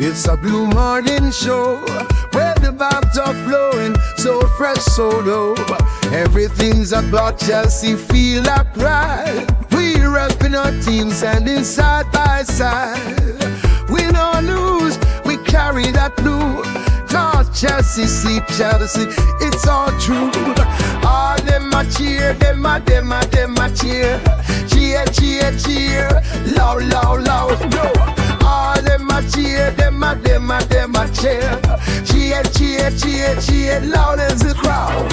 It's a blue morning show where the vibes are flowing, so fresh, so low. Everything's about Chelsea, feel like pride. We repping our team, standing side by side. Win or lose, we carry that blue. Cause Chelsea, sleep Chelsea, it's all true. All them a cheer, them a cheer. Cheer, cheer, cheer, loud, loud, loud, no. All them a cheer, them a cheer. Cheer, cheer, cheer, cheer, loud as the crowd.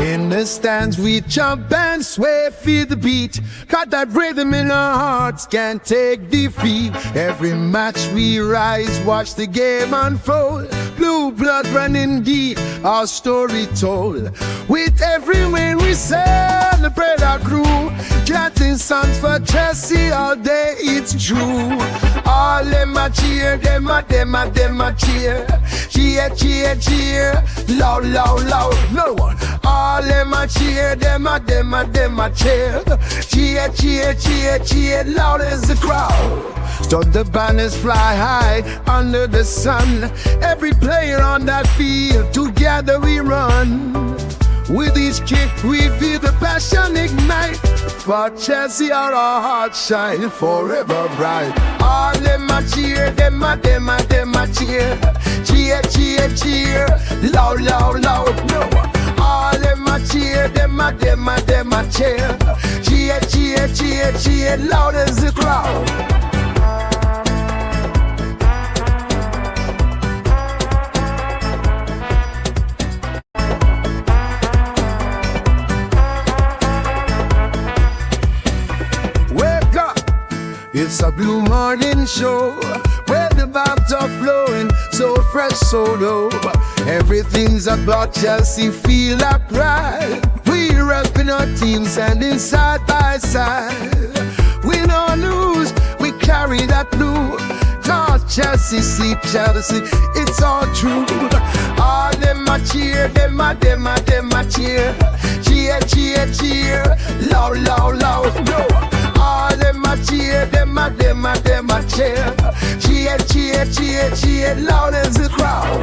In the stands we jump and sway, feel the beat. Got that rhythm in our hearts, can't take defeat. Every match we rise, watch the game unfold. Blue blood running deep, our story told. With every win we celebrate our crew. Chanting songs for Chelsea all day, it's true. All them a cheer, them a cheer. Cheer, cheer, cheer, loud, loud, loud, no one. All them a cheer, them a cheer. Cheer, cheer, cheer, cheer, loud as the crowd. So the banners fly high under the sun. Every player on that field, together we run. With each kick we feel the passion ignite. For Chelsea our hearts shine forever bright. All them a cheer, them a cheer. Cheer, cheer, cheer, loud, loud, loud, no. All them a cheer, them a cheer. Cheer, cheer, cheer, cheer, loud as the crowd. It's a blue morning show where the vibes are flowing, so fresh, so low. Everything's about Chelsea, feel like pride. We repping our team, standing side by side. Win or lose, we carry that blue. Cause Chelsea, sleep Chelsea, it's all true. All them a cheer, them a cheer. Cheer, cheer, cheer, loud, loud, loud, no. All them a cheer, them a cheer. Cheer, cheer, cheer, cheer, loud as the crowd.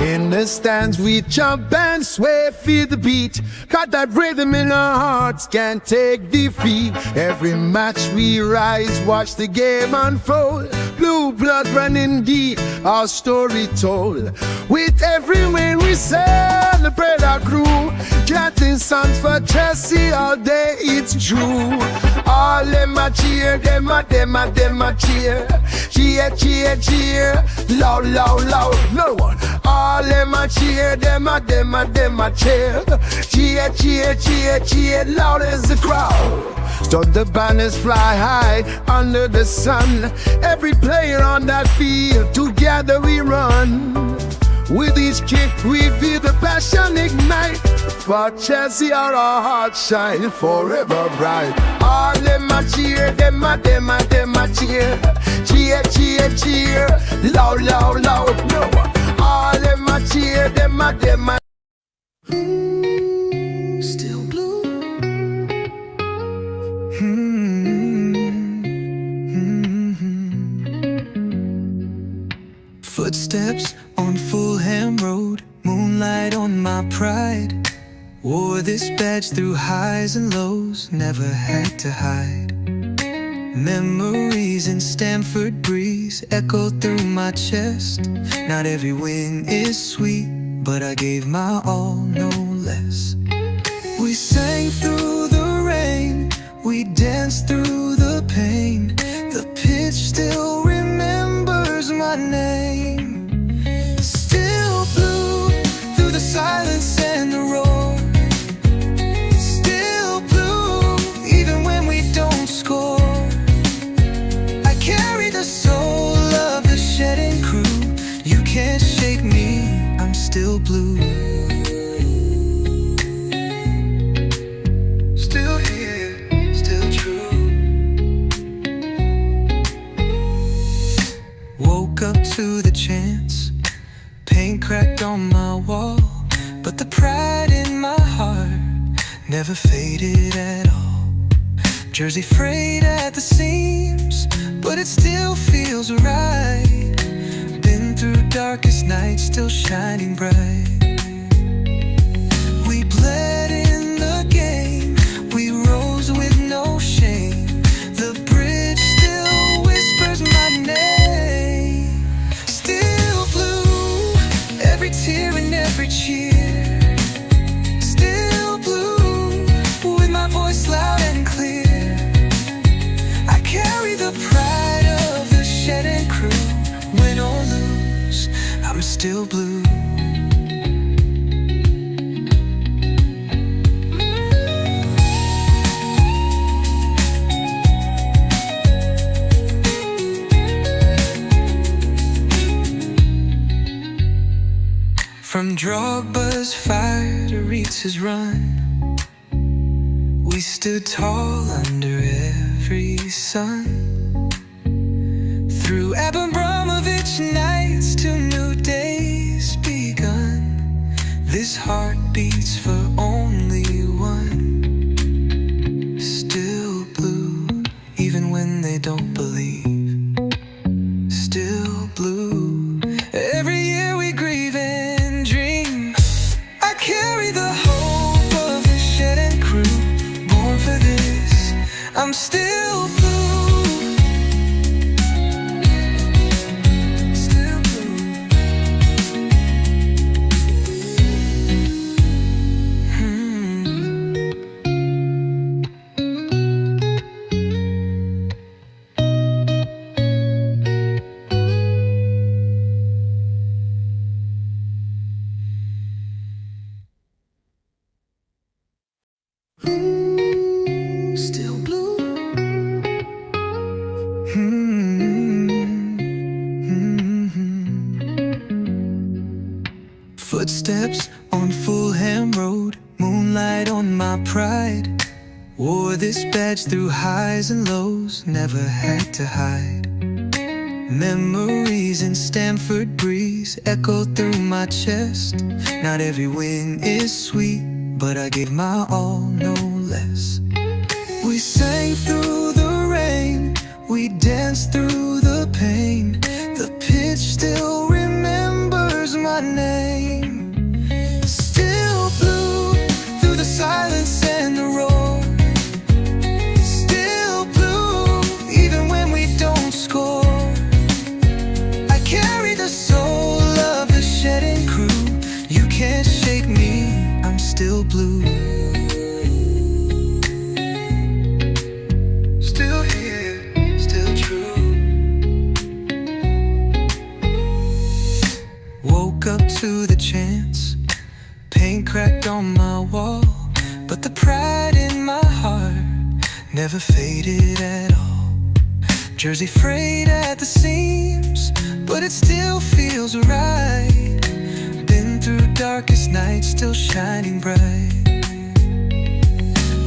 In the stands we jump and sway, feel the beat. Got that rhythm in our hearts, can't take defeat. Every match we rise, watch the game unfold. Blue blood running deep, our story told. With every win we celebrate our crew. Chanting songs for Chelsea all day, it's true. All them a cheer, them a cheer. Cheer, cheer, cheer, loud, loud, loud, no one. All them a cheer, them a cheer. Cheer, cheer, cheer, cheer, loud as the crowd. So the banners fly high under the sun. Every player on that field, together we run. With each kick we feel the passion ignite. For Chelsea our hearts shine forever bright. All them a cheer, them a cheer. Cheer, cheer, cheer, loud, loud, loud, no. All them a cheer, them a still blue. Footsteps on Fulham Road, moonlight on my pride. Wore this badge through highs and lows, never had to hide. Memories in Stamford breeze echo through my chest. Not every win is sweet, but I gave my all, no less. We sang through the rain, we danced through the pain. The pitch still remembers my name. Still blue through the silence and the roar. Still blue even when we don't score. I carry the soul of the shedding crew. You never faded at all. Jersey frayed at the seams, but it still feels right. Been through darkest nights, still shining bright. We bled in the game, we rose with no shame. The bridge still whispers my name. Still blue, every tear and every cheer. Still blue, with my voice loud and clear. I carry the pride of the shed and crew. Win or lose, I'm still blue. From Drogba's fire to Ritz's run, we stood tall under every sun. Through Abramovich nights to new days begun, this heart beats for only one. Still blue, even when they don't believe. Still blue, every year we grieve and dream. I carry the hope of the shed and crew. Born for this, I'm still blue. Still blue. Still blue. Footsteps on Fulham Road, moonlight on my pride. Wore this badge through highs and lows, never had to hide. Memories in Stamford breeze echo through my chest. Not every win is sweet, but I gave my all, no less. We sang through the rain, we danced through the pain. The pitch still remembers my name. Still blue, through the silence and the roar. Still blue, even when we don't score. I carry the soul of the shedding crew. You can't shake me, I'm still blue. Still here, still true. Woke up to the chants, paint cracked on my wall, but the pride in my heart never faded at all. Jersey frayed at the seams, but it still feels right. Been through darkest nights, still shining bright.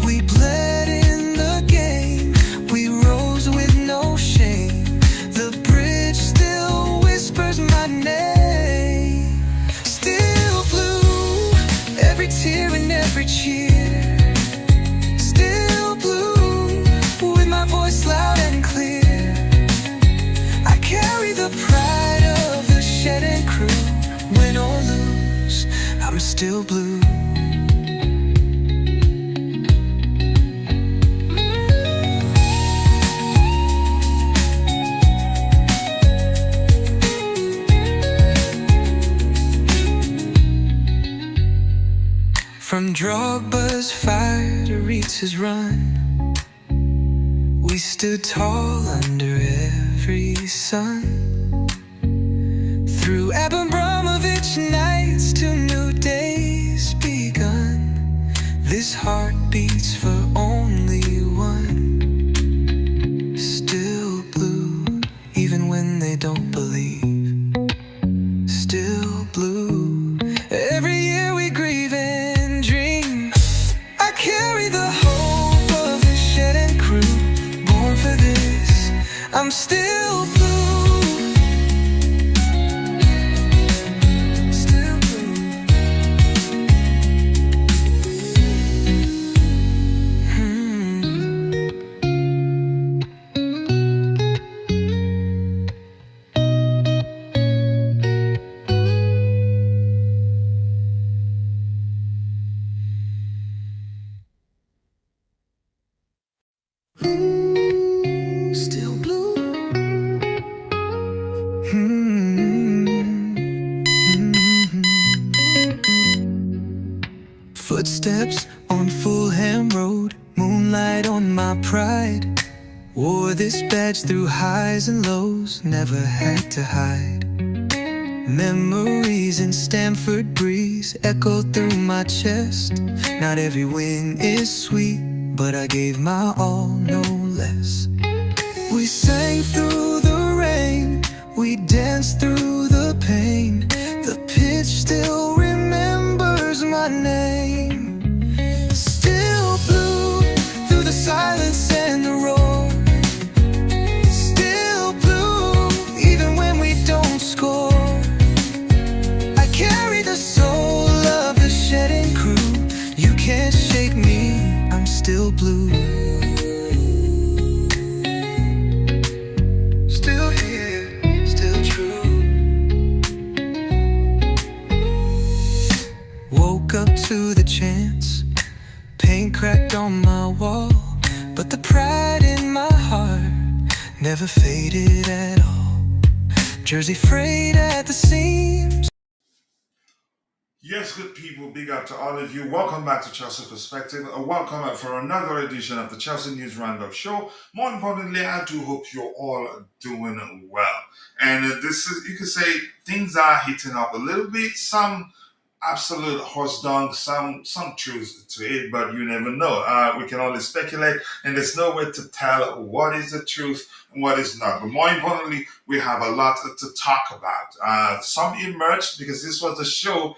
We bled in the game, we rose with no shame. The bridge still whispers my name. Still blue, every tear and every cheer. Still blue, with my voice loud and clear. I carry the pride of the shed and crew. Win or lose, I'm still blue. From Drogba's fire to Ritz's run, we stood tall under every sun. Through Abramovich nights to new days begun, this heart beats for only one. Still blue, even when they don't believe. Still blue, every year we grieve and dream. I carry the hope of the shed and crew. Born for this, I'm still blue. Still blue. this badge through highs and lows, never had to hide. Memories in Stamford breeze echo through my chest. Not every win is sweet, but I gave my all, no less. We sang through the rain, we danced through the pain. The pitch still remembers my name. Still blue through the silence and the roar. Still blue even when we don't score. I carry the soul of the shedding crew. You can't shake me, I'm still blue. Still here, still true. Woke up to the chants, paint cracked on my wall, but the pride in my heart never faded at all. Jersey frayed at the seams. Yes, good people, big up to all of you. Welcome back to Chelsea Perspective. Welcome for another edition of the Chelsea News Roundup show. More importantly, I do hope you're all doing well. And this is, you could say, things are heating up a little bit. Some absolute horse dung, some truth to it, but you never know. We can only speculate, and there's no way to tell what is the truth and what is not. But more importantly, we have a lot to talk about. Some emerged because this was a show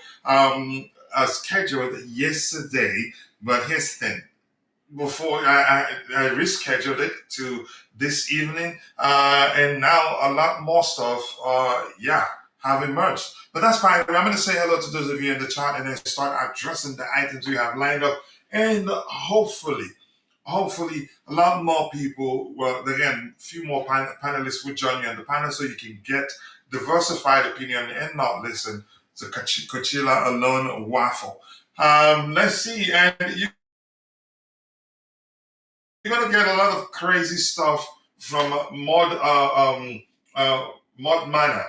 scheduled yesterday, but here's the thing. Before I rescheduled it to this evening, and now a lot more stuff, have emerged. But that's fine. I'm going to say hello to those of you in the chat and then start addressing the items we have lined up. And hopefully, a lot more people, well, again, a few more panelists will join you on the panel so you can get diversified opinion and not listen to Coachella alone waffle. Let's see. And you're going to get a lot of crazy stuff from Mod Manor.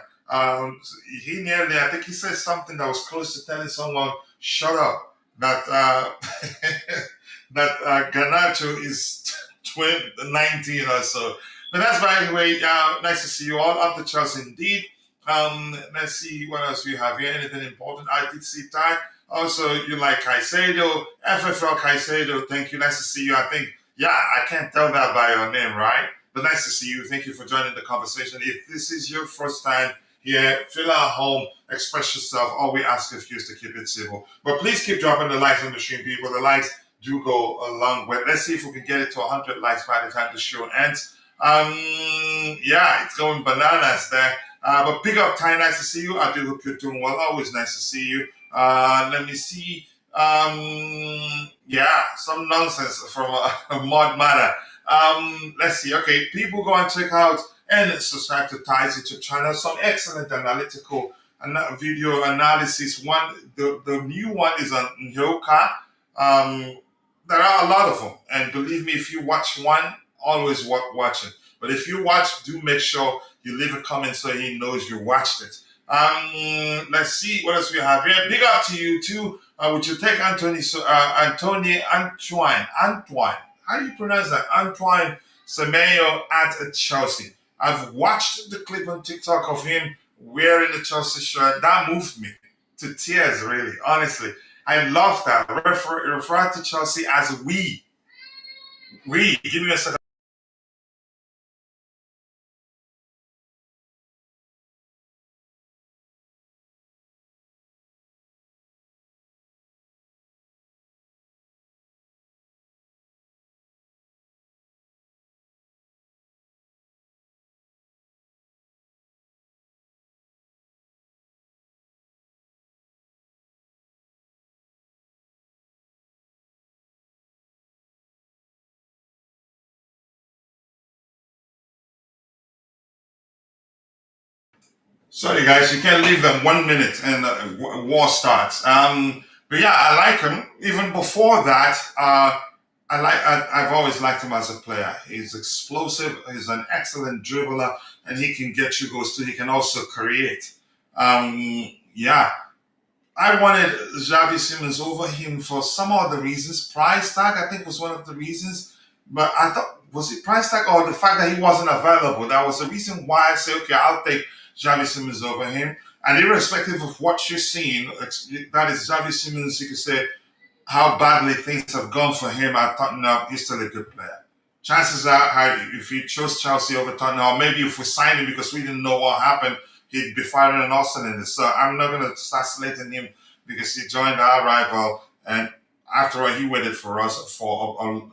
He nearly, I think he said something that was close to telling someone, shut up, that that Garnacho is 19 or so. But that's by the way, nice to see you all. Up to Chelsea indeed. Let's see what else we have here. Anything important? I did see Ty. Also, you like Caicedo, FFL Caicedo. Thank you. Nice to see you. I think, I can't tell that by your name, right? But nice to see you. Thank you for joining the conversation. If this is your first time here, feel at home, express yourself. All we ask of you is to keep it civil. But please keep dropping the likes on the stream, people. The likes do go a long way. Let's see if we can get it to 100 likes by the time the show ends. It's going bananas there. But big up, Ty. Nice to see you. I do hope you're doing well. Always nice to see you. Let me see. Some nonsense from a Mod Manor. Let's see. Okay, people go and check out and subscribe to Ty's YouTube channel. Some excellent analytical video analysis. The new one is on Nyoka. There are a lot of them, and believe me, if you watch one, always watch it. But if you watch, do make sure you leave a comment so he knows you watched it. Let's see what else we have here. Big up to you too. Would you take Antoine? How do you pronounce that? Antoine Semenyo at Chelsea. I've watched the clip on TikTok of him wearing the Chelsea shirt. That moved me to tears, really. Honestly, I love that. Refer to Chelsea as we. We. Give me a second. Sorry, guys, you can't leave them 1 minute and war starts. But yeah, I like him. Even before that, I've always liked him as a player. He's explosive. He's an excellent dribbler, and he can get you goals too. He can also create. I wanted Xavi Simons over him for some other reasons. Price tag, I think, was one of the reasons. But I thought was it price tag or the fact that he wasn't available? That was the reason why I said, okay, I'll take Xavi Simons over him. And irrespective of what you're seeing, that is Xavi Simons, you could say how badly things have gone for him at Tottenham, he's still a good player. Chances are, if he chose Chelsea over Tottenham, or maybe if we signed him because we didn't know what happened, he'd be firing an all cylinders. So I'm not going to start slating him because he joined our rival, and after all, he waited for us for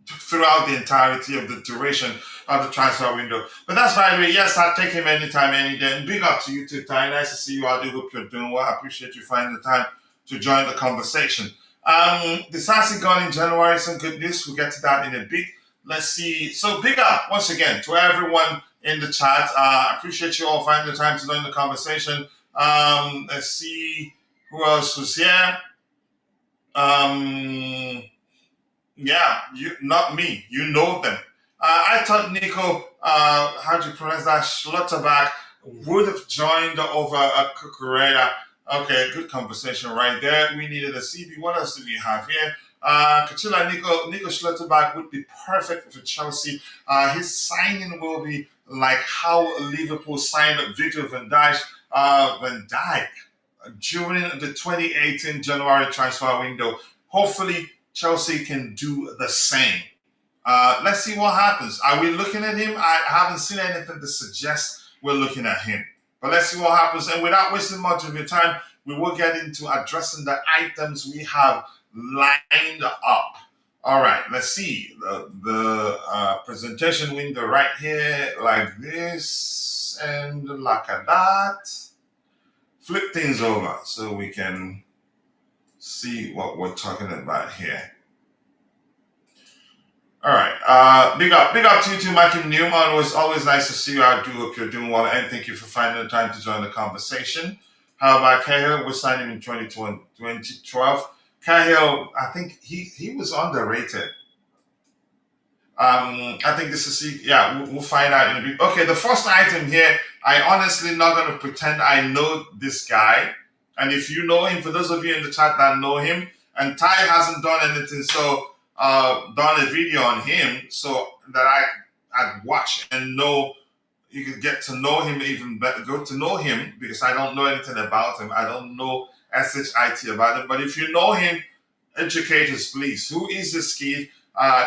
throughout the entirety of the duration of the transfer window. But that's by the way. Yes, I'll take him anytime, any day. And big up to you too, Ty. Nice to see you. I do hope you're doing well. I appreciate you finding the time to join the conversation. Disasi gone in January. Some good news. We'll get to that in a bit. Let's see. So big up once again to everyone in the chat. I appreciate you all finding the time to join the conversation. Let's see who else was here. Yeah, not me. You know them. I thought Nico, how do you pronounce that? Schlotterback would have joined over a Cucurella. Okay, good conversation right there. We needed a CB. What else do we have here? Kachila Nico Schlotterback would be perfect for Chelsea. His signing will be like how Liverpool signed Victor Van Dijk during the 2018 January transfer window. Hopefully, Chelsea can do the same. Let's see what happens. Are we looking at him? I haven't seen anything to suggest we're looking at him. But let's see what happens. And without wasting much of your time, we will get into addressing the items we have lined up. All right, let's see. The presentation window right here, like this, and like that. Flip things over so we can see what we're talking about here. All right. Big up to you too, Mikey Newman. Always nice to see you. I do hope you're doing well, and thank you for finding the time to join the conversation. How about Cahill? We signed him in 2012. Cahill, I think he was underrated. I think this is, we'll find out in a bit. Okay, the first item here, I honestly not going to pretend I know this guy. And if you know him, for those of you in the chat that know him, and Ty hasn't done anything, so done a video on him, so that I'd watch and know, you could get to know him even better, go to know him, because I don't know anything about him. I don't know SHIT about him. But if you know him, educate us, please. Who is this kid?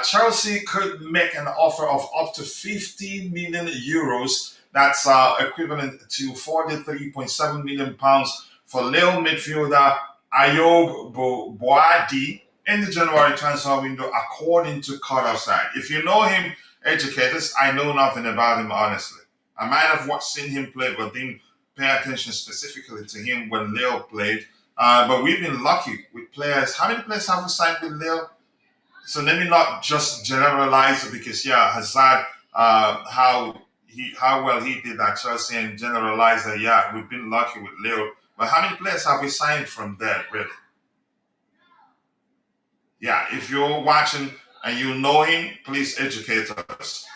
Chelsea could make an offer of up to 50 million euros. That's equivalent to 43.7 million pounds for Lille midfielder Ayyoub Bouaddi in the January transfer window, according to Cut Side. If you know him, educate us. I know nothing about him, honestly. I might have seen him play, but didn't pay attention specifically to him when Lille played. But we've been lucky with players. How many players have we signed with Lille? So let me not just generalize it, because Hazard, how well he did at Chelsea, and generalize that we've been lucky with Lille. But how many players have we signed from there, really? Yeah, if you're watching and you know him, please educate us.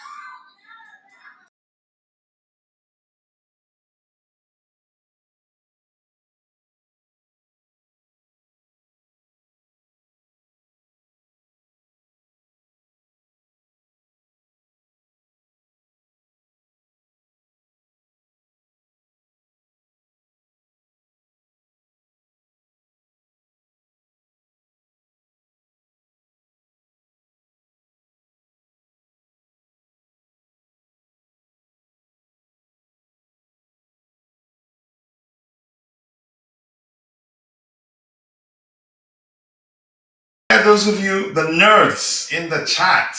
Those of you, the nerds in the chat,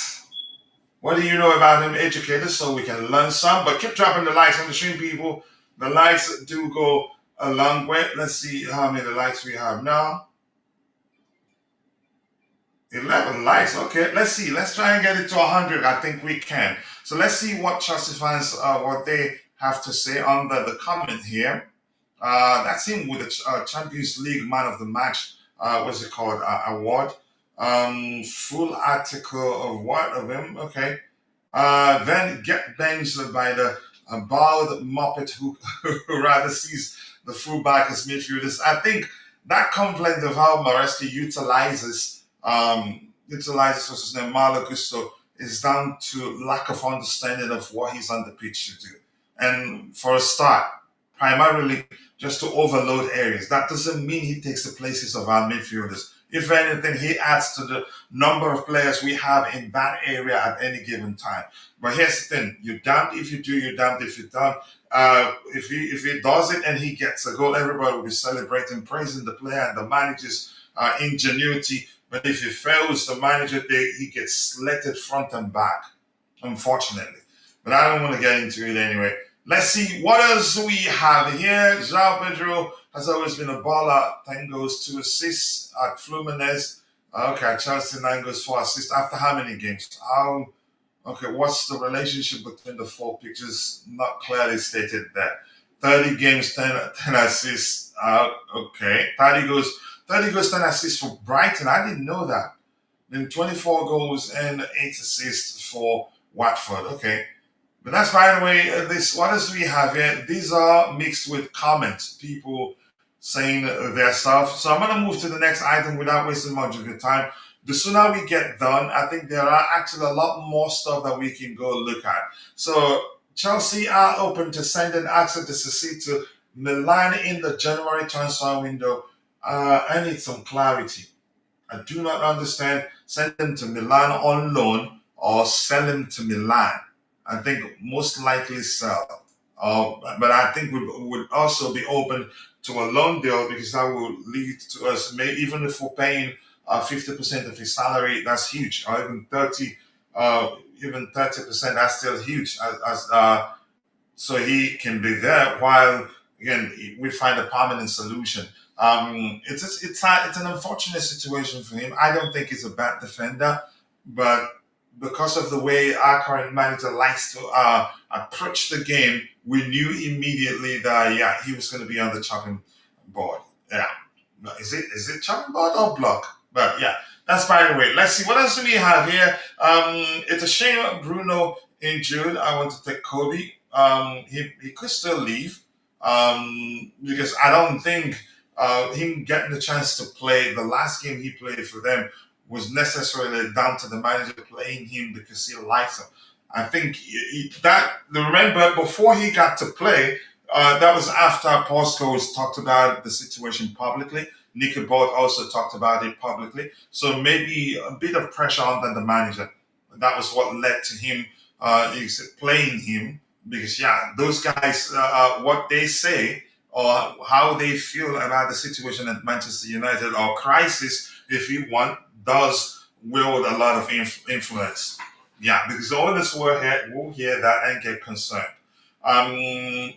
what do you know about him? Educate us so we can learn some. But keep dropping the likes on the stream, people. The likes do go a long way. Let's see how many likes we have now. 11 likes. Okay, let's see. Let's try and get it to 100. I think we can. So let's see what Chelsea fans, what they have to say under the comment here. That's him with the Champions League Man of the Match. What's it called? Award. Full article of what of him? Okay. Then get benched by the bald Muppet who rather sees the fullback as midfielders. I think that complaint of how Maresca utilizes what's his name, Malo Gusto is down to lack of understanding of what he's on the pitch to do. And for a start, primarily just to overload areas. That doesn't mean he takes the places of our midfielders. If anything, he adds to the number of players we have in that area at any given time. But here's the thing: you're damned if you do, you're damned if you don't. If he does it and he gets a goal, everybody will be celebrating, praising the player and the manager's ingenuity. But if he fails, the manager, he gets slated front and back, unfortunately. But I don't want to get into it anyway. Let's see what else we have here. João Pedro has always been a baller. 10 goals, 2 assists at Fluminense. Okay, Chelsea 9 goals, 4 assists. After how many games? Okay, what's the relationship between the 4 pictures? Not clearly stated there. 30 games, 10 assists. Okay, 30 goals, 10 assists for Brighton. I didn't know that. Then 24 goals and 8 assists for Watford. Okay. But that's, by the way, what else do we have here? These are mixed with comments, people saying their stuff. So I'm going to move to the next item without wasting much of your time. The sooner we get done, I think there are actually a lot more stuff that we can go look at. So Chelsea are open to sending Axel Disasi to Milan in the January transfer window. I need some clarity. I do not understand. Send them to Milan on loan or sell them to Milan. I think most likely sell. But I think we would also be open to a loan deal, because that will lead to us, maybe even if we're paying 50% of his salary, that's huge. Or even 30%, that's still huge. So he can be there while, again, we find a permanent solution. It's an unfortunate situation for him. I don't think he's a bad defender, but because of the way our current manager likes to approach the game, we knew immediately that he was going to be on the chopping board. Yeah, is it chopping board or block? But yeah, that's by the way. Let's see what else do we have here. It's a shame Bruno injured. I want to take Kobe. He could still leave because I don't think him getting the chance to play the last game he played for them was necessarily down to the manager playing him because he likes him. I think remember, before he got to play, that was after Paul Scholes talked about the situation publicly. Nicky Butt also talked about it publicly. So maybe a bit of pressure on the manager. That was what led to him playing him, because those guys, what they say or how they feel about the situation at Manchester United, or crisis, if you want, does wield a lot of influence. Yeah, because the owners will hear that and get concerned.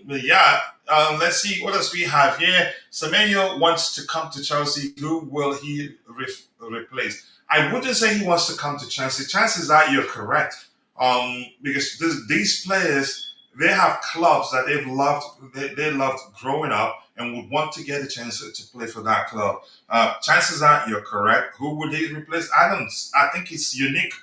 Let's see what else we have here. Semenyo wants to come to Chelsea. Who will he replace? I wouldn't say he wants to come to Chelsea. Chances are you're correct. Because these players, they have clubs that they loved growing up and would want to get a chance to play for that club. Chances are you're correct. Who would he replace? I think he's unique.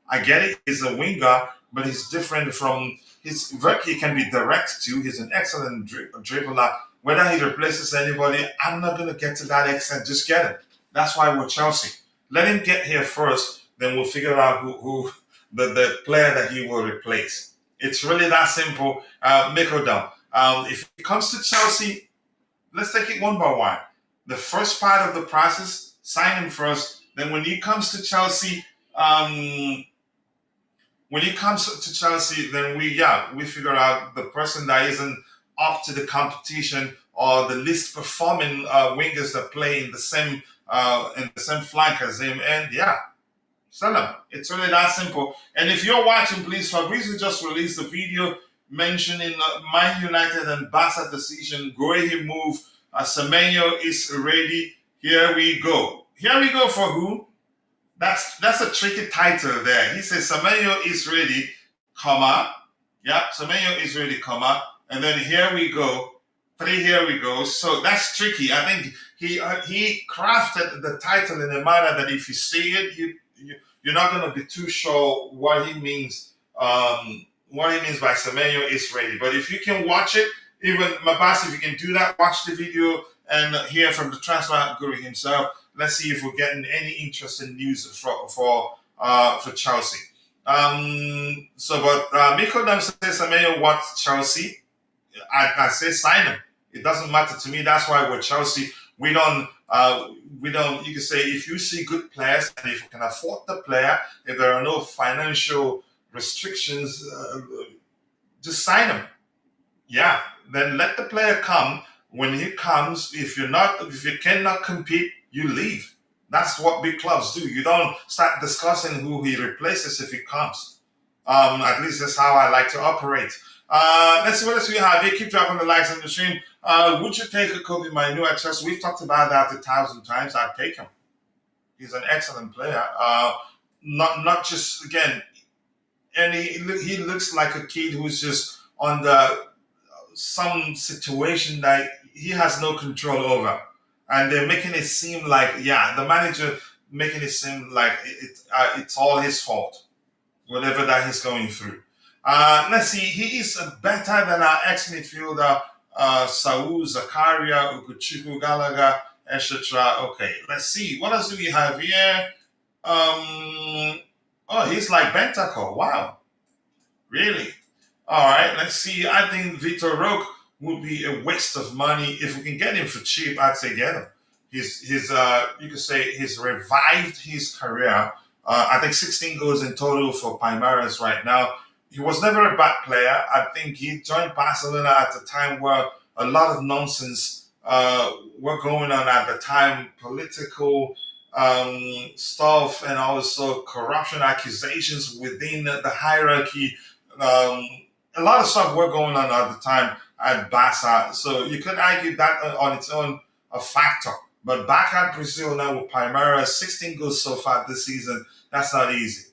I get it. He's a winger, but he's different from his work. He can be direct too. He's an excellent dribbler. Whether he replaces anybody, I'm not going to get to that extent. Just get him. That's why we're Chelsea. Let him get here first, then we'll figure out who the player that he will replace. It's really that simple. Miko down. If it comes to Chelsea, let's take it one by one. The first part of the process, sign him first. Then when he comes to Chelsea, then we figure out the person that isn't up to the competition or the least performing wingers that play in the same flank as him, and sell him. It's really that simple. And if you're watching, please, Fabrizio just released a video mentioning Man United and Barca decision. Go ahead, move. Semenyo is ready. Here we go. Here we go for who? That's a tricky title there. He says Semenyo is ready, comma. Yeah, Semenyo is ready, comma. And then here we go. 3, here we go. So that's tricky. I think he crafted the title in a manner that if you see it, you're not going to be too sure what he means. What he means by Semenyo is ready. But if you can watch it, even Mabas, if you can do that, watch the video and hear from the transfer guru himself. Let's see if we're getting any interesting news for Chelsea. But Miko them say Semenyo wants Chelsea. I say sign him. It doesn't matter to me. That's why with Chelsea, we don't. You can say if you see good players and if you can afford the player, if there are no financial restrictions, just sign him. Yeah, then let the player come. When he comes, if you cannot compete, you leave. That's what big clubs do. You don't start discussing who he replaces if he comes. At least that's how I like to operate. Let's see what else we have here. Keep dropping the likes on the stream. Would you take a Kobe Manu at Chelsea? We've talked about that 1,000 times. I'd take him. He's an excellent player. Not just again, and he looks like a kid who's just on the some situation that he has no control over, and they're making it seem like the manager making it seem like it's all his fault, whatever that he's going through. Let's see, he is better than our ex-midfielder Saul, Zakaria, Ukuchuku, Gallagher, etc. Okay, let's see. What else do we have here? Oh, he's like Bentacore. Wow. Really? All right, let's see. I think Vitor Roque would be a waste of money. If we can get him for cheap, I'd say get him. You could say he's revived his career. I think 16 goals in total for Palmeiras right now. He was never a bad player. I think he joined Barcelona at a time where a lot of nonsense were going on at the time, political stuff, and also corruption accusations within the hierarchy. A lot of stuff were going on at the time at Barca, so you could argue that on its own a factor. But back at Brazil now with Palmeiras, 16 goals so far this season. That's not easy.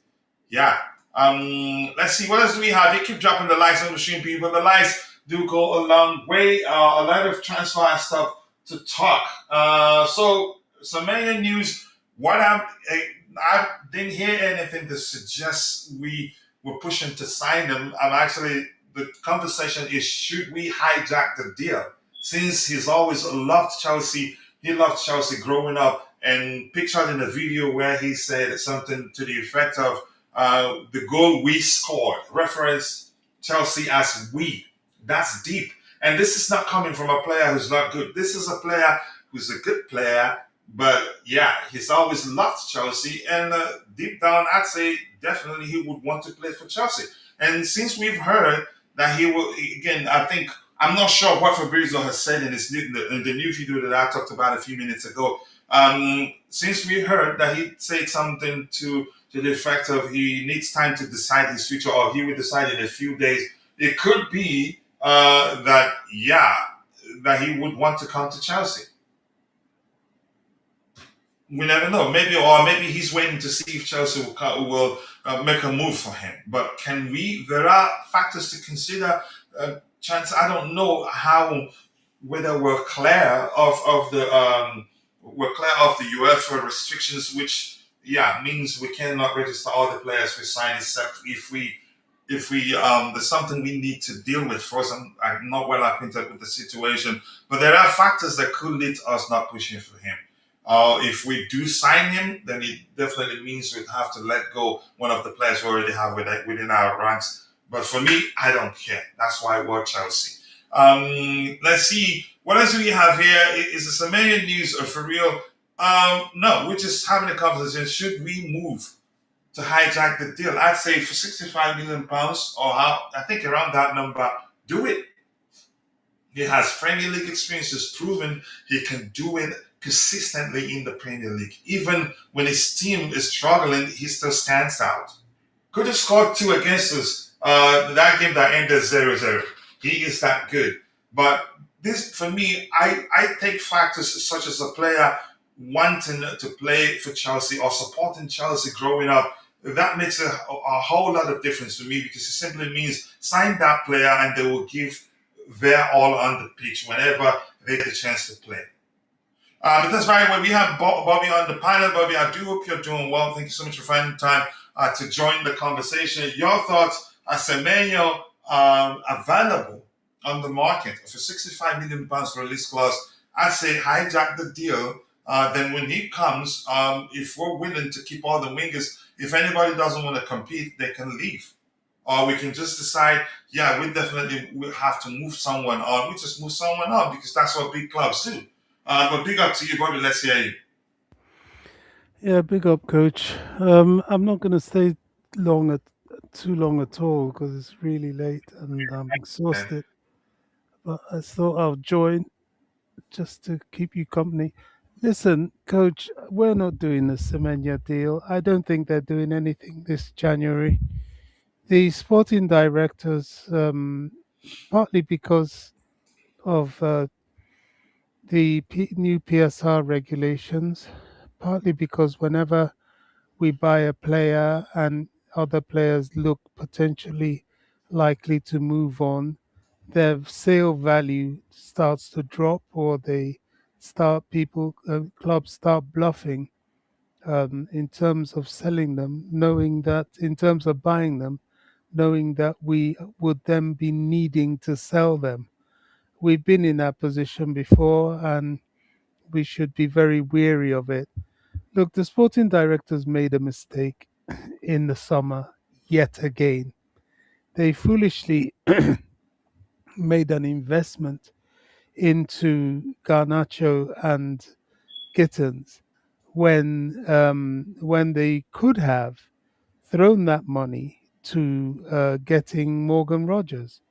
Yeah. Let's see, what else do we have? You keep dropping the likes on the stream, people. The likes do go a long way. A lot of transfer stuff to talk. So Semenyo news. I didn't hear anything to suggest we were pushing to sign him. The conversation is, should we hijack the deal? Since he's always loved Chelsea, he loved Chelsea growing up, and pictured in a video where he said something to the effect of, the goal we scored, reference Chelsea as we. That's deep. And this is not coming from a player who's not good. This is a player who's a good player, but he's always loved Chelsea. And deep down, I'd say definitely he would want to play for Chelsea. And since we've heard that he will, again, I'm not sure what Fabrizio has said in the new video that I talked about a few minutes ago. Since we heard that he said something to the effect of he needs time to decide his future, or he will decide in a few days, it could be that he would want to come to Chelsea. We never know. Maybe he's waiting to see if Chelsea will make a move for him. But there are factors to consider. Chance, I don't know whether we're clear of the UEFA restrictions, which means we cannot register all the players we sign, except if we there's something we need to deal with first. I'm not well acquainted with the situation, but there are factors that could lead to us not pushing for him. If we do sign him, then it definitely means we'd have to let go one of the players we already have within our ranks. But for me, I don't care. That's why we're Chelsea. Let's see. What else do we have here? Is the Semenyo news for real? No, we're just having a conversation. Should we move to hijack the deal? I'd say for £65 million, I think around that number, do it. He has Premier League experience. He's proven he can do it consistently in the Premier League. Even when his team is struggling, he still stands out. Could have scored 2 against us. That game that ended 0-0. He is that good. But this, for me, I take factors such as a player wanting to play for Chelsea or supporting Chelsea growing up. That makes a whole lot of difference to me, because it simply means sign that player and they will give their all on the pitch whenever they get a chance to play. But that's right. When we have Bobby on the panel, Bobby, I do hope you're doing well. Thank you so much for finding time to join the conversation. Your thoughts? Semenyo available on the market for £65 million release clause. I'd say hijack the deal. Then when he comes, if we're willing to keep all the wingers, if anybody doesn't want to compete, they can leave. Or we can just decide, yeah, we definitely will have to move someone on. We just move someone on because that's what big clubs do. But big up to you, Bobby. Let's hear you. Yeah, big up, coach. I'm not going to stay long at too long at all because it's really late and I'm Okay. exhausted. But I thought I'll join just to keep you company. Listen, coach, we're not doing the Semenya deal. I don't think they're doing anything this January. The sporting directors, partly because of the new PSR regulations, partly because whenever we buy a player and other players look potentially likely to move on, their sale value starts to drop, or they start people clubs start bluffing in terms of selling them, knowing that in terms of buying them, knowing that we would then be needing to sell them. We've been in that position before, and we should be very weary of it. Look, the sporting directors made a mistake in the summer yet again. They foolishly made an investment into Garnacho and Gittins when they could have thrown that money to getting Morgan Rogers.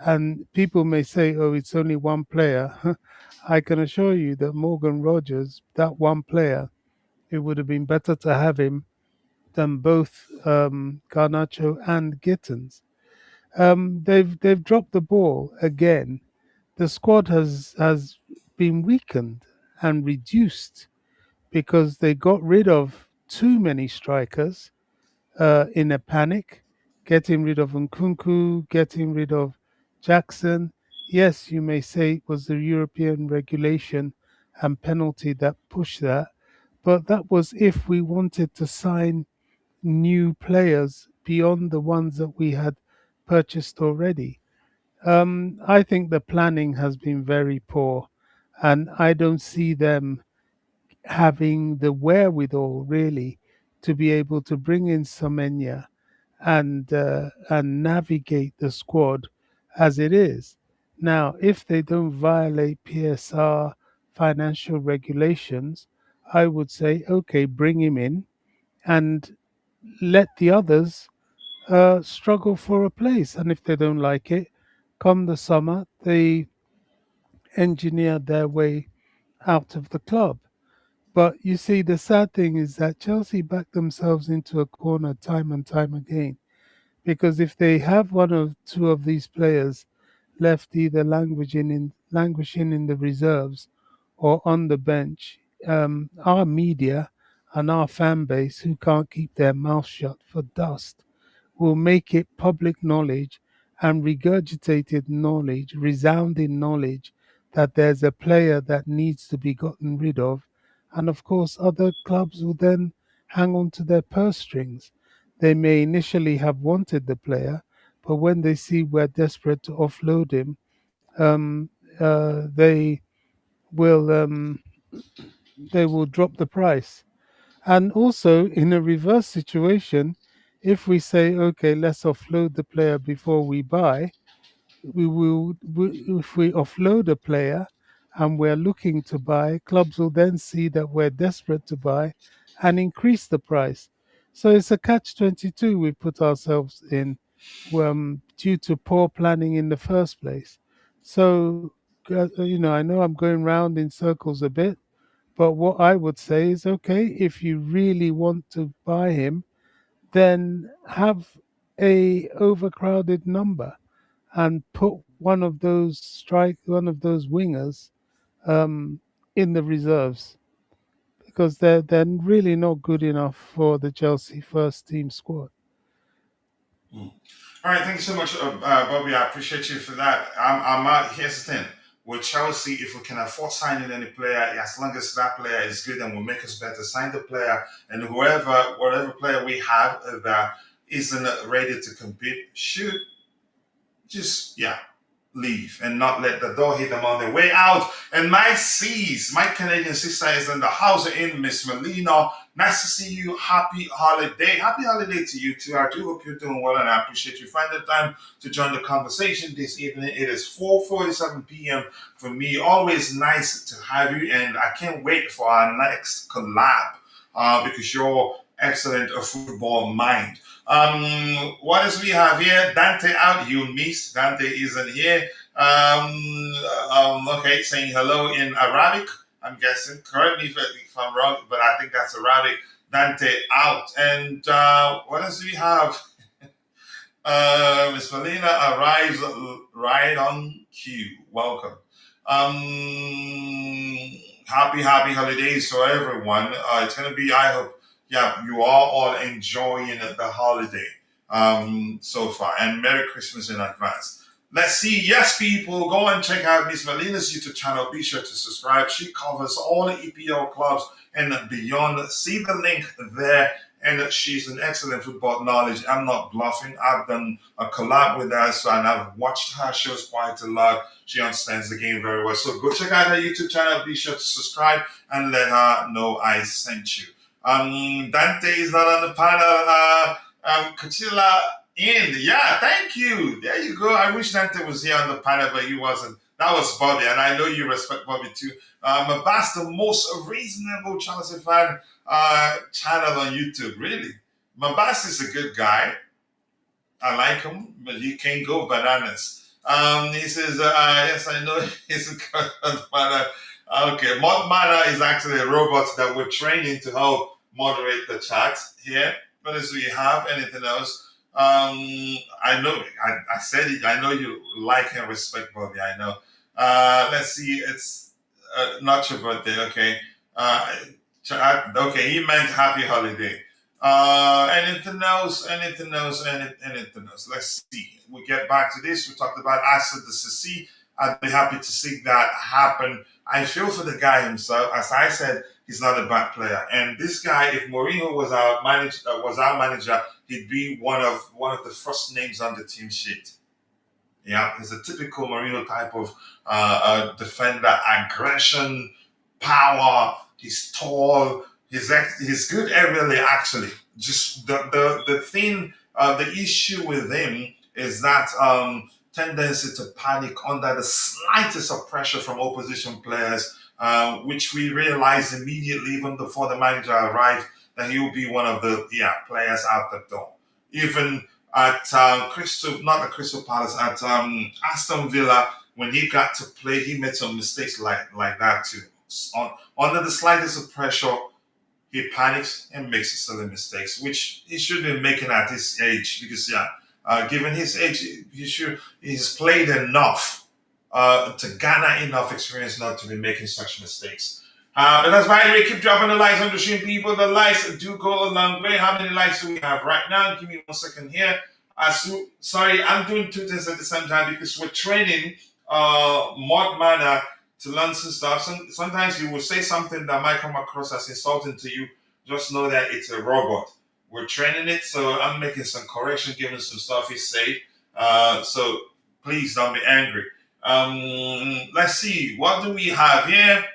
And people may say, "Oh, it's only one player." I can assure you that Morgan Rogers, that one player, it would have been better to have him than both Garnacho and Gittins. They've dropped the ball again. The squad has been weakened and reduced because they got rid of too many strikers in a panic, getting rid of Nkunku, getting rid of Jackson. Yes, you may say it was the European regulation and penalty that pushed that, but that was if we wanted to sign new players beyond the ones that we had purchased already. I think the planning has been very poor, and I don't see them having the wherewithal really to be able to bring in Semenya and navigate the squad as it is. Now, if they don't violate PSR financial regulations, I would say, okay, bring him in and let the others struggle for a place. And if they don't like it, come the summer, they engineer their way out of the club. But you see, the sad thing is that Chelsea back themselves into a corner time and time again. Because if they have one or two of these players left either languishing in the reserves or on the bench, our media and our fan base, who can't keep their mouth shut for dust, will make it public knowledge and regurgitated knowledge, resounding knowledge, that there's a player that needs to be gotten rid of. And of course, other clubs will then hang on to their purse strings. They may initially have wanted the player, but when they see we're desperate to offload him, um, they will drop the price. And also, in a reverse situation, if we say, okay, let's offload the player before we buy, if we offload a player and we're looking to buy, clubs will then see that we're desperate to buy and increase the price. So it's a catch 22 we put ourselves in due to poor planning in the first place. So, I know I'm going round in circles a bit, but what I would say is, okay, if you really want to buy him, then have a overcrowded number and put one of those wingers um, in the reserves, because they're really not good enough for the Chelsea first team squad. Mm. All right, thank you so much, Bobby. I appreciate you for that. Here's the thing. With Chelsea, if we can afford signing any player, as long as that player is good and will make us better, sign the player, and whatever player we have that isn't ready to compete should just, yeah, leave and not let the door hit them on their way out. And my C's, my Canadian sister is in the house in Miss Melina. Nice to see you. Happy holiday. Happy holiday to you too. I do hope you're doing well, and I appreciate you finding the time to join the conversation this evening. It is 4:47 p.m. for me. Always nice to have you, and I can't wait for our next collab because you're excellent football mind. What else we have here? Dante out. You missed. Dante isn't here. Okay, saying hello in Arabic. I'm guessing. Correct me if I'm wrong, but I think that's Arabic. Dante out. And what else do we have? Miss Melina arrives right on cue. Welcome. Happy holidays to everyone. It's gonna be, I hope, yeah, you are all enjoying the holiday so far, and Merry Christmas in advance. Let's see. Yes, people, go and check out Miss Melina's YouTube channel. Be sure to subscribe. She covers all the EPL clubs and beyond. See the link there. And she's an excellent football knowledge. I'm not bluffing. I've done a collab with her, so and I've watched her shows quite a lot. She understands the game very well. So go check out her YouTube channel. Be sure to subscribe and let her know I sent you. Dante is not on the panel. Kachila in. Yeah, thank you. There you go. I wish Dante was here on the panel, but he wasn't. That was Bobby, and I know you respect Bobby too. Mabas, the most reasonable Chelsea fan channel on YouTube. Really, Mabas is a good guy. I like him, but he can't go bananas. He says, yes, I know he's a good man. Okay, Mod Mana is actually a robot that we're training to help moderate the chat here. What else do you have? Anything else? I know, I said it. I know you like and respect Bobby. I know. Let's see. It's not your birthday. Okay. Okay. He meant happy holiday. Anything else? Anything else? Anything else? Let's see. We get back to this. We talked about Axel Disasi. I'd be happy to see that happen. I feel for the guy himself. As I said, he's not a bad player. And this guy, if Mourinho was our manager, he'd be one of the first names on the team sheet. Yeah, he's a typical Mourinho type of defender, aggression, power. He's tall. He's good aerially. Actually, just the thing, the issue with him is that tendency to panic under the slightest of pressure from opposition players, which we realized immediately, even before the manager arrived, that he will be one of the players out the door. Even at Crystal Palace, at Aston Villa, when he got to play, he made some mistakes like that too. Under the slightest of pressure, he panics and makes silly mistakes, which he should be making at his age, because given his age, he's played enough to garner enough experience not to be making such mistakes. But that's why we keep dropping the likes on the stream, people. The likes do go a long way. How many likes do we have right now? Give me 1 second here. Sorry, I'm doing two things at the same time because we're training Mod Mana to learn some stuff. Sometimes you will say something that might come across as insulting to you. Just know that it's a robot. We're training it, so I'm making some correction, giving some stuff he said. So please don't be angry. Let's see. What do we have here?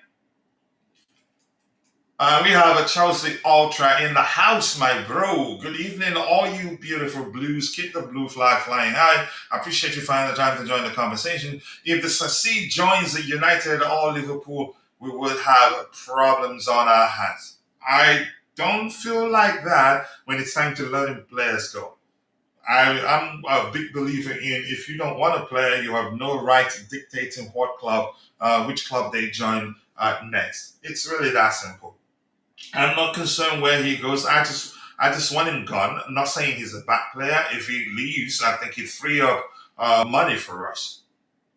We have a Chelsea Ultra in the house, my bro. Good evening, all you beautiful blues. Keep the blue flag flying high. I appreciate you finding the time to join the conversation. If the Sassi joins the United or Liverpool, we would have problems on our hands. I don't feel like that when it's time to letting players go. I'm a big believer in if you don't want a player, you have no right to dictating which club they join next. It's really that simple. I'm not concerned where he goes. I just want him gone. I'm not saying he's a bad player. If he leaves, I think he'd free up money for us.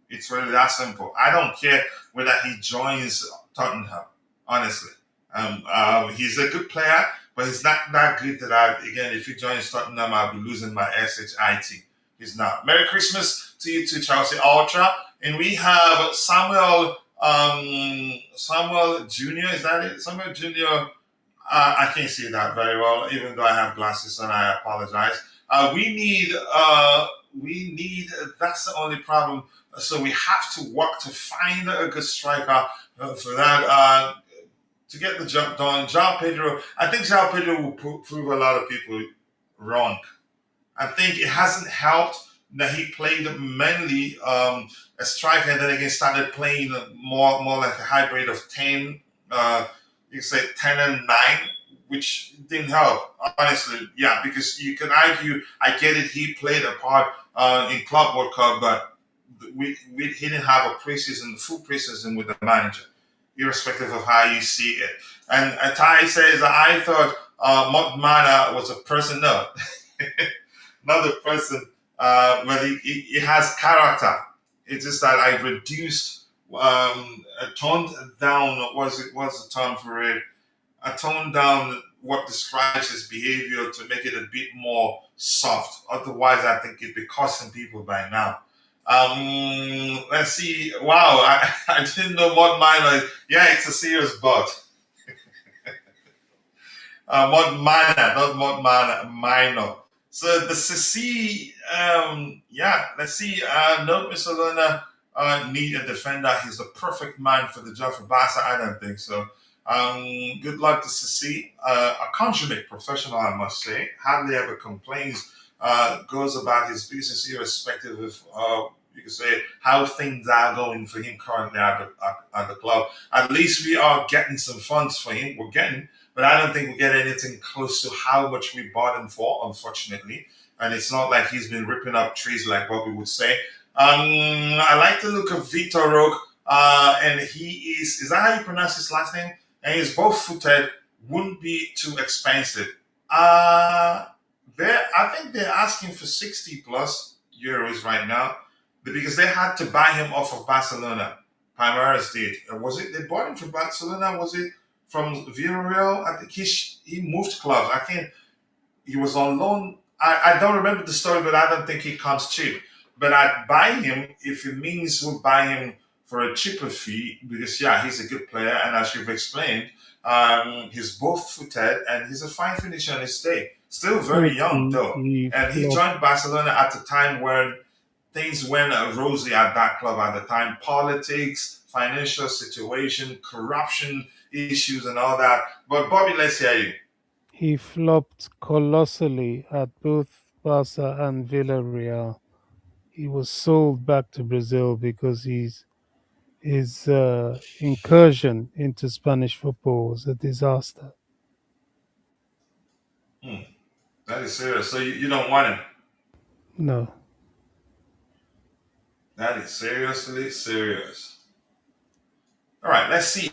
It's really that simple. I don't care whether he joins Tottenham, honestly. He's a good player, but he's not that good that if he joins Tottenham, I'll be losing my SHIT. He's not. Merry Christmas to you too, Chelsea Ultra. And we have Samuel Jr., is that it? Samuel Jr., I can't see that very well, even though I have glasses and I apologize. We need we need, that's the only problem. So we have to work to find a good striker for that. To get the job done, João Pedro, I think João Pedro will prove a lot of people wrong. I think it hasn't helped that he played mainly a striker and then again started playing more like a hybrid of 10, you say 10 and 9, which didn't help, honestly. Yeah, because you can argue, I get it, he played a part in Club World Cup, but he didn't have a preseason, full preseason with the manager, irrespective of how you see it. And Tai says, I thought Motmana was a person. No, not the person, but he has character. It's just that I reduced, toned down. What's the term for it? I toned down what describes his behavior to make it a bit more soft. Otherwise, I think it'd be costing people by now. Let's see. Wow, I didn't know Mod Minor. Yeah, it's a serious but. Mod Minor, not Mod Minor. So the CC, yeah, let's see. No, Barcelona need a defender. He's the perfect man for the job for Barca. I don't think so. Good luck to CC. A consummate professional, I must say. Hardly ever complains. Goes about his business irrespective of, you could say, how things are going for him currently at the club. At least we are getting some funds for him. We're getting, but I don't think we get anything close to how much we bought him for, unfortunately. And it's not like he's been ripping up trees like Bobby would say. I like the look of Vitor Roque, and he is that how you pronounce his last name? And he's both footed, wouldn't be too expensive. I think they're asking for 60 plus euros right now because they had to buy him off of Barcelona. Palmeiras did. Was it they bought him from Barcelona? Was it from Villarreal? I think he moved clubs. I think he was on loan. I don't remember the story, but I don't think he comes cheap. But I'd buy him if it means we'll buy him for a cheaper fee because, yeah, he's a good player. And as you've explained, he's both footed and he's a fine finisher on his day. Still very young, though. And he joined Barcelona at a time when things went rosy at that club at the time. Politics, financial situation, corruption issues and all that. But Bobby, let's hear you. He flopped colossally at both Barca and Villarreal. He was sold back to Brazil because his incursion into Spanish football was a disaster. That is serious. So you don't want him. No. That is seriously serious. All right, let's see.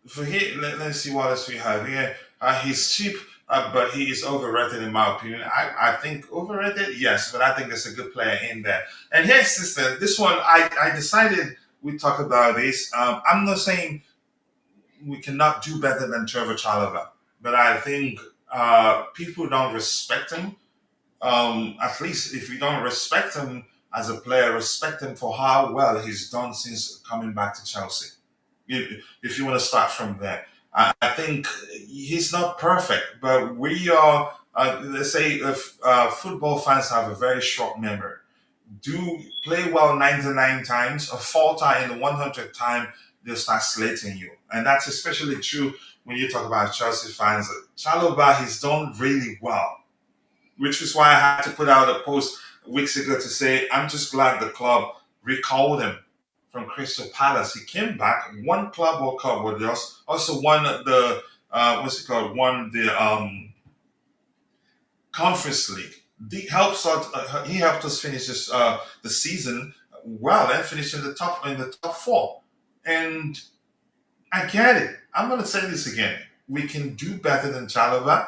For here, let's see what else we have here. He's cheap, but he is overrated in my opinion. I think overrated, yes, but I think there's a good player in there. And here's this one. I decided we talk about this. I'm not saying we cannot do better than Trevoh Chalobah, but I think people don't respect him. At least if you don't respect him as a player, respect him for how well he's done since coming back to Chelsea. If you want to start from there, I think he's not perfect, but we are. Let's say if football fans have a very short memory. Do play well 99 times, a falter in the 100th time, they'll start slating you, and that's especially true when you talk about Chelsea fans. Chalobah, he's done really well, which is why I had to put out a post weeks ago to say I'm just glad the club recalled him from Crystal Palace. He came back, won Club World Cup with us, also won the won the Conference League. He helped us finish the season well and finish in the top four. And I get it. I'm going to say this again. We can do better than Chalobah,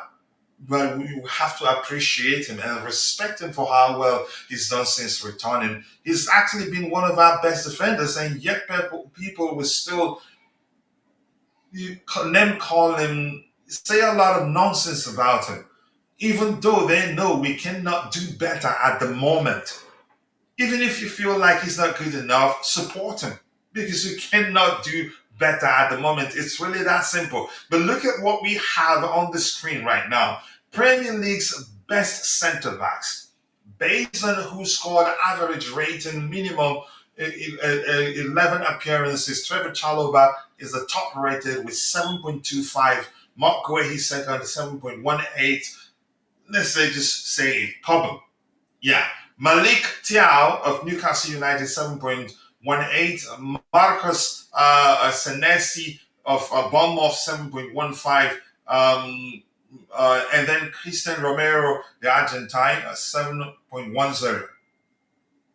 but we have to appreciate him and respect him for how well he's done since returning. He's actually been one of our best defenders, and yet people will still name call him, say a lot of nonsense about him, even though they know we cannot do better at the moment. Even if you feel like he's not good enough, support him because you cannot do better at the moment. It's really that simple. But look at what we have on the screen right now. Premier League's best centre backs, Based on who scored average rating, minimum 11 appearances, Trevoh Chalobah is the top rated with 7.25. Mark Guehi second, 7.18. Let's say just say Cobham. Yeah. Malik Tiao of Newcastle United, 7.18. Marcus Senesi of Bournemouth, 7.15. Um, and then Christian Romero, the Argentine, 7.10.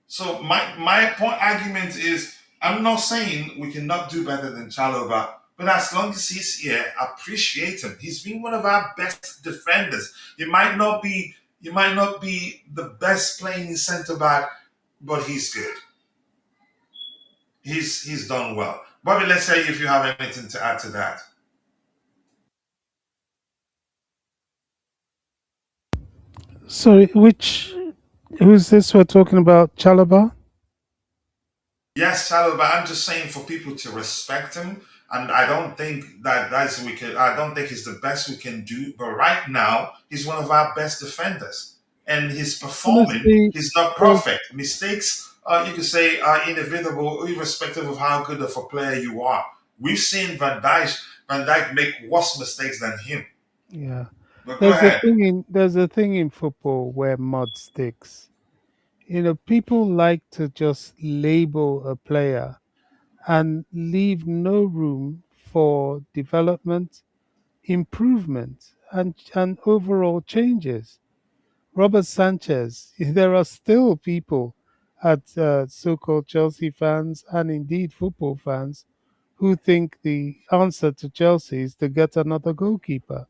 So my point argument is I'm not saying we cannot do better than Chalobah, but as long as he's here, appreciate him. He's been one of our best defenders. He might not be the best playing centre back, but he's good. He's done well. Bobby, let's say if you have anything to add to that. So, who's this we're talking about? Chalaba? Yes, Shallow, but I'm just saying for people to respect him, and I don't think that's we can. I don't think he's the best we can do. But right now, he's one of our best defenders, and he's performing. Honestly, He's not there's, perfect. Mistakes, you could say, are inevitable, irrespective of how good of a player you are. We've seen Van Dijk make worse mistakes than him. yeah. But go ahead. There's a thing in football where mud sticks. People like to just label a player and leave no room for development, improvement, and overall changes. Robert Sanchez, there are still people at so called Chelsea fans and indeed football fans who think the answer to Chelsea is to get another goalkeeper.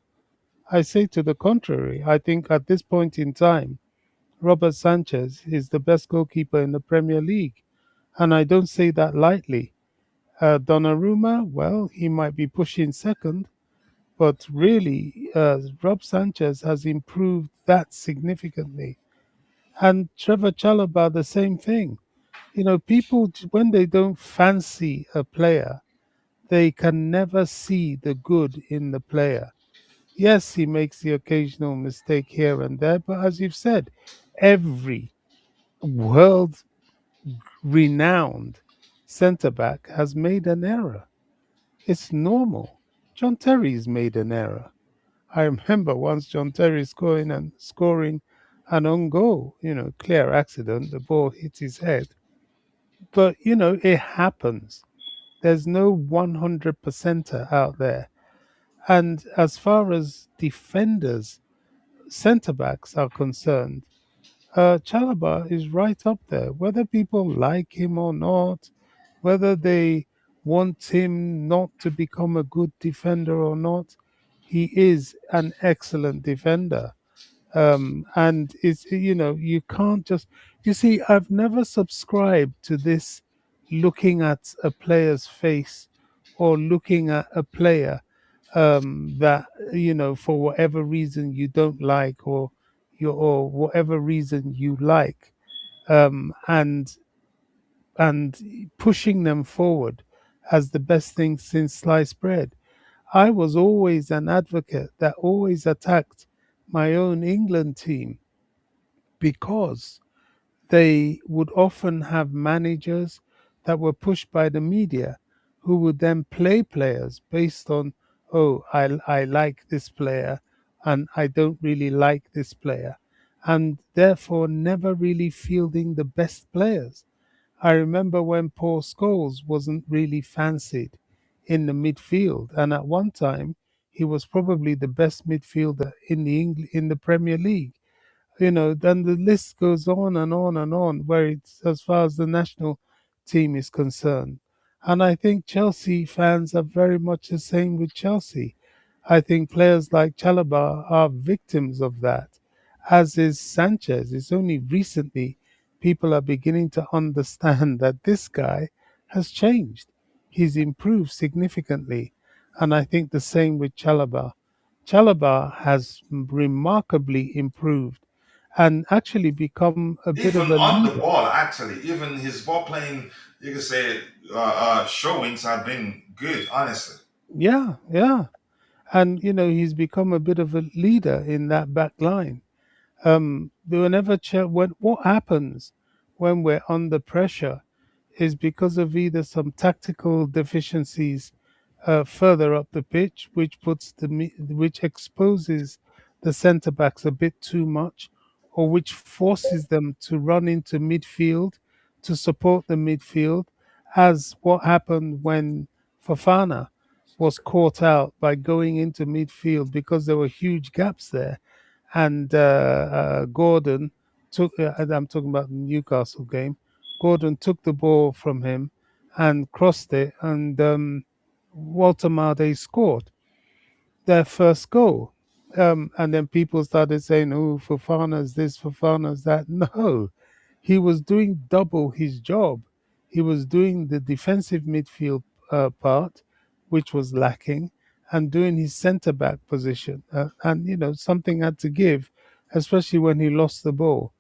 I say to the contrary. I think at this point in time, Robert Sanchez is the best goalkeeper in the Premier League. And I don't say that lightly. Donnarumma, well, he might be pushing second, but really, Rob Sanchez has improved that significantly. And Trevor Chalobah, the same thing. People, when they don't fancy a player, they can never see the good in the player. Yes, he makes the occasional mistake here and there, but as you've said, every world renowned centre back has made an error. It's normal. John Terry's made an error. I remember once John Terry scoring an own goal, clear accident, the ball hit his head. But it happens. There's no 100 percenter out there. And as far as defenders, centre backs are concerned, Chalaba is right up there. Whether people like him or not, whether they want him not to become a good defender or not, he is an excellent defender. And you can't just, you see, I've never subscribed to this looking at a player's face or looking at a player that for whatever reason you don't like, or whatever reason you like, and pushing them forward as the best thing since sliced bread. I was always an advocate that always attacked my own England team because they would often have managers that were pushed by the media who would then play players based on, oh, I like this player and I don't really like this player, and therefore never really fielding the best players. I remember when Paul Scholes wasn't really fancied in the midfield, and at one time he was probably the best midfielder in in the Premier League. Then the list goes on and on and on, where it's as far as the national team is concerned. And I think Chelsea fans are very much the same with Chelsea. I think players like Chalobah are victims of that, as is Sanchez. It's only recently people are beginning to understand that this guy has changed. He's improved significantly. And I think the same with Chalobah. Chalobah has remarkably improved and actually become a bit of Even a on the leader. ball, actually, even his ball playing, you could say, showings have been good, honestly. Yeah. And he's become a bit of a leader in that back line. Whenever what happens when we're under pressure is because of either some tactical deficiencies further up the pitch, which exposes the centre backs a bit too much, or which forces them to run into midfield to support the midfield, as what happened when Fafana was caught out by going into midfield because there were huge gaps there, and Gordon took. I'm talking about the Newcastle game. Gordon took the ball from him and crossed it, and Walter Made scored their first goal. And then people started saying, "Oh, Fofana's this, Fofana's that." No, he was doing double his job. He was doing the defensive midfield part, which was lacking, and doing his centre back position. And something had to give, especially when he lost the ball.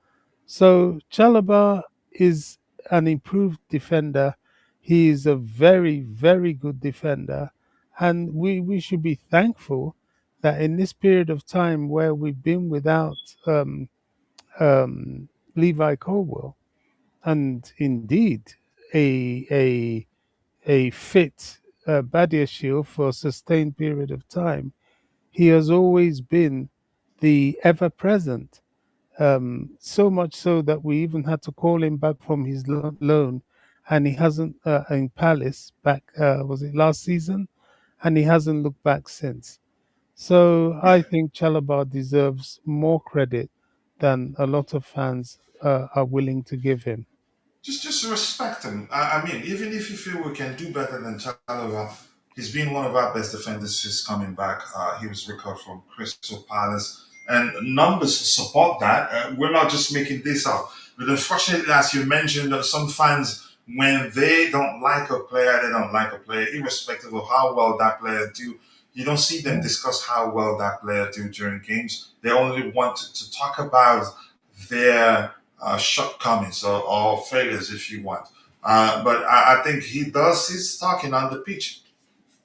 So Chalobah is an improved defender. He is a very, very good defender. And we should be thankful that in this period of time where we've been without um, Levi Colwell, and indeed a a fit Badiashile for a sustained period of time, he has always been the ever present, so much so that we even had to call him back from his loan, and he hasn't in Palace back. Was it last season? And he hasn't looked back since. So I think Chalobah deserves more credit than a lot of fans are willing to give him. Just respect him. I mean, even if you feel we can do better than Chalobah, he's been one of our best defenders since coming back. He was recalled from Crystal Palace, and numbers support that. We're not just making this up. But unfortunately, as you mentioned, some fans, when they don't like a player, they don't like a player, irrespective of how well that player do. You don't see them discuss how well that player do during games. They only want to talk about their shortcomings or failures, if you want. But I think he does his talking on the pitch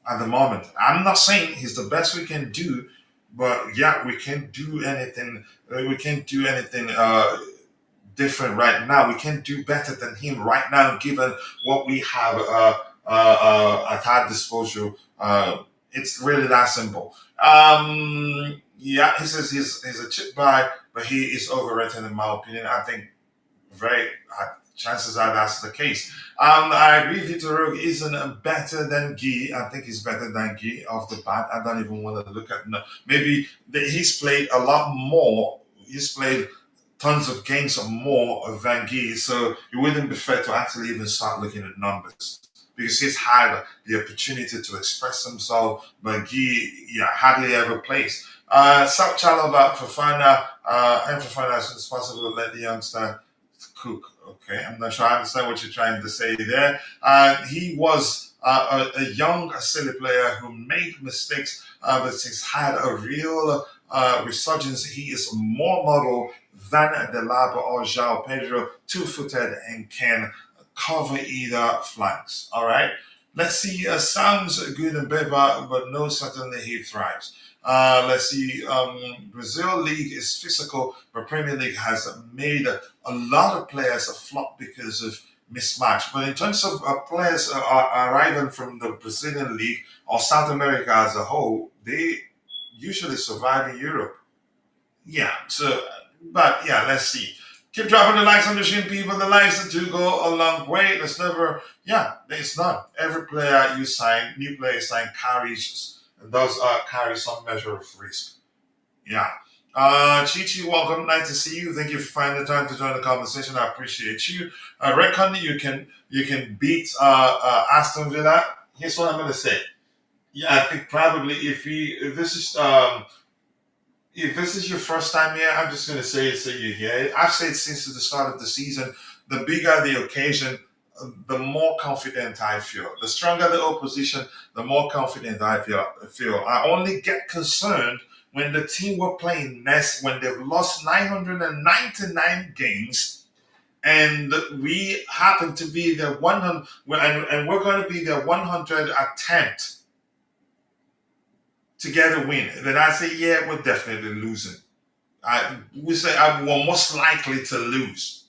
at the moment. I'm not saying he's the best we can do, but yeah, we can't do anything. We can't do anything different right now. We can't do better than him right now, given what we have at our disposal. It's really that simple. Yeah, he says he's a chip buy, but he is overrated in my opinion. I think very chances are that's the case. I agree. Vitor Roque isn't better than Guy. I think he's better than Guy off the bat. I don't even want to look at no. Maybe he's played a lot more. He's played tons of games or more than Guy, so it wouldn't be fair to actually even start looking at numbers because he's had the opportunity to express himself, but Guy, yeah, hardly ever plays. South Chalobah Fafana, and Fafana as soon as possible let the youngster cook. Okay, I'm not sure I understand what you're trying to say there. He was a young, silly player who made mistakes, but he's had a real resurgence. He is more model than Delaba or João Pedro, two-footed and can cover either flanks. All right. Let's see. Sounds good in Beba, but no, certainly he thrives. Let's see. Brazil league is physical, but Premier League has made a lot of players flop because of mismatch. But in terms of players arriving from the Brazilian league or South America as a whole, they usually survive in Europe. Yeah. So, but yeah, let's see. Keep dropping the likes on the shin, people. The likes do go a long way. There's never, yeah, there's none. Every player you sign, new player you sign, carries and does carry some measure of risk. Yeah. Chichi, welcome. Nice to see you. Thank you for finding the time to join the conversation. I appreciate you. I reckon you can beat Aston Villa. Here's what I'm gonna say. Yeah, I think probably if this is your first time here, I'm just gonna say you here. I've said since the start of the season, the bigger the occasion, the more confident I feel. The stronger the opposition, the more confident I feel. I only get concerned when the team we're playing next, when they've lost 999 games, and we happen to be their 100, and we're going to be their 100 attempt to get a win. Then I say, yeah, we're definitely losing. We say we're most likely to lose.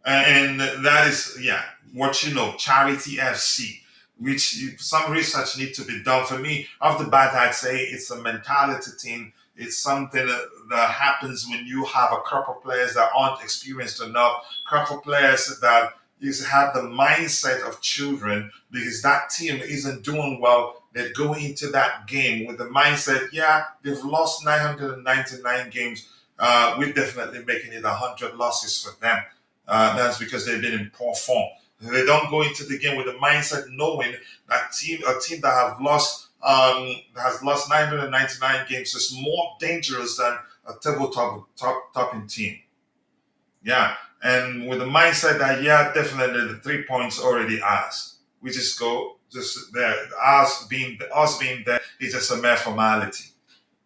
And that is, yeah, what you know, Charity FC, which some research need to be done. For me, off the bat, I'd say it's a mentality thing. It's something that happens when you have a couple players that aren't experienced enough, couple players that have the mindset of children, because that team isn't doing well. They go into that game with the mindset, yeah, they've lost 999 games. We're definitely making it 100 losses for them. That's because they've been in poor form. They don't go into the game with the mindset knowing that a team that has lost 999 games is more dangerous than a topping team. Yeah, and with the mindset that, yeah, definitely the 3 points already ours. We just go just there. Us being there is just a mere formality.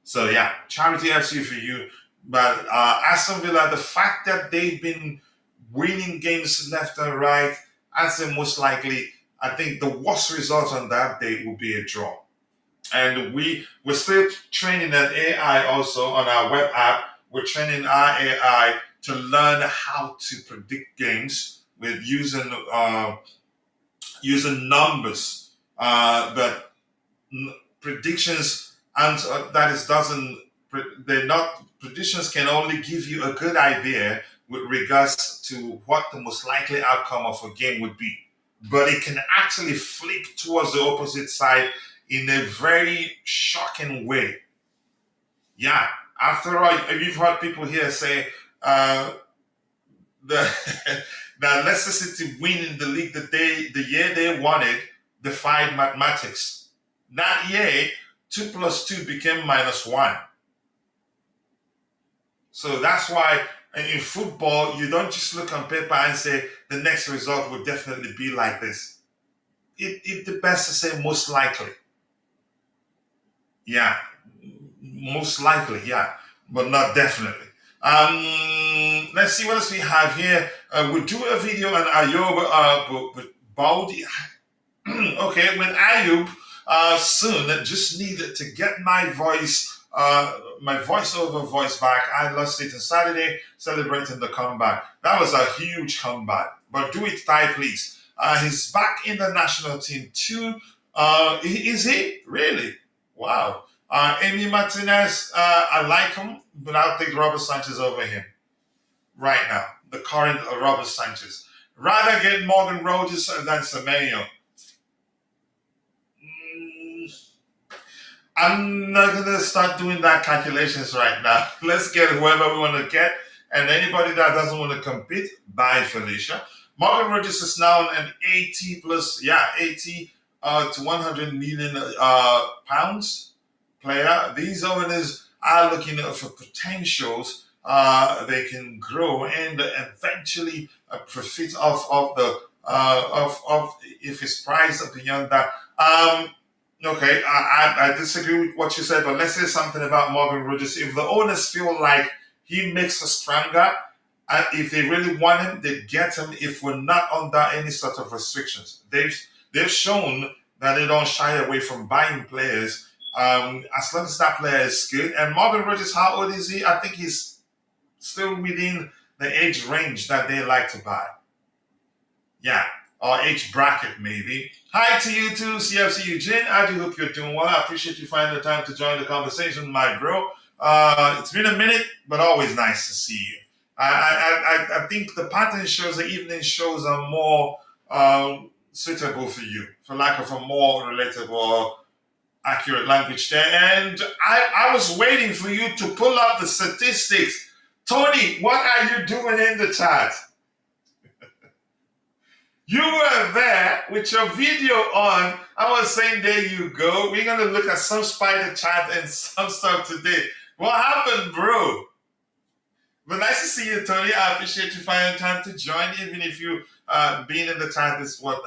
So yeah, Charity FC for you. But Aston Villa, the fact that they've been winning games left and right, I'd say most likely, I think the worst result on that day will be a draw. And we're still training an AI also on our web app. We're training our AI to learn how to predict games with using numbers. But predictions and that is doesn't they're not predictions can only give you a good idea with regards to what the most likely outcome of a game would be, but it can actually flip towards the opposite side in a very shocking way. Yeah, after all, you've heard people here say the that Leicester City winning the league the year they won it defied mathematics. That year 2 plus 2 became -1. So that's why in football, you don't just look on paper and say the next result will definitely be like this. It depends to say most likely. Yeah, most likely, yeah, but not definitely. Let's see what else we have here. We'll do a video on Ayyoub Bouaddi. Okay, with Ayyoub soon. Just needed to get my voiceover voice back. I lost it on Saturday, celebrating the comeback. That was a huge comeback, but do it tight, please. He's back in the national team too. Is he really? Wow. Amy Martinez, I like him, but I'll take Robert Sanchez over him right now. The current Robert Sanchez. Rather get Morgan Rogers than Semenyo. I'm not gonna start doing that calculations right now. Let's get whoever we want to get, and anybody that doesn't want to compete, bye Felicia. Morgan Rogers is now an 80 plus, yeah, 80 to 100 million pounds player. These owners are looking for potentials. They can grow and eventually profit off of the of if it's priced beyond that. Okay, I disagree with what you said, but let's say something about Morgan Rogers. If the owners feel like he makes us stronger, and if they really want him, they get him. If we're not under any sort of restrictions, they've shown that they don't shy away from buying players as long as that player is good. And Morgan Rogers, how old is he? I think he's still within the age range that they like to buy. Yeah, or age bracket maybe. Hi to you too, CFC Eugene. I do hope you're doing well. I appreciate you finding the time to join the conversation, my bro. It's been a minute, but always nice to see you. I think the pattern shows, the evening shows are more suitable for you, for lack of a more relatable or accurate language there. And I was waiting for you to pull up the statistics. Tony, what are you doing in the chat? You were there with your video on. I was saying, there you go. We're going to look at some spider chat and some stuff today. What happened, bro? But nice to see you, Tony. I appreciate you finding time to join, even if you being in the chat is what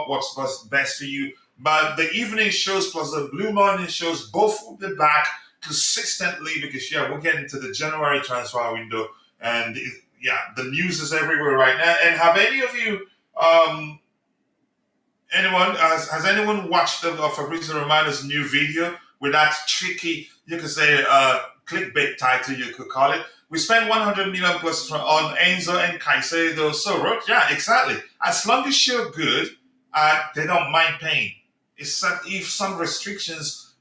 works best for you. But the evening shows plus the blue morning shows both will be back consistently because, yeah, we're getting to the January transfer window. And, the news is everywhere right now. And have any of you... has anyone watched Fabrizio Romano's new video with that tricky you could say, clickbait title, you could call it. We spent 100 million plus on Enzo and Caicedo. So, yeah, exactly. As long as you're good, they don't mind paying. Except if some restrictions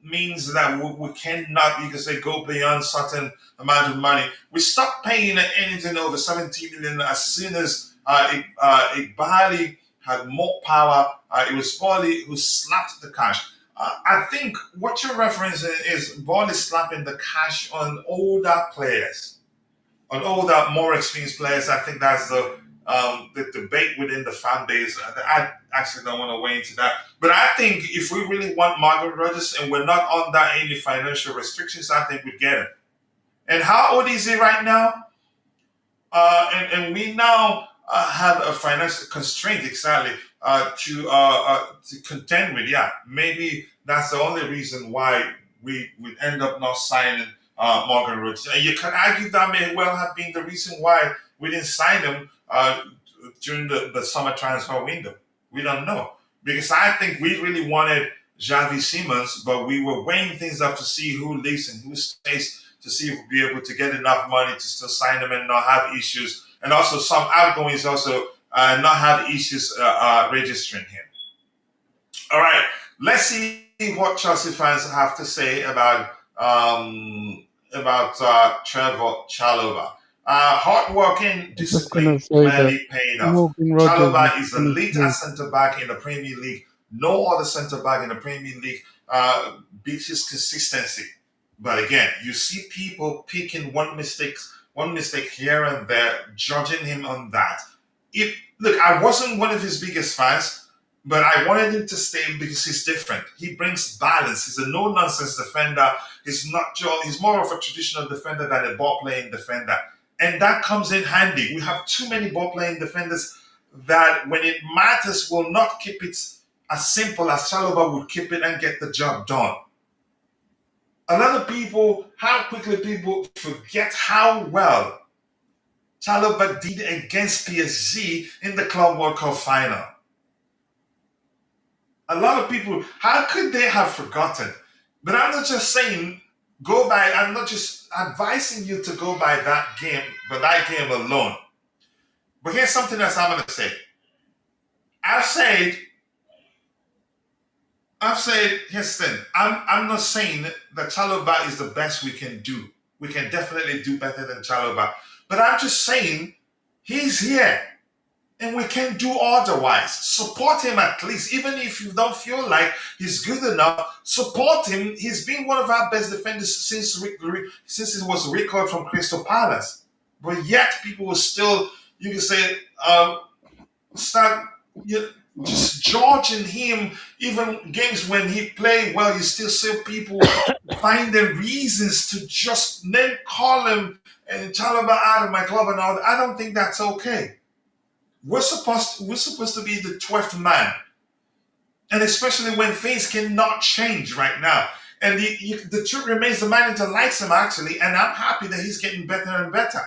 means that we cannot, you can say, go beyond certain amount of money. We stopped paying anything over 70 million as soon as Bali had more power. It was Bali who slapped the cash. I think what you're referencing is Bali slapping the cash on older players, on older, more experienced players. I think that's the debate within the fan base. I actually don't want to weigh into that. But I think if we really want Morgan Rogers and we're not under any financial restrictions, I think we'd get him. And how old is he right now? And we now have a financial constraint exactly to contend with. Yeah, maybe that's the only reason why we would end up not signing Morgan Rogers. And you can argue that may well have been the reason why we didn't sign him during the summer transfer window. We don't know. Because I think we really wanted Xavi Simons, but we were weighing things up to see who leaves and who stays, to see if we'll be able to get enough money to still sign them and not have issues. And also some outgoings also not have issues registering him. All right, let's see what Chelsea fans have to say about Trevoh Chalobah. Hardworking, Just gonna discipline, say that clearly paying off. Morgan Rogers Chalobah is the is lead centre back in the Premier League. No other centre back in the Premier League beats his consistency. But again, you see people picking one mistake here and there, judging him on that. Look, I wasn't one of his biggest fans, but I wanted him to stay because he's different. He brings balance. He's a no-nonsense defender. He's more of a traditional defender than a ball-playing defender. And that comes in handy. We have too many ball-playing defenders that when it matters will not keep it as simple as Chalobah would keep it and get the job done. A lot of people, how quickly people forget how well Chalobah did against PSG in the Club World Cup final. A lot of people, how could they have forgotten? But I'm not just saying go by, I'm not just advising you to go by that game, but that game alone. But here's something else I'm going to say. I've said, here's the thing. I'm not saying that Chalobah is the best we can do. We can definitely do better than Chalobah. But I'm just saying he's here. And we can't do otherwise. Support him at least. Even if you don't feel like he's good enough, support him. He's been one of our best defenders since he was recalled from Crystal Palace. But yet people will still, you can say, start just judging him. Even games when he played well, you still see people finding reasons to just name call him and Chalobah out of my club and all that. I don't think that's okay. We're supposed to be the 12th man. And especially when things cannot change right now. And the truth remains the manager likes him actually, and I'm happy that he's getting better and better.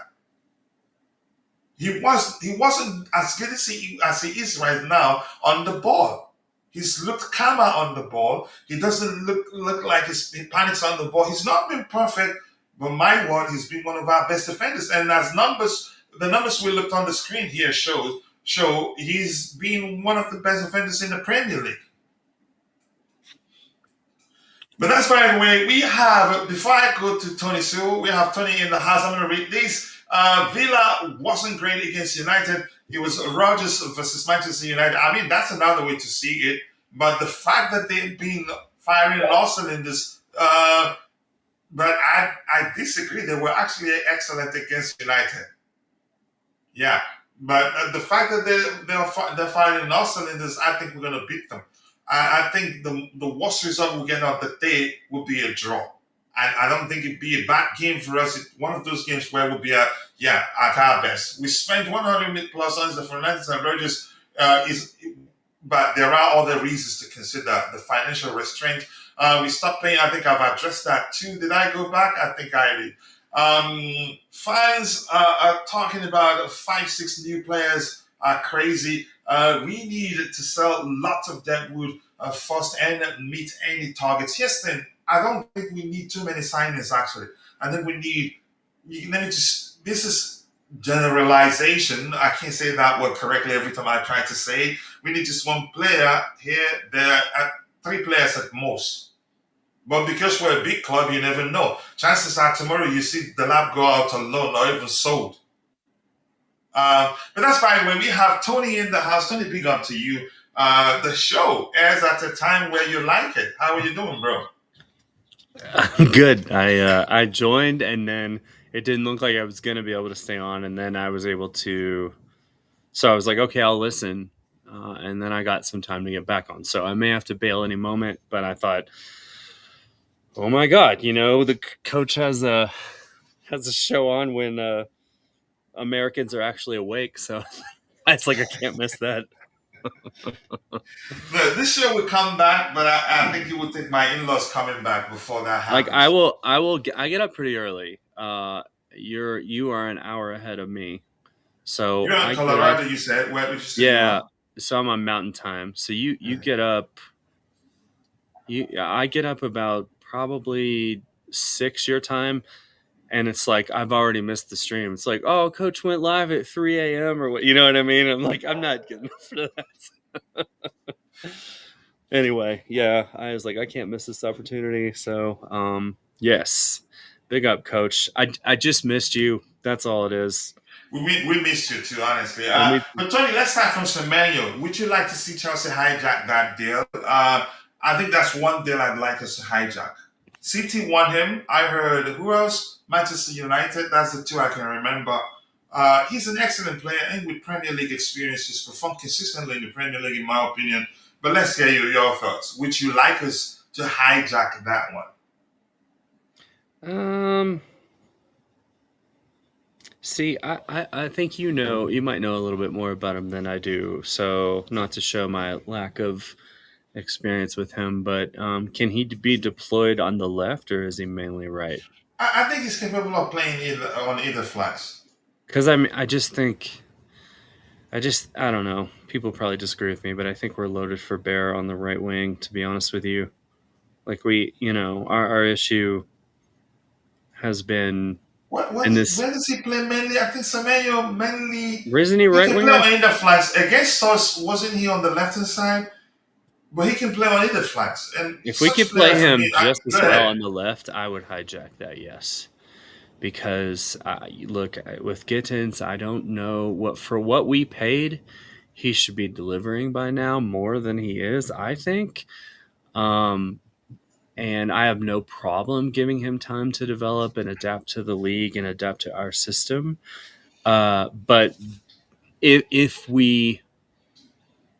He wasn't as good as he is right now on the ball. He's looked calmer on the ball. He doesn't look like he panics on the ball. He's not been perfect, but my word, he's been one of our best defenders. And as the numbers we looked on the screen here show he's been one of the best defenders in the Premier League. But that's by the way, we have, before I go to Tony Sewell, we have Tony in the house. I'm going to read this. Villa wasn't great against United. It was Rodgers versus Manchester United. I mean, that's another way to see it. But the fact that they've been firing on all cylinders, but I disagree. They were actually excellent against United. Yeah, but the fact that they're firing on all cylinders, I think we're going to beat them. I think the worst result we'll get on the day will be a draw. I don't think it'd be a bad game for us. It's one of those games where we'll be at our best. We spent 100 million plus on the Fernandes and Rodgers, but there are other reasons to consider. The financial restraint. We stopped paying. I think I've addressed that too. Did I go back? I think I did. Fans are talking about 5-6 new players are crazy. We need to sell lots of Deadwood first and meet any targets. Yes, then I don't think we need too many signings actually. I think we need. Let me just. This is generalization. I can't say that word correctly every time I try to say it. We need just one player here, there, three players at most. But because we're a big club, you never know. Chances are tomorrow you see the lab go out on loan or even sold. But that's fine. When we have Tony in the house, Tony, big up to you. The show airs at a time where you like it. How are you doing, bro? Good. I joined, and then it didn't look like I was gonna be able to stay on, and then I was able to. So I was like, okay, I'll listen, and then I got some time to get back on. So I may have to bail any moment, but I thought, oh my god, the coach has a show on when Americans are actually awake. So it's like I can't miss that. This year will come back, but I think you would think my in-laws coming back before that Like I happens. will, I get up pretty early. You are an hour ahead of me, so You're in I get up. Colorado, you said. Where did you say you Yeah, are? so I'm on Mountain Time. So you get up. I get up about probably 6 your time, and it's like I've already missed the stream. It's like, oh, Coach went live at 3 a.m. or what? You know what I mean? I'm like, I'm not getting up for that. Anyway, yeah, I was like, I can't miss this opportunity. So, yes, big up, Coach. I just missed you. That's all it is. We missed you too, honestly. I mean, But Tony, let's start from Semenyo. Would you like to see Chelsea hijack that deal? I think that's one deal I'd like us to hijack. City won him. I heard who else? Manchester United. That's the two I can remember. He's an excellent player and with Premier League experience. He's performed consistently in the Premier League, in my opinion. But let's hear your thoughts. Would you like us to hijack that one? um, see, I think you might know a little bit more about him than I do. So, not to show my lack of experience with him, but can he be deployed on the left or is he mainly right? I think he's capable of playing on either flanks. Because I don't know. People probably disagree with me, but I think we're loaded for bear on the right wing. To be honest with you, like our issue has been in this. Where does he play mainly? I think Semenyo mainly Isn't he he right can play winger? on either flanks. Against us, wasn't he on the left hand side? But he can play on either flanks. And If we such could play players, I him mean, just go as well ahead. on the left, I would hijack that. Yes, because look with Gittins, I don't know what we paid. He should be delivering by now more than he is. I think. Um, and I have no problem giving him time to develop and adapt to the league and adapt to our system. But if we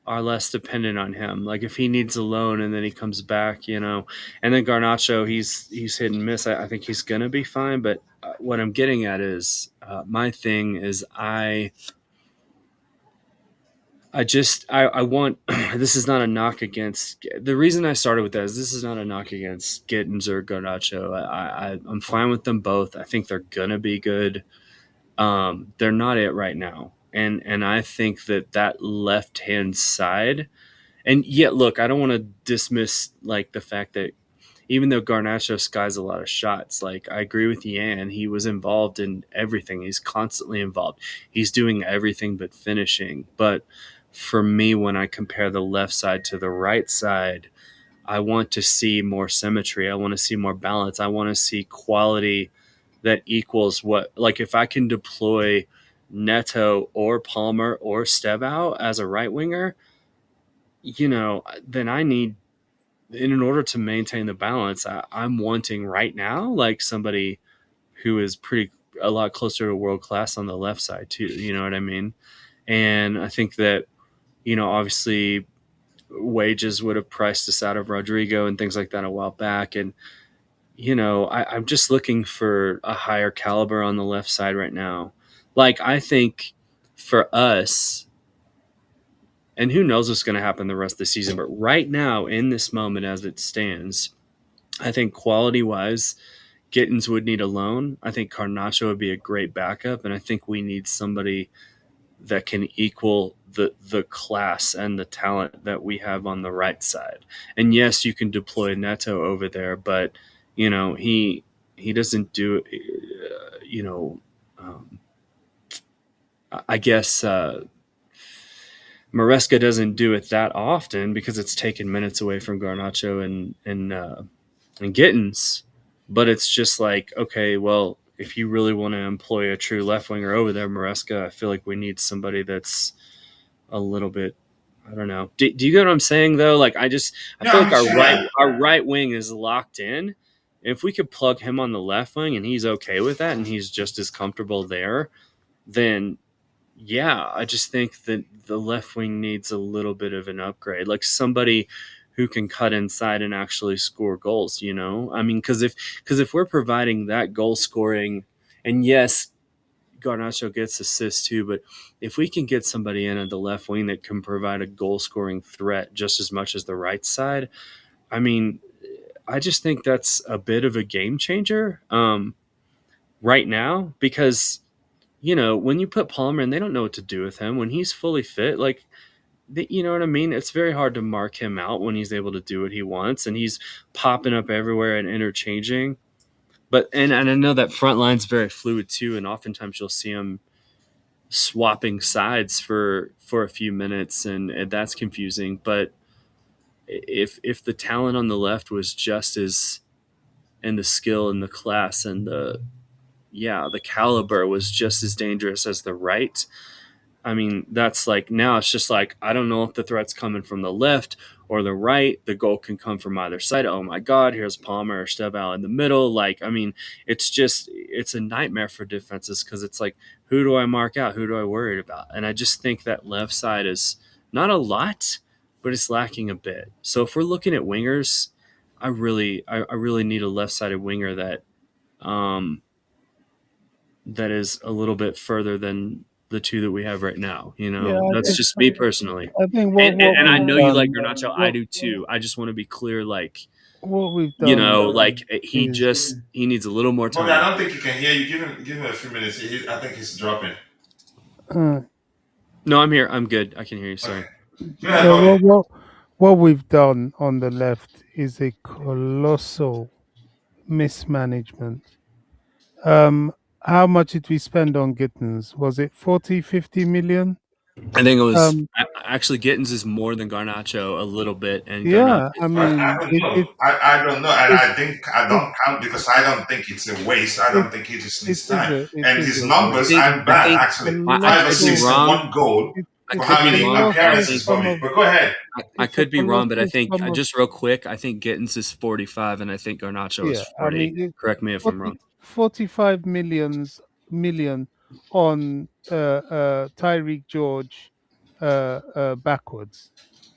are less dependent on him, like if he needs a loan and then he comes back, and then Garnacho, he's hit and miss. I think he's gonna be fine. But what I'm getting at is my thing is I want this is not a knock against the reason I started with that is this is not a knock against Gittins or Garnacho. I'm fine with them both. I think they're gonna be good. They're not it right now, and I think that left hand side, and yet look, I don't want to dismiss like the fact that even though Garnacho skies a lot of shots, like I agree with Yan, he was involved in everything. He's constantly involved. He's doing everything but finishing. But for me, when I compare the left side to the right side, I want to see more symmetry. I want to see more balance. I want to see quality that equals what, like if I can deploy Neto or Palmer or Stevow as a right winger, then I need, in order to maintain the balance, I'm wanting right now like somebody who is a lot closer to world class on the left side too. You know what I mean? And I think that obviously wages would have priced us out of Rodrigo and things like that a while back, and I'm just looking for a higher caliber on the left side right now. Like I think for us, and who knows what's going to happen the rest of the season, but right now in this moment as it stands, I think quality wise, Gittins would need a loan. I think Garnacho would be a great backup, and I think we need somebody that can equal the class and the talent that we have on the right side. And yes, you can deploy Neto over there, but he doesn't do it. Um, I guess Maresca doesn't do it that often because it's taken minutes away from Garnacho and Gittins. But it's just like, okay, well, if you really want to employ a true left winger over there, Maresca, I feel like we need somebody that's a little bit. I don't know. Do you get what I'm saying though? Like I Yeah, feel like I'm sure. Yeah. our right wing is locked in. If we could plug him on the left wing and he's okay with that and he's just as comfortable there, then yeah, I just think that the left wing needs a little bit of an upgrade, like somebody who can cut inside and actually score goals. I mean, because if we're providing that goal scoring, and yes, Garnacho gets assists too, but if we can get somebody in at the left wing that can provide a goal scoring threat just as much as the right side, I mean, I just think that's a bit of a game changer right now because when you put Palmer in, they don't know what to do with him. When he's fully fit, like, you know what I mean? It's very hard to mark him out when he's able to do what he wants, and he's popping up everywhere and interchanging. But and I know that front line's very fluid too, and oftentimes you'll see him swapping sides for a few minutes, and that's confusing. But if the talent on the left was just as and the skill and the class and the caliber was just as dangerous as the right, I mean, that's like now it's just like I don't know if the threat's coming from the left or the right. The goal can come from either side. Oh my God, here's Palmer or Steval in the middle. Like, I mean, it's a nightmare for defenses because it's like, who do I mark out? Who do I worry about? And I just think that left side is not a lot, but it's lacking a bit. So if we're looking at wingers, I really need a left sided winger um, that is a little bit further than the two that we have right now. Yeah, That's just me personally. I think And I we've know you like done Garnacho. I do too. I just want to be clear, like, what we've done like is he needs a little more Bobby, I time. don't think he can hear you. Give him a few minutes. I think he's dropping. uh, No, I'm here. I'm good. I can hear you. Okay. Sorry. Go ahead, so Bobby. what we've done on the left is a colossal mismanagement. How much did we spend on Gittins? Was it 40, 50 million? I think it was Um, actually Gittins is more than Garnacho a little bit, and Garnacho yeah, I is I mean, don't know. I don't know, and it, I think I it, don't count because I don't think it's a waste. I it, don't think he just it needs is time. it And is his a I numbers waste. think aren't I bad think actually. I Five could be assists and wrong. one goal I for It's a could how be many wrong, but I appearances, think sum Bobby? of But go ahead. I it's a could be wrong, but I colossal think sum of just real quick, I think Gittins is 45, and I think Garnacho is yeah. I 40. mean, Correct me if I'm wrong. 45 million on Tyreek George backwards.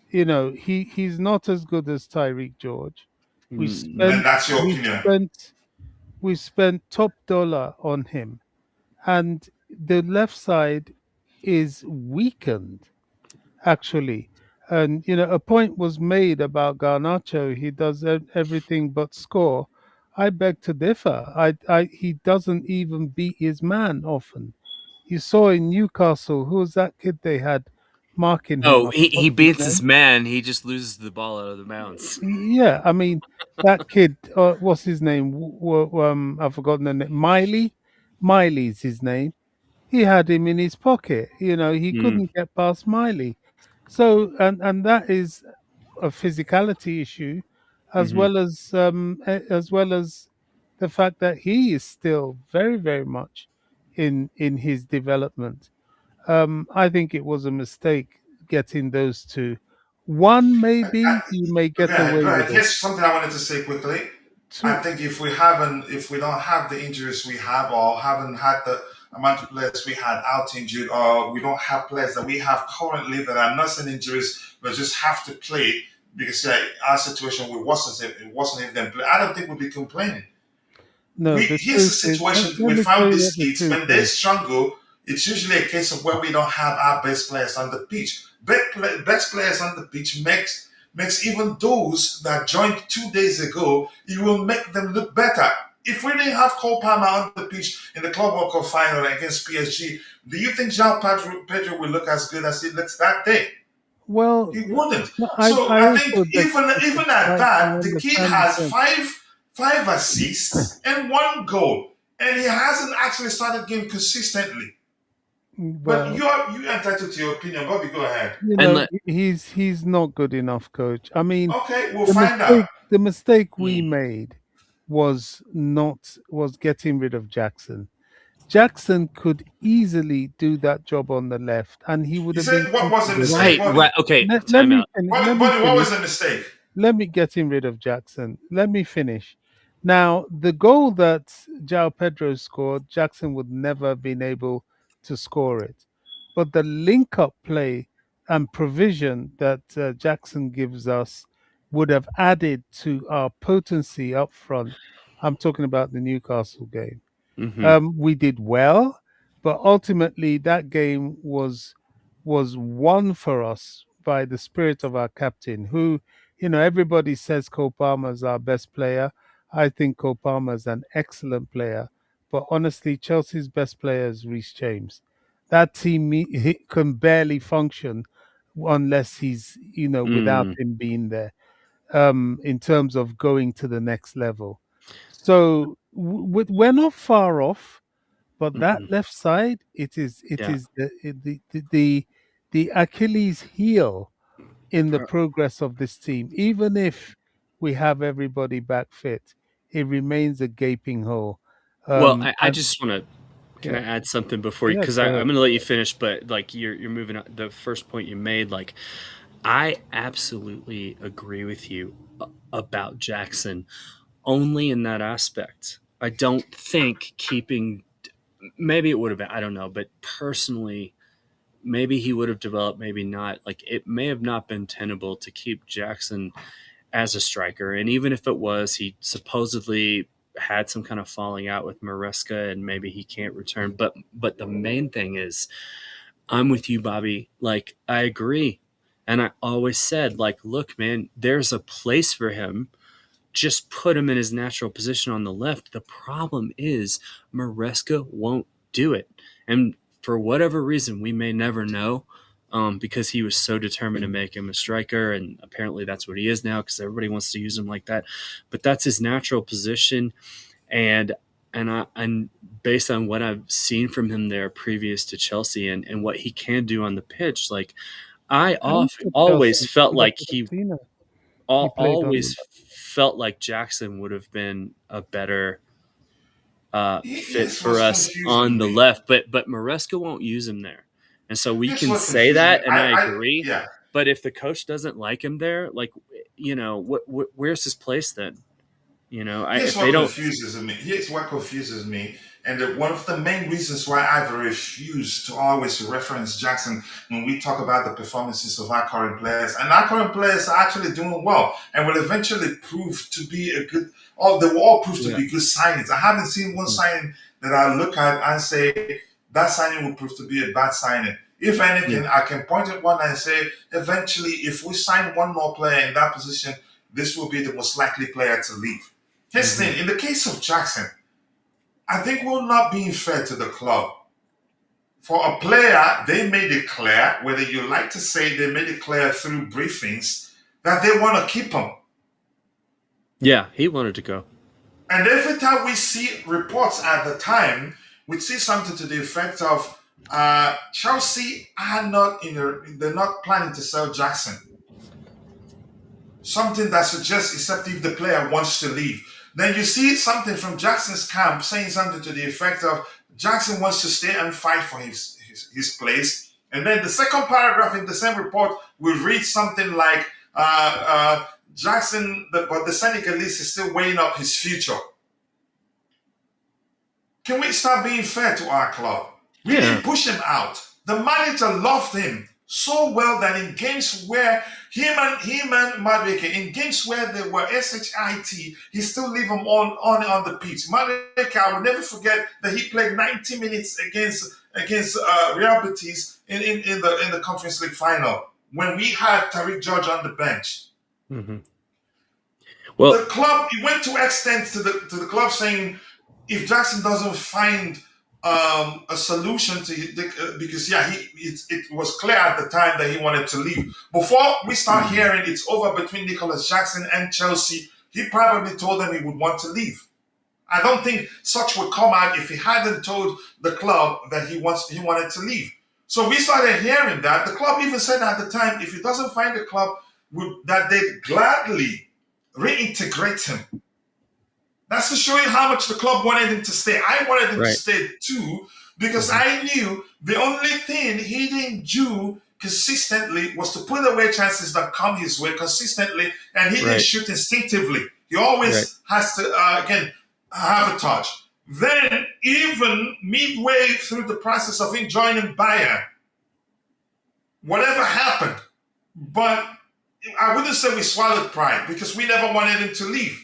He's not as good as Tyreek George. We Hmm. And spent that's your we opinion. spent we spent top dollar on him, and the left side is weakened actually. And a point was made about Garnacho. He does everything but score. I beg to differ. He doesn't even beat his man often. You saw in Newcastle, who was that kid they had marking him? Oh, I he forgot his beats his name. man. He just loses the ball out of the bounds. Yeah, I mean that kid. What's his name? I've forgotten the name. Miley's his name. He had him in his pocket. He Hmm. couldn't get past Miley. So, and that is a physicality issue, Hmm. as well as the fact that he is still very, very much in his development. I think it was a mistake getting those two. One maybe you may get Go away ahead. with it. Here's something I wanted to say quickly. I Two, think if we don't have the injuries we have, or haven't had the amount of players we had out injured, or we don't have players that we have currently that are nursing injuries but just have to play because our situation it wasn't if them play. I don't think we'd be complaining. no, the Here's the truth is. situation Let we me tell found you these what the kids truth when they is. struggle. It's usually a case of where we don't have our best players on the pitch. Best players on the pitch makes even those that joined 2 days ago. It will make them look better. If we didn't have Cole Palmer on the pitch in the Club World Cup final against PSG, do you think Pedro will look as good as he looks that day? Well, He wouldn't. So I I think also beg to even differ. at I that, the kid understand the has point. five assists and 1 goal, and he hasn't actually started game consistently. But Well, you entitled to your opinion, Bobby. Go ahead. And let he's not good enough, coach. I mean, Okay, we'll find out. the mistake we Hmm. made was getting rid of Jackson. Jackson could easily do that job on the left, and he would You have been said what was the comfortable mistake, there. Bobby? Okay, Let time me out. finish. Let me Bobby, what finish. was the mistake? Let me getting rid of Jackson. Let me finish. Now, the goal that João Pedro scored, Jackson would never have been able to score it. But the link up play and provision that Jackson gives us would have added to our potency up front. I'm talking about the Newcastle game. Hmm. We did well, but ultimately that game was won for us by the spirit of our captain, who, everybody says Cole Palmer is our best player. I think Cole Palmer is an excellent player, but honestly, Chelsea's best player is Reece James. That team he can barely function unless he's, without Mm, him being there. In terms of going to the next level. So we're not far off, but that hmm. left side, it Yeah. is the Achilles heel in the progress of this team. Even if we have everybody back fit, it remains a gaping hole. Well, I And just want to. Can yeah, I add something before you? yeah, Because go I'm ahead. going to let you finish, but like you're moving on. The first point you made, like I absolutely agree with you about Jackson. Only in that aspect. I don't think keeping. Maybe it would have been. I don't know, but personally, maybe he would have developed. Maybe not. Like it may have not been tenable to keep Jackson as a striker. And even if it was, he supposedly had some kind of falling out with Maresca and maybe he can't return. But the main thing is I'm with you, Bobby. Like I agree. And I always said, like, look, man, there's a place for him. Just put him in his natural position on the left. The problem is Maresca won't do it. And for whatever reason, we may never know, because he was so determined to make him a striker. And apparently that's what he is now because everybody wants to use him like that. But that's his natural position. And and based on what I've seen from him there previous to Chelsea and what he can do on the pitch, like And for always Chelsea, felt for the like Fiorentina, he played on the always felt like Jackson would have been a better fit Here's for what's us on confusing the me. left, but Maresca won't use him there, and so we Here's can what say confuses me. that, and I agree. Yeah. But if the coach doesn't like him there, like where's his place then? Here's If they what don't, confuses me. Here's what confuses me. And one of the main reasons why I've refused to always reference Jackson when we talk about the performances of our current players. And our current players are actually doing well and will eventually prove to be a good, or they will all prove to yeah, be good signings. I haven't seen one signing that I look at and say that signing will prove to be a bad signing. If yeah, anything, I can point at one and say, eventually, if we sign one more player in that position, this will be the most likely player to leave. Here's the hmm thing, in the case of Jackson, I think we're not being fair to the club. For a player, they made it clear, whether you like to say they made it clear through briefings, that they want to keep him. yeah, he wanted to go. And every time we see reports at the time, we see something to the effect of Chelsea are not they're not planning to sell Jackson. Something that suggests except if the player wants to leave. Then you see something from Jackson's camp saying something to the effect of Jackson wants to stay and fight for his place. And then the second paragraph in the same report will read something like Jackson, but the Senegalese is still weighing up his future. Can we start being fair to our club? We Yeah, didn't push him out. The manager loved him so well that in games where him and Madueke, in games where they were SHIT, he still leave him on the pitch. Madueke, I will never forget that he played 90 minutes against Real Betis in the Conference League final when we had Tariq George on the bench. hmm Well, The club, it went to extent to the club saying if Jackson doesn't find a solution to because yeah, it was clear at the time that he wanted to leave. Before we start hearing it's over between Nicholas Jackson and Chelsea, he probably told them he would want to leave. I don't think such would come out if he hadn't told the club that he wanted to leave. So we started hearing that. The club even said at the time, if he doesn't find a club, that they'd gladly reintegrate him. That's to show you how much the club wanted him to stay. I wanted him to right. stay too because I knew the only thing he didn't do consistently was to put away chances that come his way consistently, and he didn't Right. shoot instinctively. He always has to, again, have a touch. Then, even midway through the process of him joining Bayern, whatever happened, but I wouldn't say we swallowed pride because we never wanted him to leave.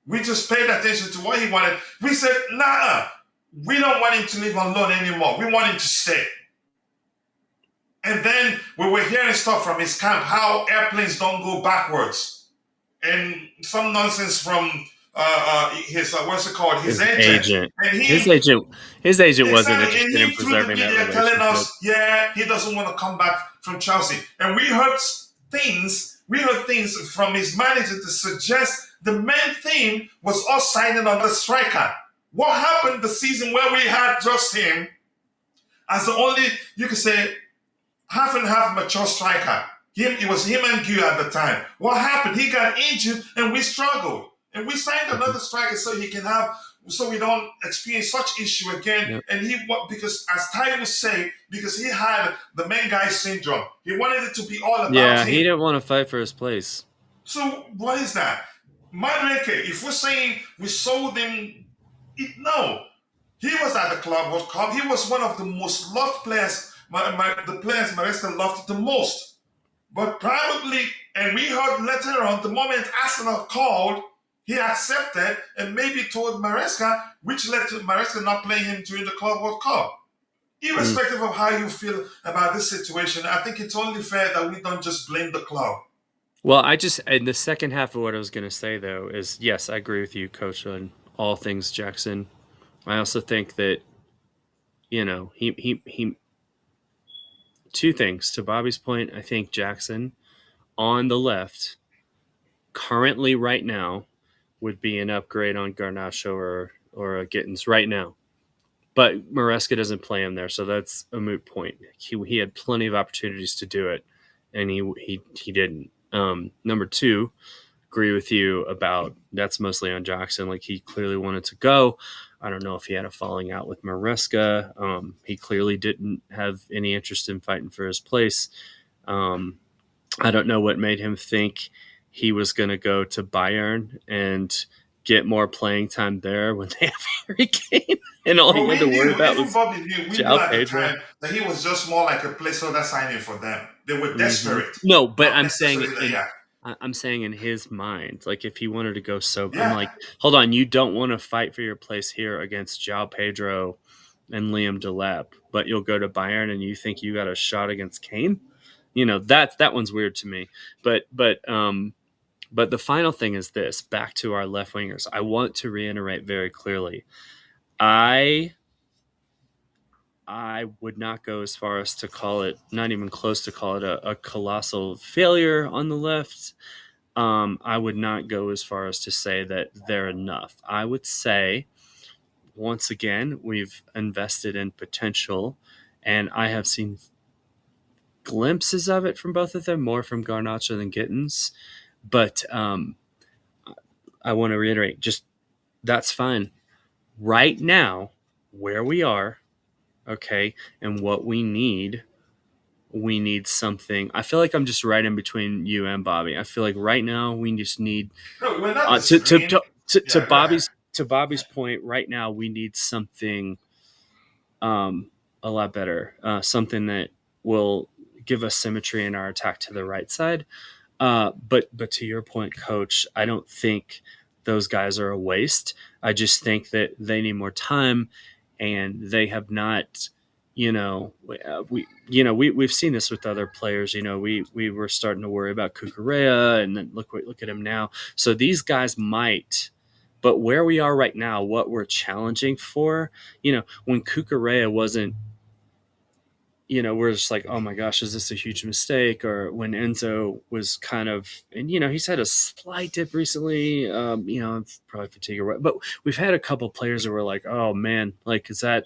We just paid attention to what he wanted. We said, nah, we don't want him to leave on loan anymore. We want him to stay. And then we were hearing stuff from his camp, how airplanes don't go backwards. And some nonsense from his, what's it called? His agent. And His agent wasn't exactly, interested in preserving that relationship. Telling us, yeah, he doesn't want to come back from Chelsea. And we heard things from his manager to suggest the main thing was us signing on the striker. What happened the season where we had just him as the only, you could say, half and half mature striker? It was him and Gu at the time. What happened? He got injured and we struggled. And we signed another striker so we don't experience such issue again. Yep. And because as Ty would say, because he had the main guy syndrome. He wanted it to be all about him. Yeah, he didn't want to fight for his place. So what is that? Madueke, if we're saying we sold him, no. He was at the club World Cup. He was one of the most loved players, the players Maresca loved the most. But probably, and we heard later on, the moment Arsenal called, he accepted and maybe told Maresca, which led to Maresca not playing him during the Club World Cup. Irrespective of how you feel about this situation, I think it's only fair that we don't just blame the club. Well, in the second half of what I was going to say, though, is yes, I agree with you, Coach, on all things Jackson. I also think that, he two things. To Bobby's point, I think Jackson on the left, currently right now, would be an upgrade on Garnacho or a Gittins right now. But Maresca doesn't play him there, so that's a moot point. He had plenty of opportunities to do it, and he didn't. Number two, agree with you about that's mostly on Jackson. Like, he clearly wanted to go. I don't know if he had a falling out with Maresca. He clearly didn't have any interest in fighting for his place. I don't know what made him think he was going to go to Bayern and get more playing time there when they have Harry Kane, and all he had to worry about was João Pedro. That he was just more like a placeholder signing for them. They were desperate. No, but I'm saying in his mind, like if he wanted to go I'm like, hold on, you don't want to fight for your place here against João Pedro and Liam Delap, but you'll go to Bayern and you think you got a shot against Kane? That one's weird to me. But the final thing is this, back to our left wingers. I want to reiterate very clearly. I would not go as far as to call it, not even close to call it a colossal failure on the left. I would not go as far as to say that they're enough. I would say, once again, we've invested in potential, and I have seen glimpses of it from both of them, more from Garnacho than Gittins. But I want to reiterate, just that's fine. Right now, where we are, okay, and what we need something. I feel like I'm just right in between you and Bobby. I feel like right now we just need to Bobby's point. Right now we need something a lot better, something that will give us symmetry in our attack to the right side. But to your point, Coach, I don't think those guys are a waste. I just think that they need more time, and they have not we've seen this with other players. We were starting to worry about Cucurella, and then look at him now. So these guys might, but where we are right now, what we're challenging for, when Cucurella wasn't, we're just like, oh my gosh, is this a huge mistake? Or when Enzo was kind of, and he's had a slight dip recently, probably fatigue or what, but we've had a couple players that were like, oh man, like, is that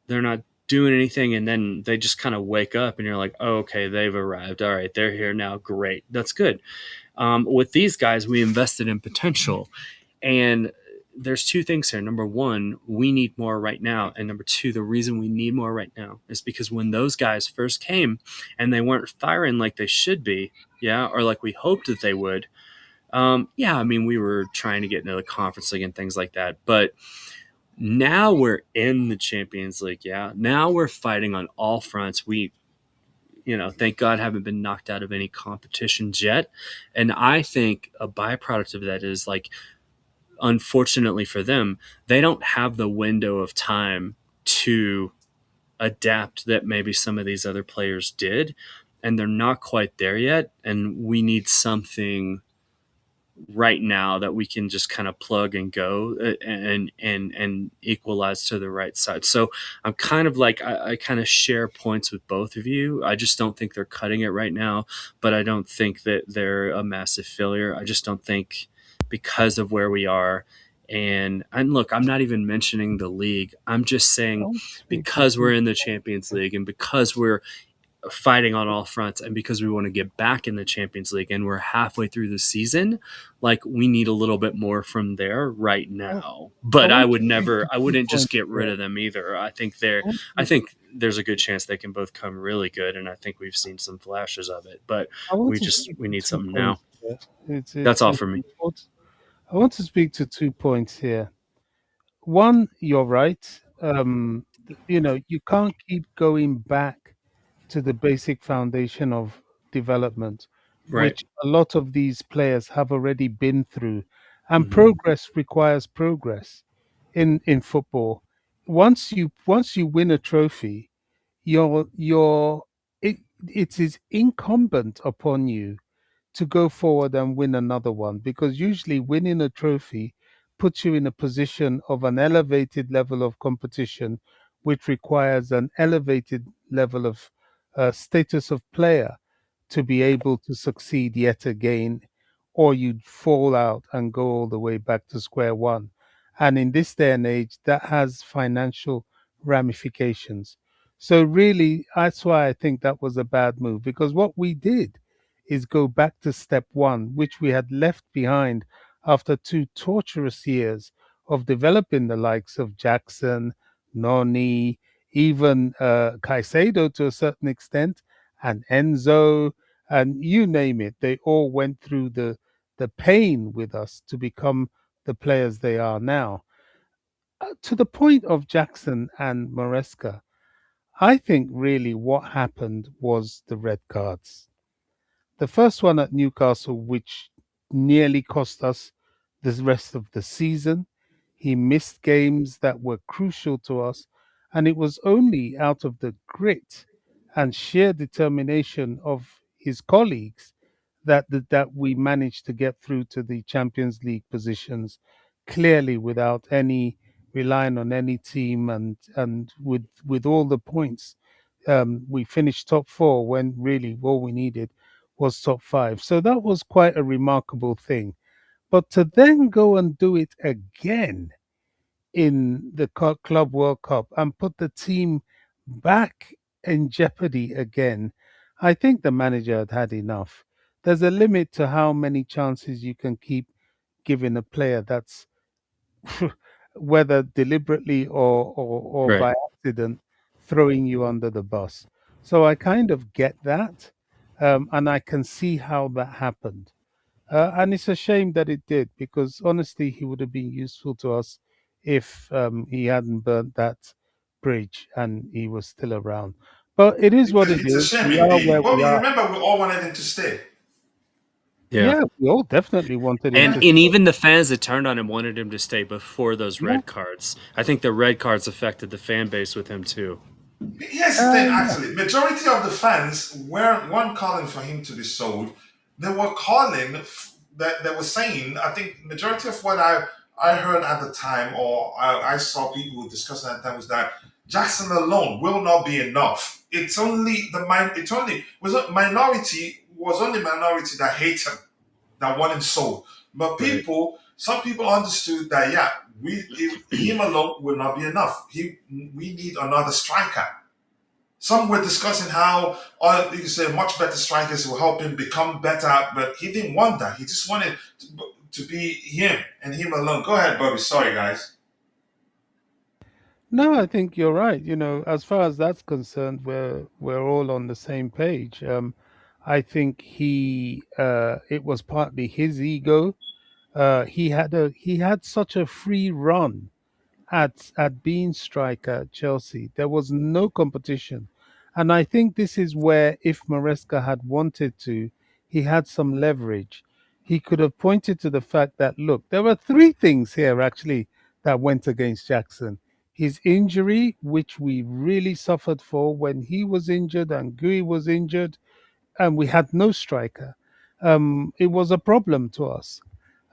they're not doing anything, and then they just kind of wake up and you're like, oh, okay, they've arrived, all right, they're here now, great, that's good. With these guys, we invested in potential, and there's two things here. Number one, we need more right now, and number two, the reason we need more right now is because when those guys first came and they weren't firing like they should be, yeah, or like we hoped that they would, yeah, I mean, we were trying to get into the conference league and things like that, but now we're in the Champions League. Yeah. Now we're fighting on all fronts. We, thank God, haven't been knocked out of any competitions yet. And I think a byproduct of that is, like, unfortunately for them, they don't have the window of time to adapt that maybe some of these other players did. And they're not quite there yet. And we need something right now that we can just kind of plug and go, and equalize to the right side. So I'm kind of like, I kind of share points with both of you. I just don't think they're cutting it right now, but I don't think that they're a massive failure. I just don't think, because of where we are. And look, I'm not even mentioning the league. I'm just saying, Don't speak for because we're two in the Champions League, and because we're fighting on all fronts, and because we want to get back in the Champions League, and we're halfway through the season, like, we need a little bit more from there right I now. I But want to speak to I 2 wouldn't just points get rid here. of them either. I want I to think there's a good chance they can both come really good, and I think we've seen some flashes of it, but I want to speak we to need 2 something now. points here. That's all It's for me. important. I want to speak to 2 points here. One, you're right. You can't keep going back to the basic foundation of development, Right. which a lot of these players have already been through. And Hmm. progress requires progress in football. Once you win a trophy, you're it is incumbent upon you to go forward and win another one, because usually winning a trophy puts you in a position of an elevated level of competition, which requires an elevated level of status of player to be able to succeed yet again, or you'd fall out and go all the way back to square one. And in this day and age, that has financial ramifications. So, really, that's why I think that was a bad move, because what we did is go back to step one, which we had left behind after 2 torturous years of developing the likes of Jackson, Noni, even Caicedo to a certain extent, and Enzo, and you name it. They all went through the pain with us to become the players they are now. To the point of Jackson and Maresca, I think really what happened was the red cards. The first one at Newcastle, which nearly cost us the rest of the season. He missed games that were crucial to us, and it was only out of the grit and sheer determination of his colleagues that we managed to get through to the Champions League positions, clearly without any relying on any team, and with all the points. We finished top four when really all we needed was top five. So that was quite a remarkable thing. But to then go and do it again in the Club World Cup and put the team back in jeopardy again, I think the manager had had enough. There's a limit to how many chances you can keep giving a player that's whether deliberately or Right. by accident throwing you under the bus. So I kind of get that, and I can see how that happened. And it's a shame that it did, because honestly, he would have been useful to us if he hadn't burnt that bridge and he was still around. But it is what it It's a is. shame We are indeed. where But we we are. remember we all wanted him to stay. Yeah. Yeah, we all definitely wanted him to And stay. even the fans that turned on him wanted him to stay before those Yeah, red cards. I think the red cards affected the fan base with him too. Here's the thing, Yeah. actually. Majority of the fans weren't calling for him to be sold. They were calling that they were saying, I think majority of what I heard at the time, or I saw people discussing at the time, was that Jackson alone will not be enough. It's only it's only was a minority that hate him, that want him sold. But Right. some people understood that, yeah, him alone will not be enough. We need another striker. Some were discussing how, you could say, much better strikers will help him become better, but he didn't want that. He just wanted to be him and him alone. Go ahead, Bobby. Sorry, guys. No, I think you're right. As far as that's concerned, we're all on the same page. I think it was partly his ego. He had such a free run at being striker at Chelsea. There was no competition. And I think this is where, if Maresca had wanted to, he had some leverage. He could have pointed to the fact that, look, there were three things here actually that went against Jackson. His injury, which we really suffered for when he was injured and Gui was injured, and we had no striker. It was a problem to us.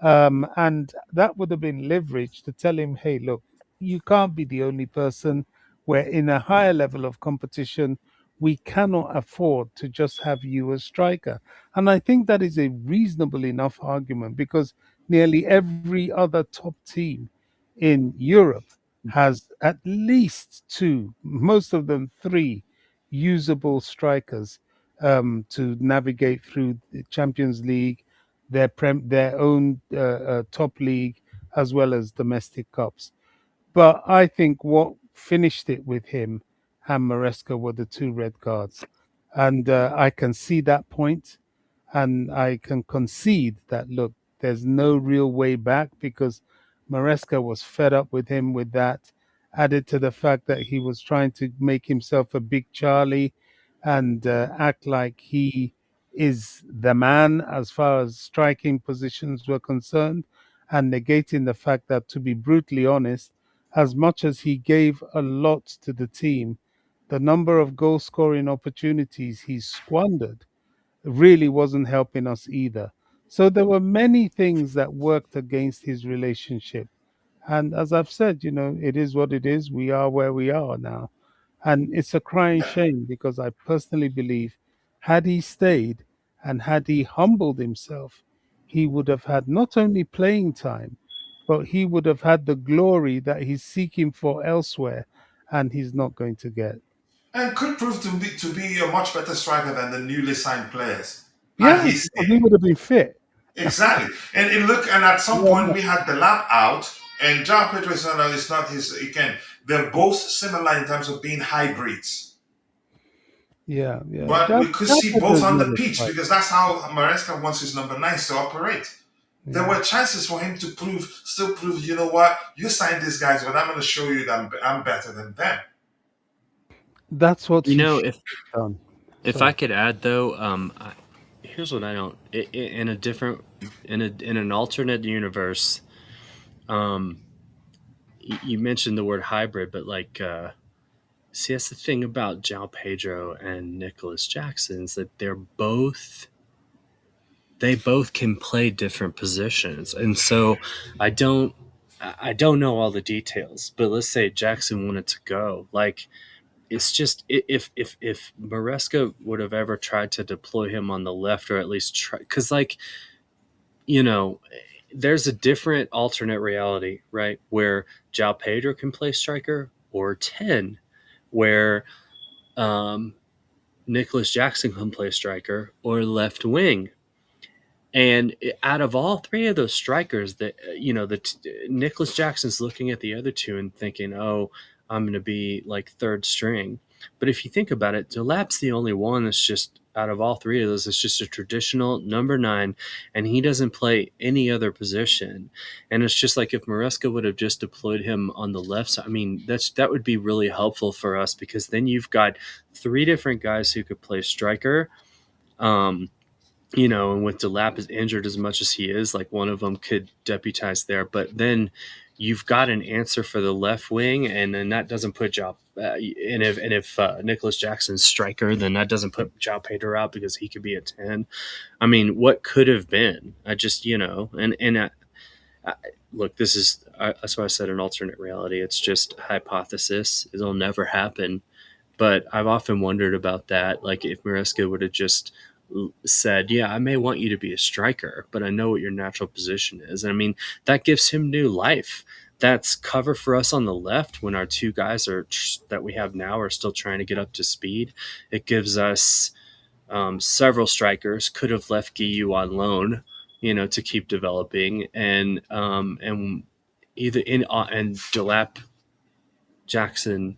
And that would have been leverage to tell him, hey, look, you can't be the only person. We're in a higher level of competition. We cannot afford to just have you as striker. And I think that is a reasonable enough argument because nearly every other top team in Europe has at least two, most of them three, usable strikers to navigate through the Champions League, their own top league, as well as domestic cups. But I think what finished it with him and Maresca were the two red cards. And I can see that point, and I can concede that, look, there's no real way back because Maresca was fed up with him with that, added to the fact that he was trying to make himself a big Charlie and act like he is the man as far as striking positions were concerned, and negating the fact that, to be brutally honest, as much as he gave a lot to the team, the number of goal scoring opportunities he squandered really wasn't helping us either. So there were many things that worked against his relationship. And as I've said, it is what it is. We are where we are now. And it's a crying shame because I personally believe had he stayed and had he humbled himself, he would have had not only playing time, but he would have had the glory that he's seeking for elsewhere and he's not going to get. And could prove to be a much better striker than the newly signed players, had Yeah, he because he stayed. would have been fit. Exactly. And at some Yeah, point we had the lap out, and John Pedro is not his again. They're both similar in terms of being hybrids. yeah, yeah. But we could see Pedro both is on not the a pitch striker. because that's how Maresca wants his number nines to operate. There Yeah, were chances for him to still prove, you know what, you signed these guys, but I'm going to show you that I'm better than them. that's what You he know, should have done. if I Sorry. could add though, here's what I don't in a different in an alternate universe. Um, you mentioned the word hybrid, but like, see, that's the thing about Jao Pedro and Nicholas Jackson is that they both can play different positions, and so I don't I don't know all the details, but let's say Jackson wanted to go. Like, it's just if Maresca would have ever tried to deploy him on the left, or at least try, because like, you know, there's a different alternate reality, right, where Jao Pedro can play striker, or 10, where um, Nicholas Jackson can play striker or left wing. And out of all three of those strikers, that Nicholas Jackson's looking at the other two and thinking, "Oh, I'm going to be like third string." But if you think about it, Delap's the only one that's just out of all three of those. It's just a traditional number 9, and he doesn't play any other position. And it's just like if Maresca would have just deployed him on the left side. I mean, that would be really helpful for us because then you've got three different guys who could play striker. Um, and with Delap as injured as much as he is, like one of them could deputize there. But then you've got an answer for the left wing, and then that doesn't put Job. And if Nicholas Jackson's striker, then that doesn't put João Pedro out because he could be a 10. I mean, what could have been? I just look, this is that's why I said an alternate reality. It's just hypothesis. It'll never happen. But I've often wondered about that. Like if Maresca would have just said, "Yeah, I may want you to be a striker, but I know what your natural position is." And I mean, that gives him new life. That's cover for us on the left when our two guys that we have now are still trying to get up to speed. It gives us several strikers. Could have left Guiu on loan, to keep developing, and either and Delap, Jackson,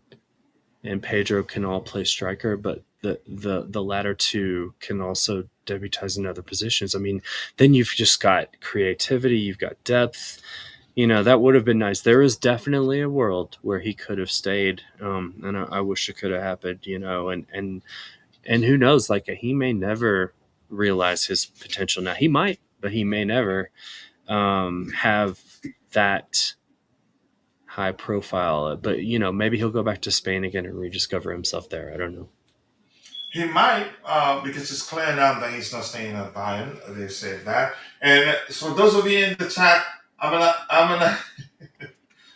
and Pedro can all play striker, but the latter two can also debutize in other positions. I mean, then you've just got creativity, you've got depth. That would have been nice. There is definitely a world where he could have stayed, and I wish it could have happened. And who knows? Like he may never realize his potential. Now he might, but he may never have that high profile. But maybe he'll go back to Spain again and rediscover himself there. I don't know. He might, because it's clear now that he's not staying at Bayern. They've said that. And so those of you in the chat, I'm gonna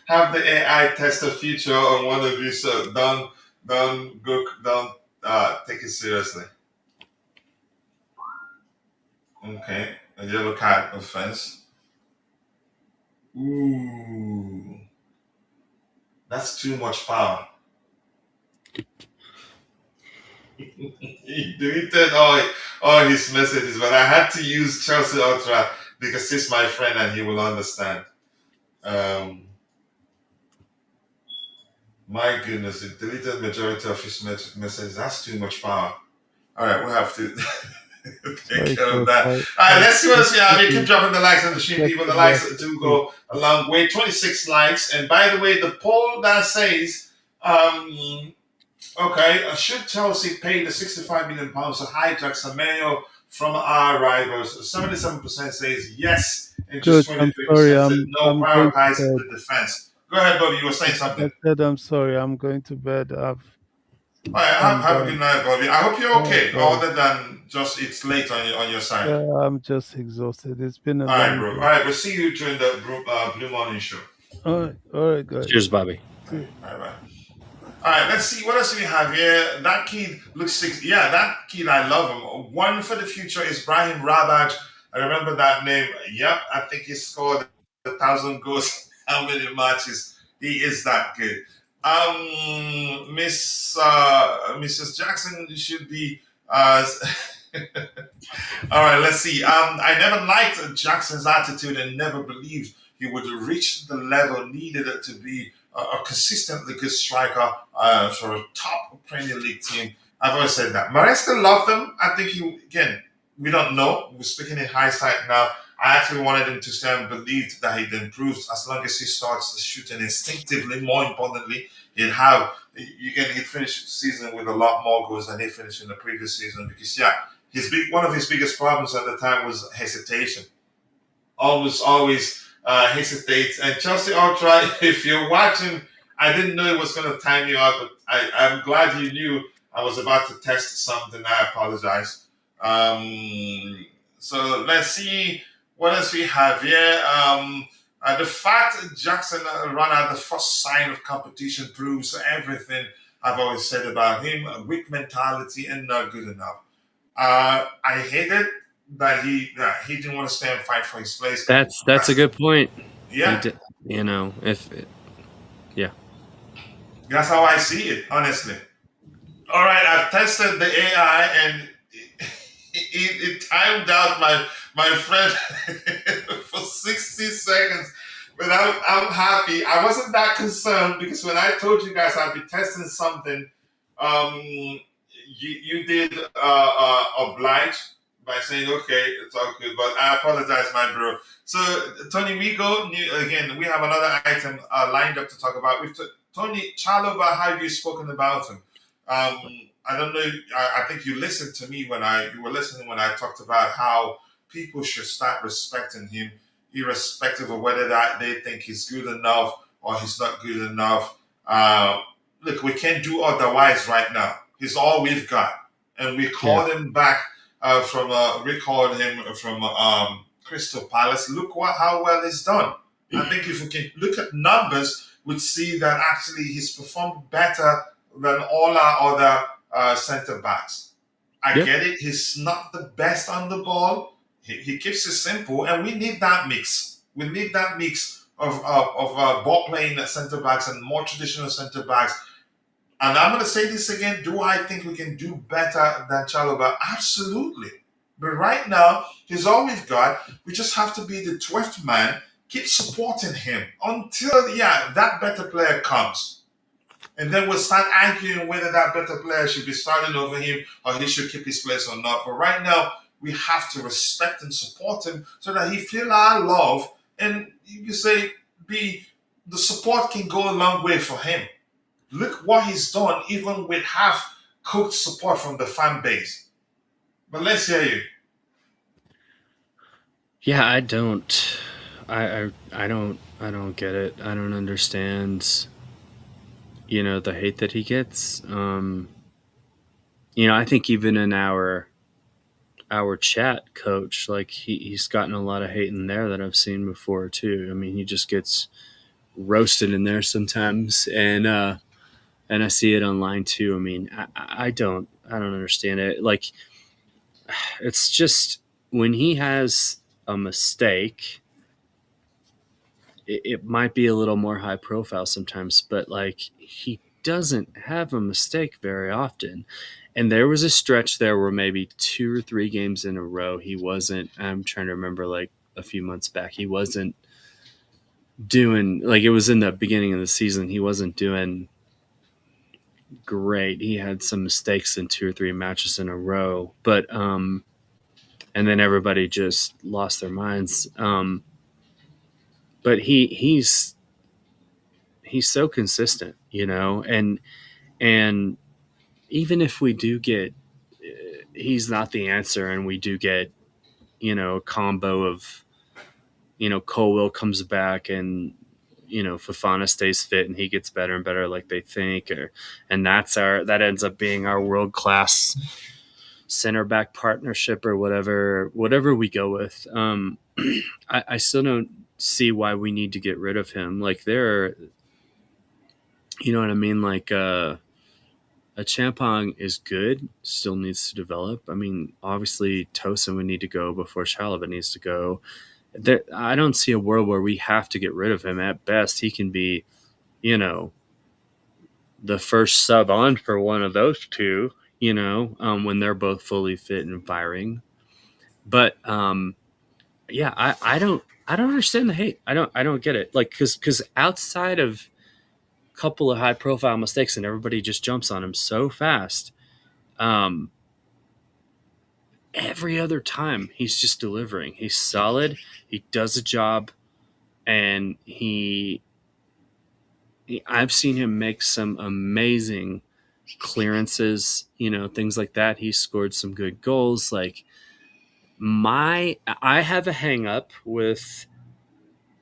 have the AI test a feature on one of you. So don't take it seriously. Okay, a yellow card offense. Ooh, that's too much power. He deleted all his messages, but I had to use Chelsea Ultra because he's my friend and he will understand. My goodness, it deleted majority of his messages. That's too much power. All right, we'll have to take care of that. All right, let's see what else we have. You keep dropping the likes on the stream, people. The likes do go a long way. 26 likes. And by the way, the poll that says, okay, should Chelsea pay the £65 million to hijack Semenyo from our rivals? 77% says yes, and just 23% said no, prioritize the defense. Go ahead, Bobby. You were saying something. I said I'm sorry. I'm going to bed. All right, have a good night, Bobby. I hope you're okay, other than just it's late on your side. Yeah, I'm just exhausted. It's been a all right, long bro. day. All right, we'll see you during the Blue Morning Show. All right, guys. Cheers, Bobby. All right. All right, let's see what else we have here. That kid looks six. Yeah, that kid, I love him. One for the future is Brahim Rabaj. I remember that name. Yep, I think he scored 1,000 goals. How many matches? He is that good. Mrs. Jackson should be. All right, let's see. I never liked Jackson's attitude and never believed he would reach the level needed to be a consistently good striker for a top Premier League team. I've always said that. Maresca loved him. I think we don't know. We're speaking in hindsight now. I actually wanted him to stay and believed that he'd improved as long as he starts shooting instinctively. More importantly, he'd finish the season with a lot more goals than he finished in the previous season because, one of his biggest problems at the time was hesitation. Always hesitates. And Chelsea Ultra, if you're watching, I didn't know it was going to time you out, but I'm glad you knew I was about to test something. I apologize. So let's see what else we have here. The fact that Jackson ran out the first sign of competition proves everything I've always said about him. A weak mentality and not good enough. I hated that he didn't want to stay and fight for his place. That's a good point. Yeah. Yeah. That's how I see it, honestly. All right, I've tested the AI and it timed out my friend for 60 seconds. But I'm happy. I wasn't that concerned because when I told you guys I'd be testing something, you did oblige by saying, okay, it's all good. But I apologize, my bro. So, Tony, we have another item lined up to talk about. Tony Chalobah, how have you spoken about him? I don't know. I think you listened to me when you were listening when I talked about how people should start respecting him, irrespective of whether that they think he's good enough or he's not good enough. Uh, Look, we can't do otherwise right now. He's all we've got, and we Yeah. called him back from recalled him from Crystal Palace. Look how well he's done. I think if we can look at numbers, we'd see that actually he's performed better than all our other centre backs. I Yep. get it. He's not the best on the ball. He keeps it simple, and we need that mix. We need that mix of ball playing centre backs and more traditional centre backs. And I'm going to say this again. Do I think we can do better than Chalobah? Absolutely. But right now, he's all we've got. We just have to be the 12th man, keep supporting him until, yeah, that better player comes. And then we'll start arguing whether that better player should be starting over him or he should keep his place or not. But right now, we have to respect and support him so that he feel our love. And you can say, be the support can go a long way for him. Look what he's done, even with half cooked support from the fan base. But let's hear you. Yeah, I don't. I don't get it. I don't understand. The hate that he gets. I think even in our chat, coach, like he's gotten a lot of hate in there that I've seen before too. I mean, he just gets roasted in there sometimes, and I see it online too. I mean, I don't understand it. Like, it's just when he has a mistake, it might be a little more high profile sometimes, but like he doesn't have a mistake very often. And there was a stretch there where maybe 2 or 3 games in a row he wasn't. I'm trying to remember, like a few months back, he wasn't doing, like, it was in the beginning of the season. He wasn't doing great. He had some mistakes in 2 or 3 matches in a row, but and then everybody just lost their minds. But he's so consistent, and even if we do get, he's not the answer, and we do get, a combo of, Colwell comes back and Fofana stays fit and he gets better and better, like they think, and that ends up being our world class center back partnership or whatever we go with. I still don't see why we need to get rid of him. Like, you know what I mean? Like, a Champong is good, still needs to develop. I mean, obviously Tosin would need to go before Chalobah needs to go. I don't see a world where we have to get rid of him. At best, he can be, you know, the first sub on for one of those two, when they're both fully fit and firing. But yeah, I don't understand the hate. I don't get it. Like, because outside of a couple of high profile mistakes and everybody just jumps on him so fast, um, every other time he's just delivering. He's solid. He does a job, and I've seen him make some amazing clearances, things like that. He scored some good goals. Like, I have a hang up with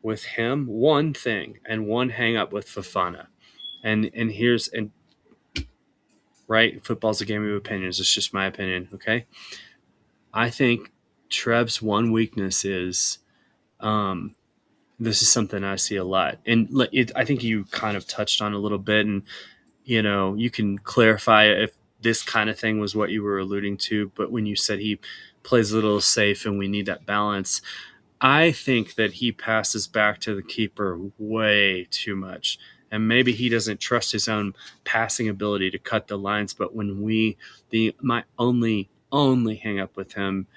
him. One thing and one hang up with Fofana, and right, football's a game of opinions. It's just my opinion. Okay, I think Trev's one weakness is, this is something I see a lot, and I think you kind of touched on a little bit, and you can clarify if this kind of thing was what you were alluding to. But when you said he plays a little safe and we need that balance, I think that he passes back to the keeper way too much. And maybe he doesn't trust his own passing ability to cut the lines. But my only hang up with him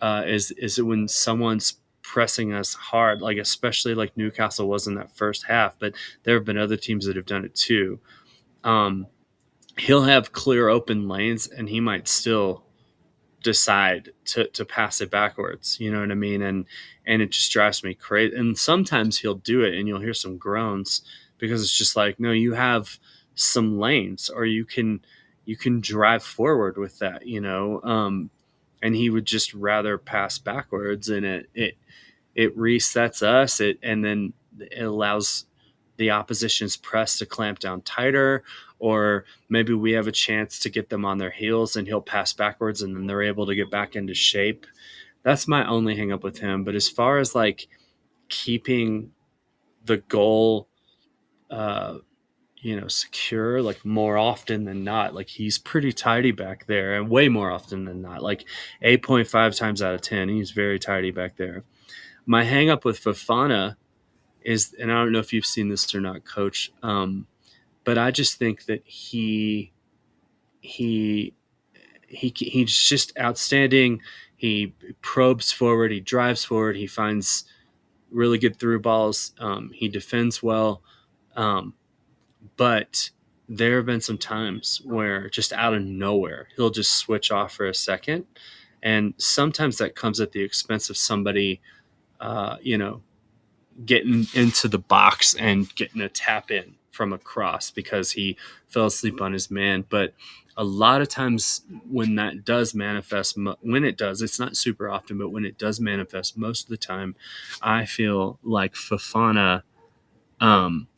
is when someone's pressing us hard, like especially like Newcastle was in that first half. But there have been other teams that have done it too. Um, he'll have clear open lanes, and he might still decide to pass it backwards. You know what I mean? And it just drives me crazy. And sometimes he'll do it, and you'll hear some groans because it's just like, no, you have some lanes, or you can, you can drive forward with that, and he would just rather pass backwards, and it resets us, and then it allows the opposition's press to clamp down tighter, or maybe we have a chance to get them on their heels and he'll pass backwards and then they're able to get back into shape. That's my only hang up with him. But as far as like keeping the goal secure, like more often than not, like he's pretty tidy back there, and way more often than not, like 8.5 times out of 10, he's very tidy back there. My hang up with Fofana is, and I don't know if you've seen this or not, Coach, but I just think that he's just outstanding. He probes forward, he drives forward, he finds really good through balls, he defends well, but there have been some times where just out of nowhere he'll just switch off for a second, and sometimes that comes at the expense of somebody getting into the box and getting a tap in from across because he fell asleep on his man. But a lot of times when that does manifest, when it does, it's not super often, but when it does manifest, most of the time, I feel like Fofana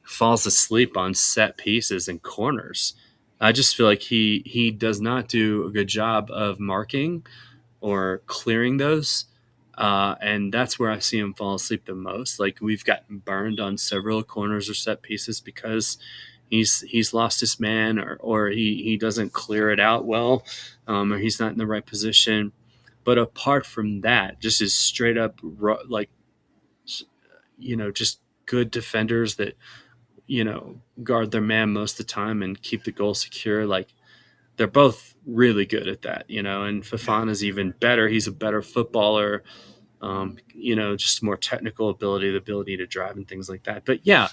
falls asleep on set pieces and corners. I just feel like he does not do a good job of marking or clearing those. And that's where I see him fall asleep the most. Like we've gotten burned on several corners or set pieces because he's lost his man, or he doesn't clear it out well, or he's not in the right position. But apart from that, just his straight up like just good defenders that guard their man most of the time and keep the goal secure. Like they're both really good at that, and Fofana's even better. He's a better footballer, just more technical ability, the ability to drive and things like that. But yeah,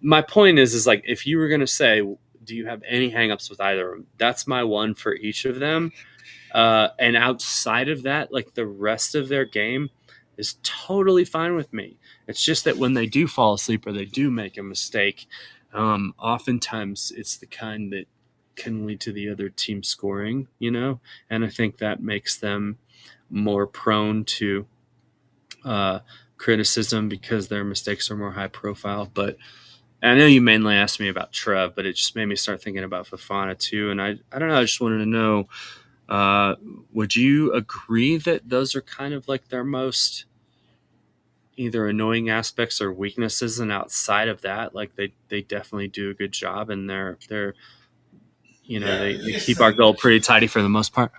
my point is like, if you were going to say, do you have any hangups with either of them? That's my one for each of them. And outside of that, like the rest of their game is totally fine with me. It's just that when they do fall asleep or they do make a mistake, oftentimes it's the kind that can lead to the other team scoring, and I think that makes them more prone to criticism because their mistakes are more high profile. But I know you mainly asked me about Trev, but it just made me start thinking about Fofana too. And I don't know, I just wanted to know, would you agree that those are kind of like their most either annoying aspects or weaknesses, and outside of that, like they definitely do a good job, and they're Yeah, they keep our listen. goal pretty tidy for the most part?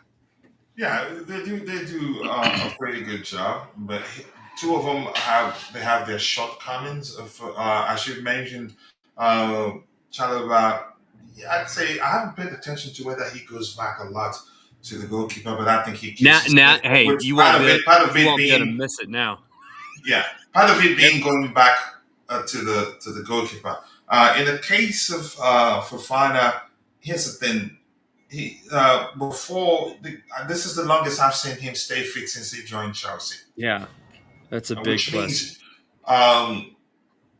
Yeah, they do a pretty good job, but two of them have their shortcomings. Of as you mentioned, uh, Chalobah. Yeah, I'd say I haven't paid attention to whether he goes back a lot to the goalkeeper, but I think he keeps his Now, head. hey, Which part of it be able to being miss it now. yeah, part of it being going back to the goalkeeper. In the case of Fofana, here's the thing. He this is the longest I've seen him stay fit since he joined Chelsea, Yeah, that's a big which plus. means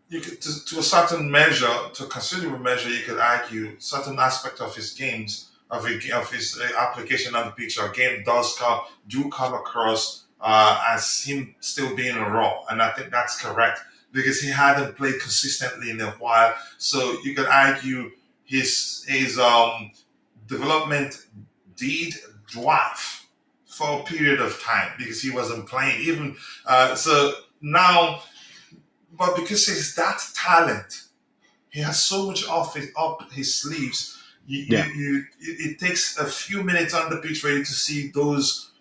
you could to a certain measure, to a considerable measure, you could argue certain aspect of his games of his application on the pitch or game do come across as him still being raw, and I think that's correct because he hadn't played consistently in a while. So you could argue his development did dwarf for a period of time because he wasn't playing even so now, but because he's that talent, he has so much up his sleeves. Yeah, It takes a few minutes on the pitch for you to see those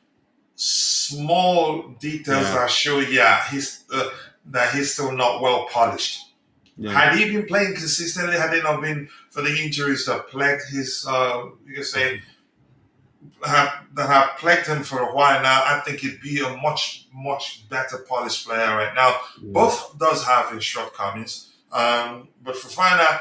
small details yeah, that show, that he's still not well polished. yeah. Had he been playing consistently, had it not been for the injuries that plagued his, you could say, that have plagued him for a while now, I think he'd be a much, much better polished player right now. Yeah. Both does have his shortcomings, but Fofana,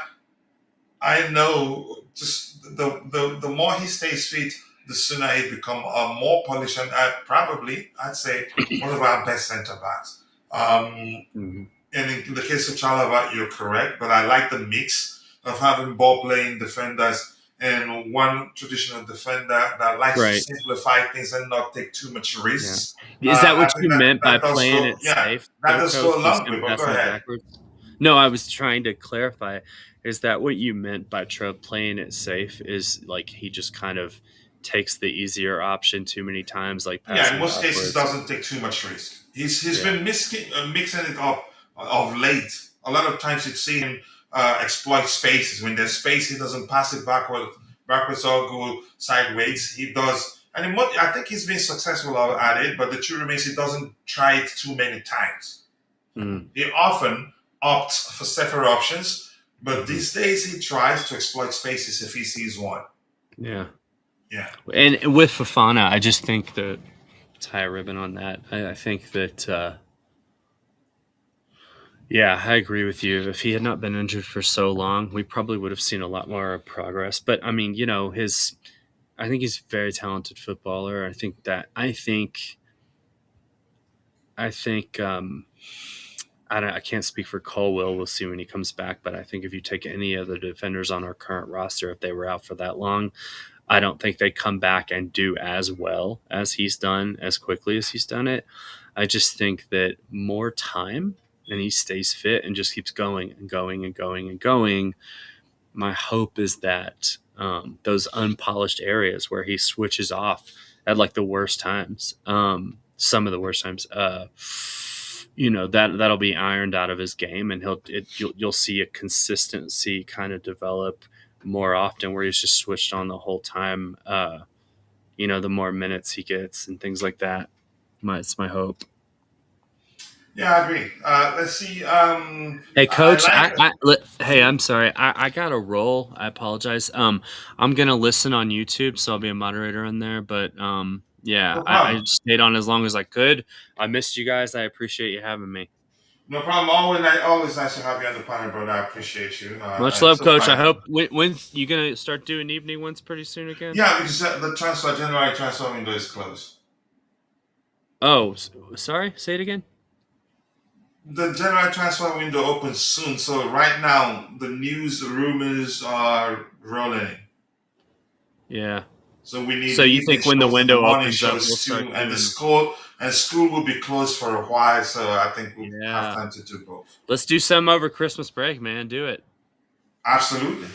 I know just the more he stays fit, the sooner he become more polished, and I'd say one of our best centre backs. Mhm. And in the case of Chalobah, you're correct, but I like the mix of having ball playing defenders and one traditional defender that likes to Right. simplify things and not take too much Yeah. risks. Is that I what think you that meant by that does playing go, it yeah, safe, that though, does coach, go a long instead way. of But go passing it ahead. backwards? No, I was trying to clarify. Is that what you meant by Trev playing it safe? Is like he just kind of takes the easier option too many times, like Yeah, in passing most cases, backwards? doesn't take too much risk. He's Yeah. been mixing it up of late. A lot of times, you'd see him exploit spaces. When there's space, he doesn't pass it backwards or go sideways. He does, and I think he's been successful at it. But the truth remains, he doesn't try it too many times. Mm. He often opts for safer options, but Mhm. these days he tries to exploit spaces if he sees one. Yeah. Yeah. And with Fofana, I just think that tie a ribbon on that. I think that yeah, I agree with you. If he had not been injured for so long, we probably would have seen a lot more progress. But I mean, I think he's a very talented footballer. I think I can't speak for Colwill. We'll see when he comes back. But I think if you take any of the defenders on our current roster, if they were out for that long, I don't think they come back and do as well as he's done, as quickly as he's done it. I just think that more time and he stays fit and just keeps going and going and going and going. My hope is that those unpolished areas where he switches off at like the worst times, some of the worst times, that'll be ironed out of his game, and you'll see a consistency kind of develop more often where he's just switched on the whole time. The more minutes he gets and things like that. It's my hope. Yeah, I agree. Let's see. Hey, I Coach. like. Hey, I'm sorry. I got a roll. I apologize. I'm gonna listen on YouTube, so I'll be a moderator in there. But yeah, No I problem. stayed on as long as I could. I missed you guys. I appreciate you having me. No problem. Always nice to have you on the panel, brother. I appreciate you. Much And love, so Coach. I fun. hope when you gonna start doing evening ones pretty soon again. Yeah, because the January transfer window is closed. Oh, sorry. Say it again. The January transfer window opens soon, so right now the news, the rumors are rolling. Yeah. So we need So the you evening think when the shows and the window morning opens up, we'll shows start too, and the doing? school will be closed for a while. So I think we'll have Yeah. time to do both. Let's do some over Christmas break, man. Do it. Absolutely.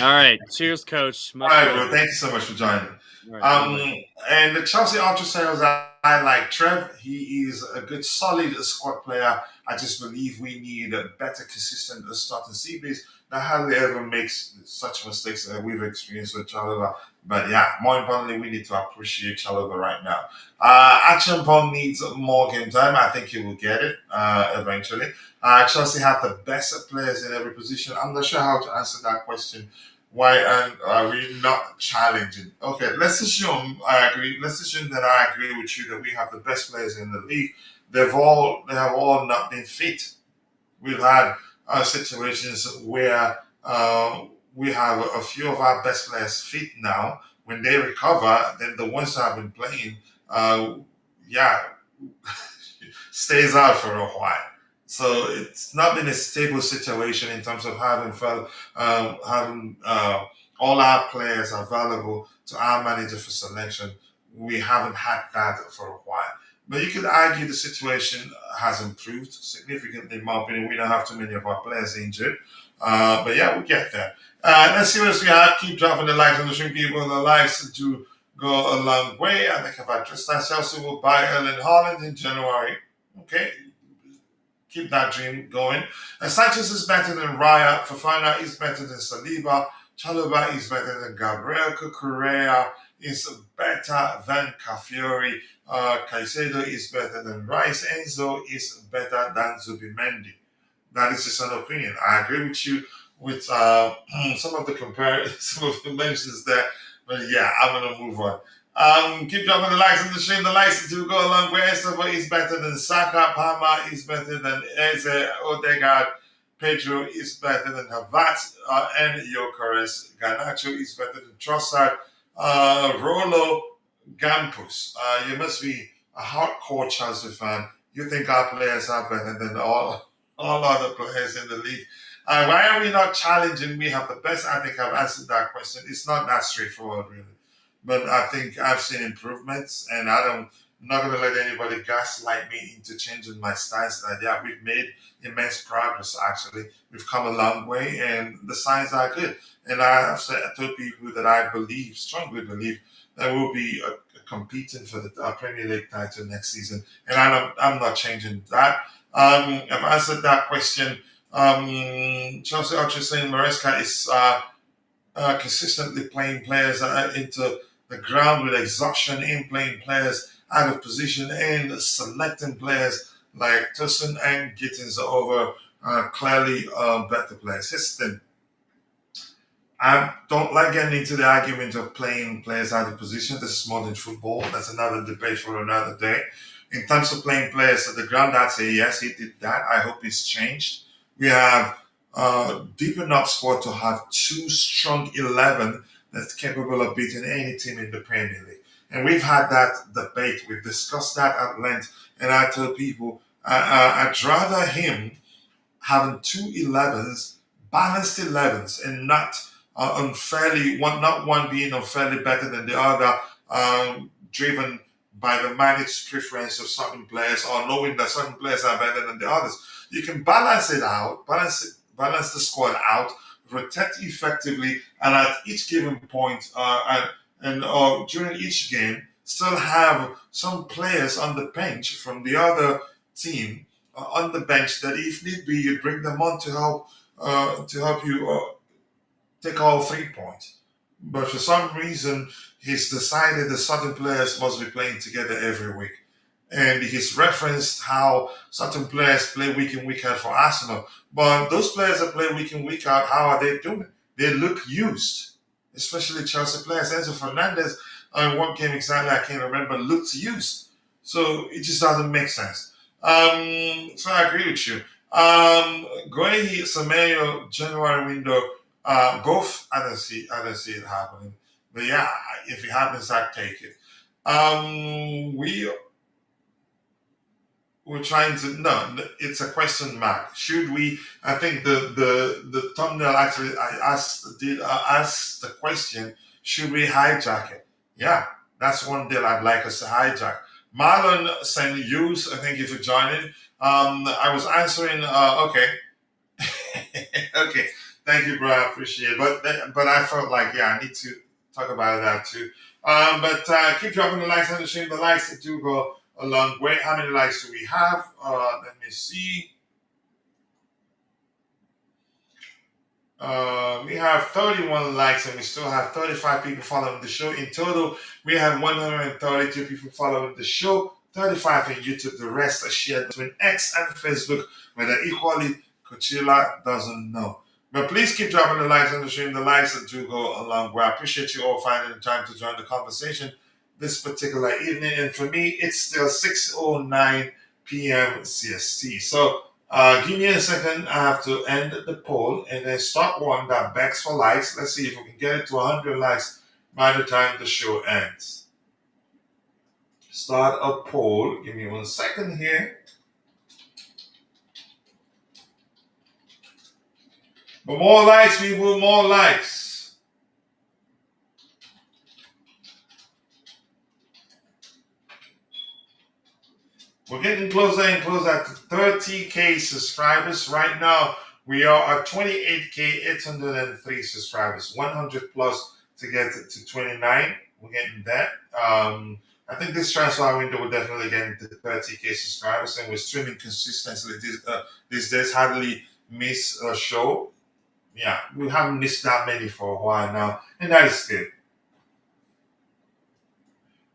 All right. Cheers, Coach. All Much right, love. bro. Thank you so much for joining. All right. Bye bye. And the Chelsea Ultra sales, I like Trev. He is a good, solid squad player. I just believe we need a better, consistent starting C base that hardly ever makes such mistakes that we've experienced with Chalobah. But yeah, more importantly, we need to appreciate Chalobah right now. Action Pong needs more game time. I think he will get it eventually. Chelsea have the best players in every position. I'm not sure how to answer that question. Why are we not challenging? Okay, let's assume I agree. Let's assume that I agree with you that we have the best players in the league. They have all not been fit. We've had situations where we have a few of our best players fit now. When they recover, then the ones that have been playing, uh, yeah, stays out for a while. So it's not been a stable situation in terms of having all our players available to our manager for selection. We haven't had that for a while. But you could argue the situation has improved significantly. In my opinion, we don't have too many of our players injured. But yeah, we get there. Let's see what else we have. Keep dropping the likes on the stream, people. The likes to go a long way. I think if I trust that Chelsea will buy Erling Haaland in January. Okay, keep that dream going. And Sanchez is better than Raya. Fofana is better than Saliba. Chalobah is better than Gabriel. Correa is better than Cafiori. Caicedo is better than Rice. Enzo is better than Zubimendi. That is just an opinion. I agree with you with some of the some of the mentions there, but yeah, I'm gonna move on. Keep dropping the likes on the stream. The likes do go along. Where Esteva is better than Saka. Palma is better than Eze. Odegaard. Pedro is better than Havertz and Gyökeres. Garnacho is better than Trossard. Rolo Gampus. You must be a hardcore Chelsea fan. You think our players are better than all other players in the league. Why are we not challenging? We have the best. I think I've answered that question. It's not that straightforward, really. But I think I've seen improvements, and I'm not going to let anybody gaslight me into changing my stance. Yeah, we've made immense progress, actually. We've come a long way, and the signs are good. And I told people that I believe, strongly believe, that we'll be competing for the Premier League title next season. And I'm not changing that. I've answered that question. Chelsea Archer saying Maresca is consistently playing players into the ground with exhaustion, in playing players out of position, and selecting players like Tosin and Gittins over clearly better players. System. I don't like getting into the argument of playing players out of position. This is modern football. That's another debate for another day. In terms of playing players at the ground, I'd say yes, he did that. I hope it's changed. We have deep enough squad to have two strong 11 that's capable of beating any team in the Premier League. And we've had that debate. We've discussed that at length. And I tell people I'd rather him having two 11s, balanced 11s, and not unfairly not one being unfairly better than the other, driven by the managed preference of certain players or knowing that certain players are better than the others. You can balance it out, balance the squad out, rotate effectively, and at each given point, and during each game, still have some players on the bench from the other team on the bench that, if need be, you bring them on to help you take all 3 points. But for some reason, he's decided that certain players must be playing together every week. And he's referenced how certain players play week in, week out for Arsenal. But those players that play week in, week out, how are they doing? They look used, especially Chelsea players. Enzo Fernandez, in one game exactly, I can't remember, looked used. So it just doesn't make sense. So I agree with you. Guehi, Semenyo, January window, both, I don't see it happening. But yeah, if it happens, I take it. We're trying to no, it's a question mark. Should we? I think the thumbnail actually I asked the question. Should we hijack it? Yeah, that's one deal I'd like us to hijack. Marlon sent use. Thank you for joining. I was answering. Okay, okay. Thank you, bro. I appreciate it. But I felt like, yeah, I need to talk about that too. But keep dropping the likes on the stream. The likes do go a long way. How many likes do we have? Let me see. We have 31 likes and we still have 35 people following the show. In total, we have 132 people following the show. 35 on YouTube. The rest are shared between X and Facebook, whether equally Coachella doesn't know. But please keep dropping the likes on the stream. The likes that do go a long way. I appreciate you all finding the time to join the conversation this particular evening. And for me, it's still 6:09 p.m. CST. So give me a second. I have to end the poll and then start one that begs for likes. Let's see if we can get it to 100 likes by the time the show ends. Start a poll. Give me 1 second here. But more likes, people, more likes. We're getting closer and closer to 30K subscribers. Right now, we are at 28K 803 subscribers. 100 plus to get to 29. We're getting that. I think this transfer window will definitely get into 30K subscribers, and we're streaming consistently these days. Hardly miss a show. Yeah, we haven't missed that many for a while now, and that is good.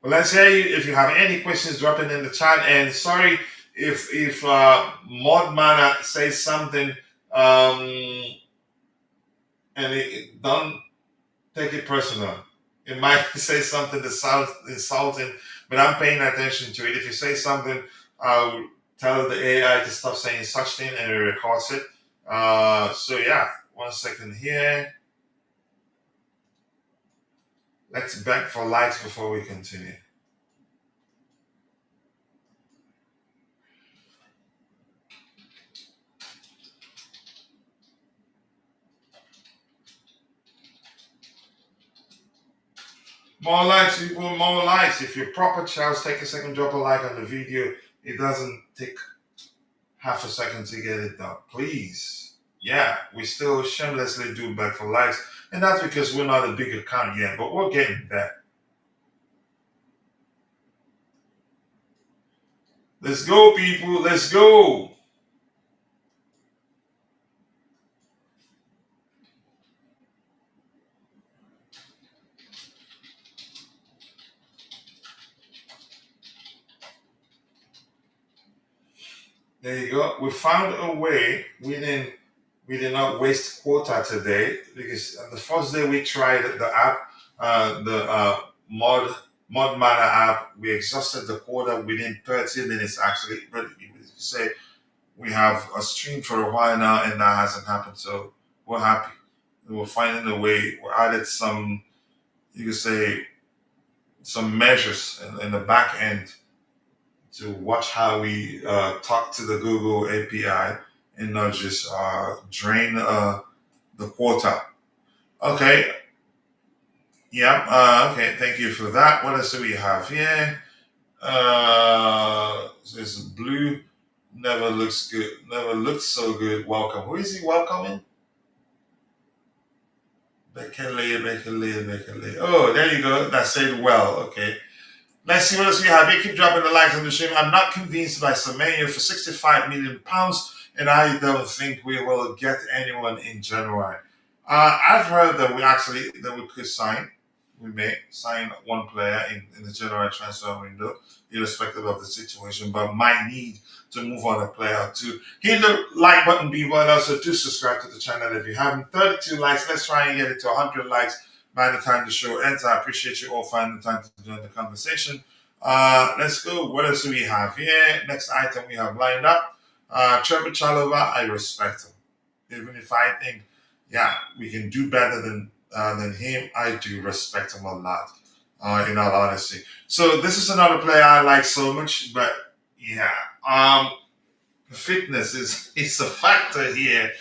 Well, let's hear you. If you have any questions, drop it in the chat. And sorry if Mod Mana says something, and don't take it personal. It might say something that sounds insulting, but I'm paying attention to it. If you say something, I'll tell the AI to stop saying such thing, and it records it. So yeah, 1 second here. Let's beg for likes before we continue. More likes, people, more likes. If you're proper Charles, take a second, drop a like on the video. It doesn't take half a second to get it done. Please. Yeah, we still shamelessly do beg for likes. And that's because we're not a big account yet, but we're getting there. Let's go, people. Let's go. There you go. We found a way. We did not waste quota today because the first day we tried the app, the mod mana app, we exhausted the quota within 30 minutes actually. But you could say we have a stream for a while now and that hasn't happened. So we're happy. We're finding a way. We added some, you could say, some measures in the back end to watch how we talk to the Google API and not just drain the quota. Okay. Yeah. Okay. Thank you for that. What else do we have here? There's blue. Never looks good. Never looks so good. Welcome. Who is he welcoming? Bekele, Bekele, Bekele. Oh, there you go. That said well. Okay. Let's see what else we have here. Keep dropping the likes on the stream. I'm not convinced by Semenyo for £65 million, and I don't think we will get anyone in January. I've heard that we could sign. We may sign one player in the January transfer window, irrespective of the situation, but might need to move on a player or two. Hit the like button, people, and also do subscribe to the channel if you haven't. 32 likes. Let's try and get it to 100 likes by the time the show ends. I appreciate you all finding the time to join the conversation. Let's go. What else do we have here? Next item we have lined up. Trevoh Chalobah, I respect him. Even if I think, yeah, we can do better than him, I do respect him a lot, in all honesty. So this is another player I like so much, but yeah, fitness is a factor here.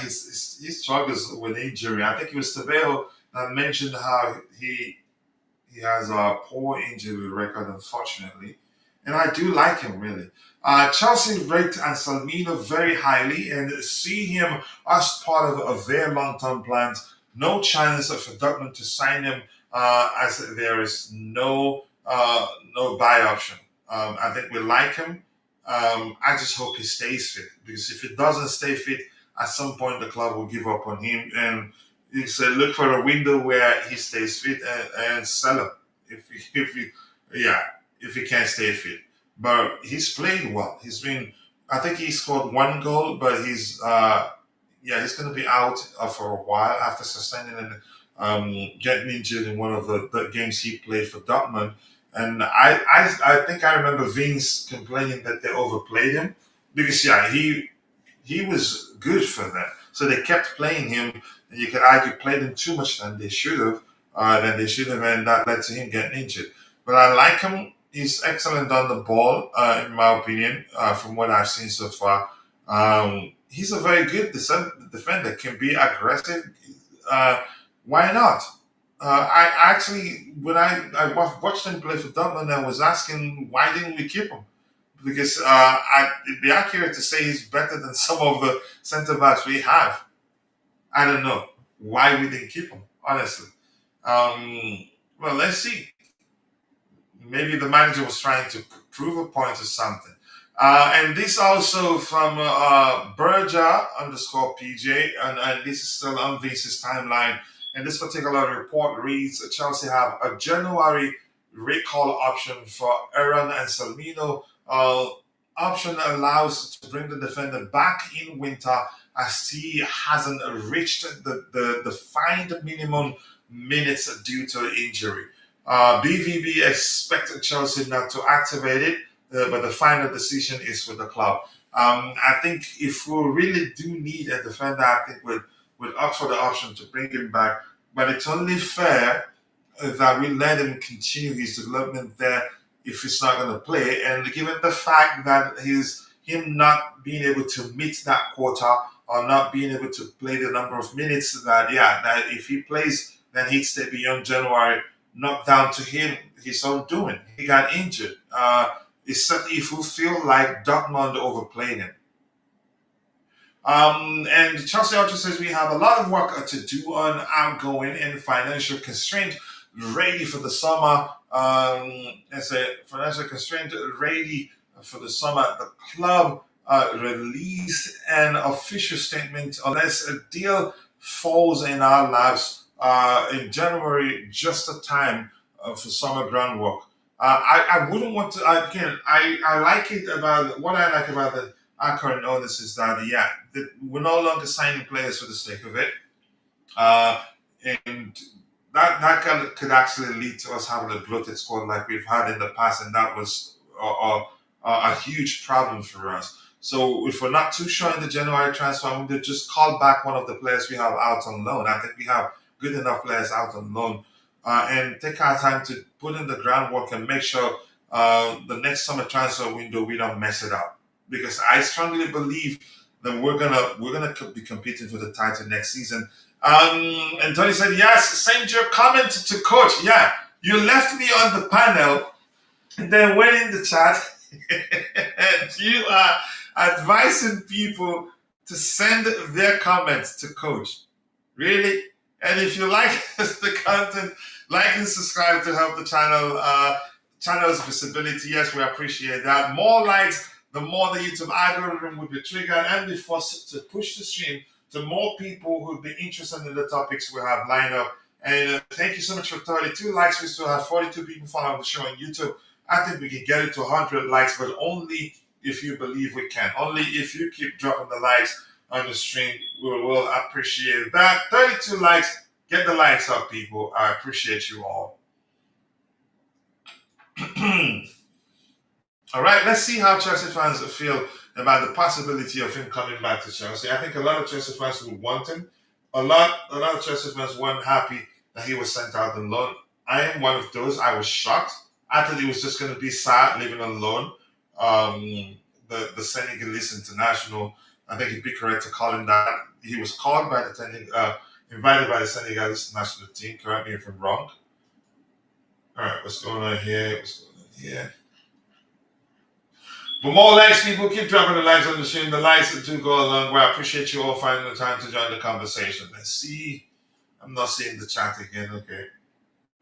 He struggles with injury. I think it was Trevoh that mentioned how he has a poor injury record, unfortunately, and I do like him really. Chelsea rate Anselmino very highly and see him as part of their long-term plans. No chance for Dortmund to sign him, as there is no buy option. I think we like him. I just hope he stays fit, because if he doesn't stay fit, at some point the club will give up on him, and it's look for a window where he stays fit and sell him if he can't stay fit. But he's played well. I think he scored one goal, but he's going to be out for a while after sustaining and getting injured in one of the games he played for Dortmund. And I think I remember Vince complaining that they overplayed him, because he was good for that. So they kept playing him, and you could argue played him too much than they should have, and that led to him getting injured. But I like him. He's excellent on the ball, in my opinion, from what I've seen so far. He's a very good defender, can be aggressive. Why not? I actually, when I watched him play for Dortmund, I was asking, why didn't we keep him? Because it'd be accurate to say he's better than some of the centre backs we have. I don't know why we didn't keep him, honestly. Well, let's see. Maybe the manager was trying to prove a point or something. And this also from Berger _ PJ, and this is still on Vince's timeline. And this particular report reads, Chelsea have a January recall option for Aaron and Salmino. Option allows to bring the defender back in winter, as he hasn't reached the defined minimum minutes due to injury. BVB expected Chelsea not to activate it, but the final decision is with the club. I think if we really do need a defender, I think we'd opt for the option to bring him back. But it's only fair that we let him continue his development there if he's not going to play. And given the fact that him not being able to meet that quota, or not being able to play the number of minutes that if he plays, then he'd stay beyond January. not down to his own doing. He got injured. It will feel like Dortmund overplayed him. And Chelsea also says we have a lot of work to do on outgoing and financial constraint ready for the summer. As a financial constraint ready for the summer, the club released an official statement unless a deal falls in our laps in January, just a time for summer groundwork. I wouldn't want to, again, I like it about what I like about our current owners is that, yeah, we're no longer signing players for the sake of it. Uh, and could actually lead to us having a bloated squad like we've had in the past, and that was a huge problem for us. So if we're not too sure in the January transfer window, just call back one of the players we have out on loan. I think we have good enough players out on loan, and take our time to put in the groundwork and make sure the next summer transfer window we don't mess it up. Because I strongly believe that we're gonna be competing for the title next season. And Tony said, yes, send your comment to coach. Yeah, you left me on the panel and then went in the chat and you are advising people to send their comments to coach. Really? And if you like the content, like and subscribe to help the channel's visibility. Yes, we appreciate that. More likes, the more the YouTube algorithm will be triggered and be forced to push the stream to more people who'd be interested in the topics we have lined up. And thank you so much for 32 likes. We still have 42 people following the show on YouTube. I think we can get it to 100 likes, but only if you believe we can. Only if you keep dropping the likes on the stream, we will appreciate that. 32 likes. Get the likes up, people. I appreciate you all. All right, let's see how Chelsea fans feel about the possibility of him coming back to Chelsea. I think a lot of Chelsea fans would want him. A lot of Chelsea fans weren't happy that he was sent out on loan. I am one of those. I was shocked. I thought he was just going to be sad living on loan. The Senegalese international, I think it'd be correct to call him that. He was called by the invited by the Senegalese national team. Correct me if I'm wrong. All right, what's going on here? What's going on here? But more likes, people. Keep dropping the likes on the stream. The likes do go a long way. I appreciate you all finding the time to join the conversation. Let's see. I'm not seeing the chat again. Okay.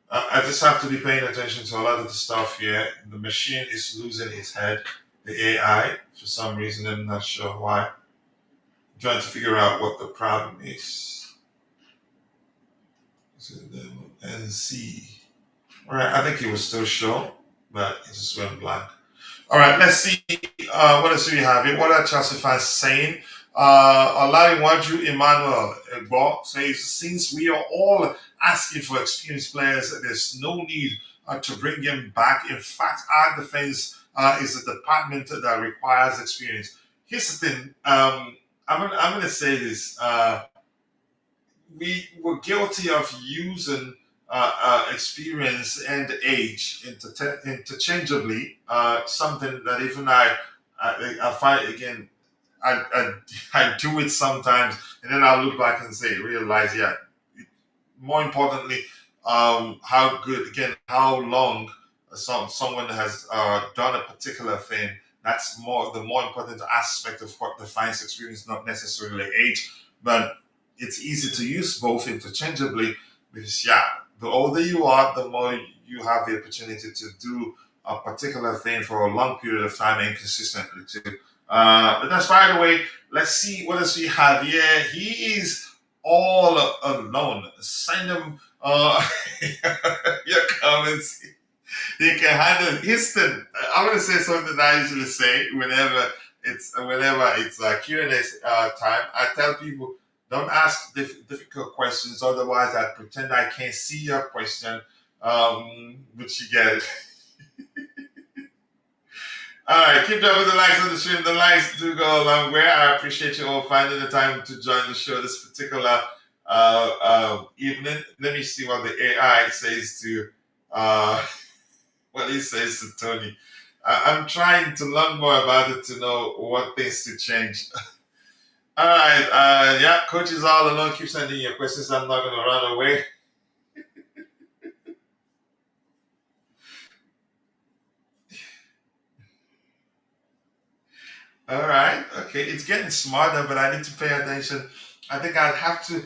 I just have to be paying attention to a lot of the stuff here. The machine is losing its head. The AI, for some reason, I'm not sure why. I'm trying to figure out what the problem is. And see. All right, I think it was still show, but it just went blank. All right, let's see. What else do we have here? What are Chelsea fans saying? Olariwaju Emmanuel Egbo says, since we are all asking for experienced players, there's no need to bring him back. In fact, our defense is a department that requires experience. Here's the thing. I'm going to say this. We were guilty of using experience and age interchangeably. Something that even I find again. I do it sometimes, and then I'll look back and realize, yeah. More importantly, how long someone has done a particular thing. That's the more important aspect of what defines experience, not necessarily age. But it's easy to use both interchangeably because, yeah, the older you are, the more you have the opportunity to do a particular thing for a long period of time and consistently too. But that's by the way. Let's see what else we have here. He is all alone. Send him your comments. He can handle Houston. I'm gonna say something that I usually say whenever it's Q&A time. I tell people, don't ask difficult questions, otherwise I pretend I can't see your question. But you get it. All right, keep dropping the likes on the stream. The likes do go a long way. I appreciate you all finding the time to join the show this particular evening. Let me see what the AI says to what he says to Tony. I'm trying to learn more about it to know what things to change. All right, yeah, coach is all alone. Keep sending your questions. I'm not going to run away. All right. Okay. It's getting smarter, but I need to pay attention. I think I'd have to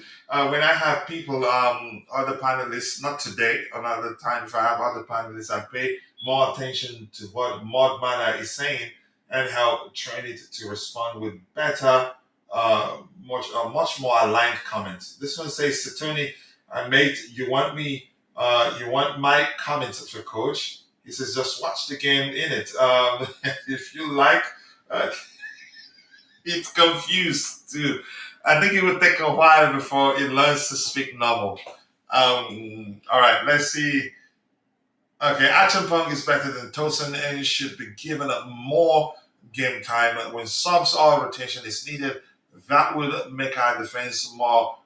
when I have people, other panelists. Not today. Another time, if I have other panelists, I pay more attention to what Mod Mana is saying and help train it to respond with better, much more aligned comments. This one says to Tony, mate, you want my comments for coach. He says, just watch the game in it. If you like. Uh, it's confused too. I think it would take a while before it learns to speak normal. All right, let's see. Okay, Action Punk is better than Tosin and should be given up more game time when subs or rotation is needed. That would make our defense more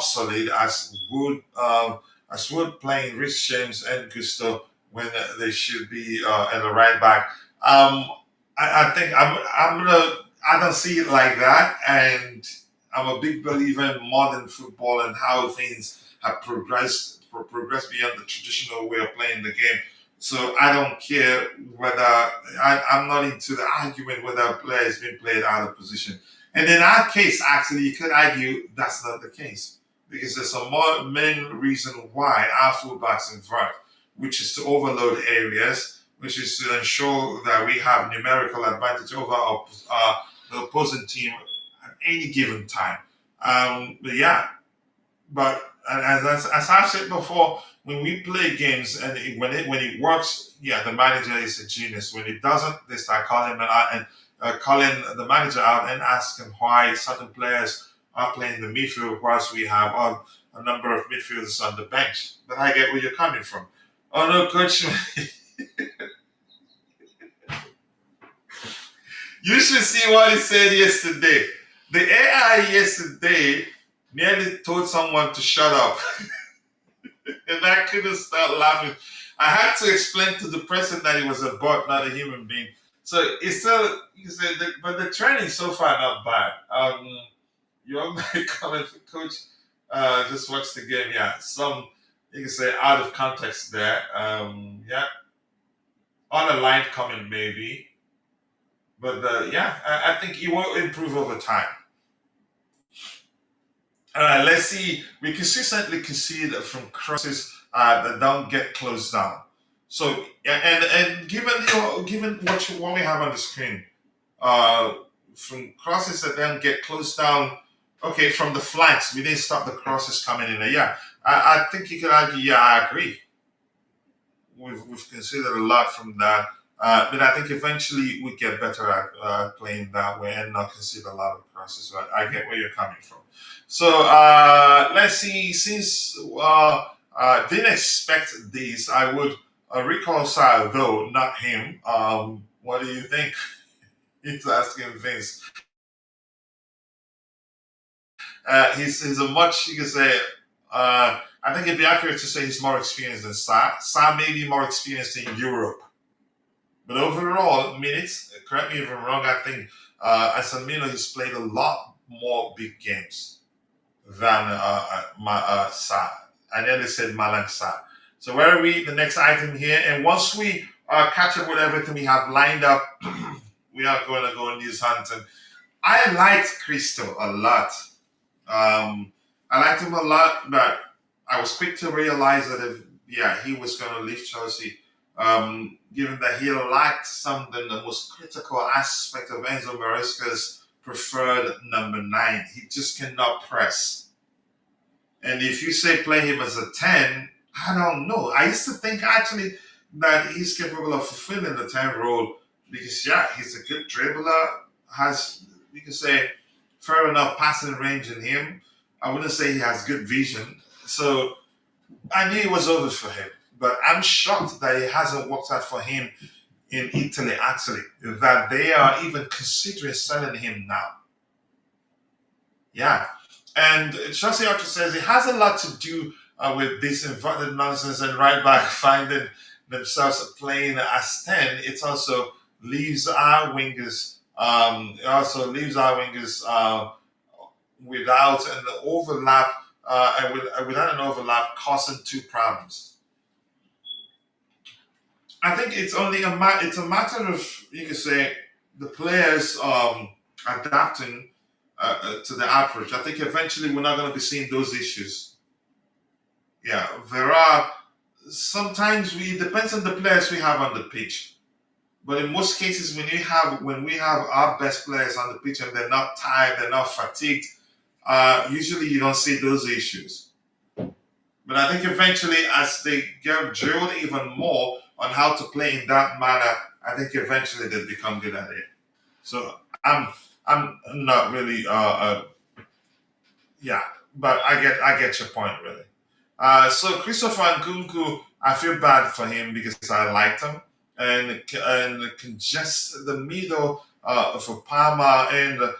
solid as would playing Rich James and Gusto when they should be at the right back. I think I'm gonna I don't see it like that, and I'm a big believer in modern football and how things have progressed beyond the traditional way of playing the game. So I don't care whether I'm not into the argument whether a player is being played out of position. And in our case, actually, you could argue that's not the case because there's a more main reason why our fullbacks invert, which is to overload areas, which is to ensure that we have numerical advantage over the opposing team at any given time. But yeah, but as I've said before, when we play games and when it works, yeah, the manager is a genius. When it doesn't, they start calling him out and calling the manager out and asking why certain players are playing the midfield whilst we have a number of midfielders on the bench. But I get where you're coming from. Oh no, coach. You should see what he said yesterday. The AI yesterday nearly told someone to shut up. And I couldn't stop laughing. I had to explain to the person that he was a bot, not a human being. So it's still, you said, but the training so far not bad. You're coming for coach. Just watch the game. Yeah, some you can say out of context there. Yeah, on a line comment maybe, but yeah, I think it will improve over time. All right, let's see. We consistently concede from crosses that don't get closed down. So, and given what we have on the screen, uh, from crosses that don't get closed down, okay, from the flanks, we didn't stop the crosses coming in there. Yeah, I think you could argue, yeah, I agree. We've considered a lot from that. But I think eventually we get better at playing that way and not concede a lot of crosses. But I get where you're coming from. So let's see. Since didn't expect these, I would reconcile though, not him. What do you think? He's asking Vince. He's a much you can say. I think it'd be accurate to say he's more experienced than Sa. Sa may be more experienced in Europe. But overall, minutes, correct me if I'm wrong, I think Asamino has played a lot more big games than Sa. I nearly said Malang Sa. So where are we? The next item here. And once we catch up with everything we have lined up, we are going to go news hunting. I liked Cristo a lot. I liked him a lot, but I was quick to realize that he was going to leave Chelsea, given that he lacked something, the most critical aspect of Enzo Maresca's preferred number 9. He just cannot press. And if you say play him as a 10, I don't know. I used to think actually that he's capable of fulfilling the 10 role because, yeah, he's a good dribbler, has, you can say, fair enough passing range in him. I wouldn't say he has good vision. So I knew it was over for him. But I'm shocked that it hasn't worked out for him in Italy, actually, that they are even considering selling him now. Yeah. And Chelsea also says it has a lot to do with this inverted nonsense and right back finding themselves playing as 10. It also leaves our wingers. Without an overlap, without an overlap, causing 2 problems. I think it's only it's a matter of you can say the players adapting to the average, I think eventually we're not going to be seeing those issues. Yeah, there are sometimes it depends on the players we have on the pitch. But in most cases, when we have our best players on the pitch and they're not tired, they're not fatigued, usually you don't see those issues. But I think eventually, as they get drilled even more on how to play in that manner, I think eventually they become good at it. So I'm not really yeah, but I get your point really. So Christopher Nkunku, I feel bad for him because I liked him and congest the middle for Palmer and the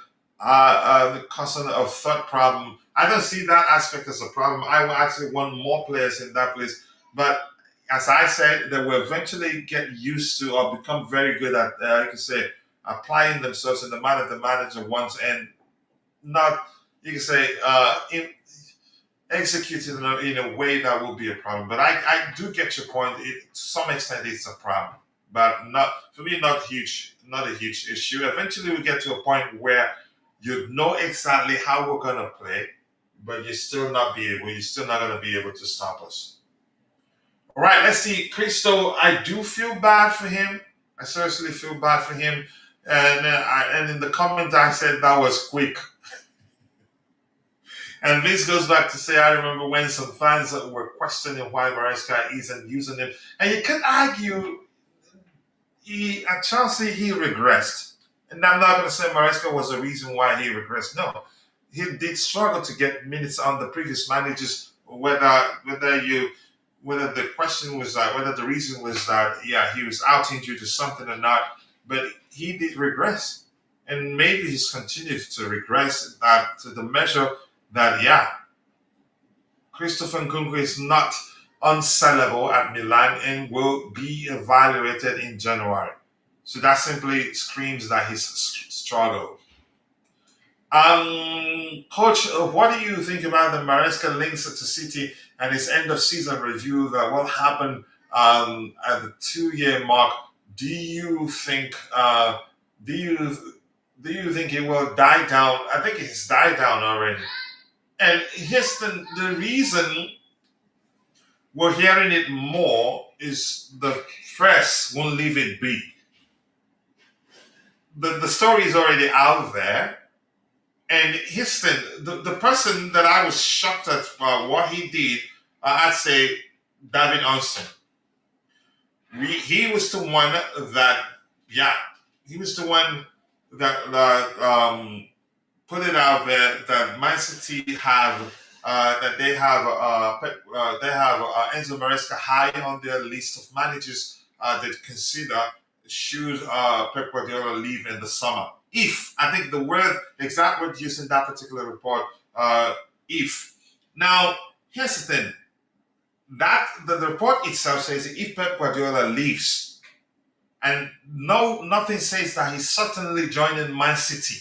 causing of third problem. I don't see that aspect as a problem. I will actually want more players in that place, but as I said, they will eventually get used to or become very good at, you can say, applying themselves in the manner the manager wants, and not, you can say, executed in a way that will be a problem. But I do get your point. To some extent, it's a problem, but not for me. Not huge. Not a huge issue. Eventually, we get to a point where you know exactly how we're gonna play, but you're still not gonna be able to stop us. All right. Let's see, Christo. I do feel bad for him. I seriously feel bad for him. And in the comment, I said that was quick. And this goes back to say, I remember when some fans were questioning why Maresca isn't using him. And you can argue, at Chelsea, he regressed. And I'm not going to say Maresca was the reason why he regressed. No, he did struggle to get minutes on the previous managers, whether the question was that, whether the reason was that, yeah, he was out injured to something or not, but he did regress. And maybe he's continued to regress that to the measure that, yeah, Christopher Nkunku is not unsellable at Milan and will be evaluated in January. So that simply screams that he's struggled. Coach, what do you think about the Maresca links to City and his end of season review? That what happened at the 2-year mark? Do you think it will die down? I think it's died down already. And here's the reason we're hearing it more is the press won't leave it be. The story is already out there. And Houston, the person that I was shocked at what he did, I'd say David Austin. He was the one that, yeah, he was the one that put it out there that Man City have they have Enzo Maresca high on their list of managers that consider should Pep Guardiola leave in the summer. If I think the exact word used in that particular report, if. Now here's the thing: that the report itself says if Pep Guardiola leaves, and nothing says that he's certainly joining Man City.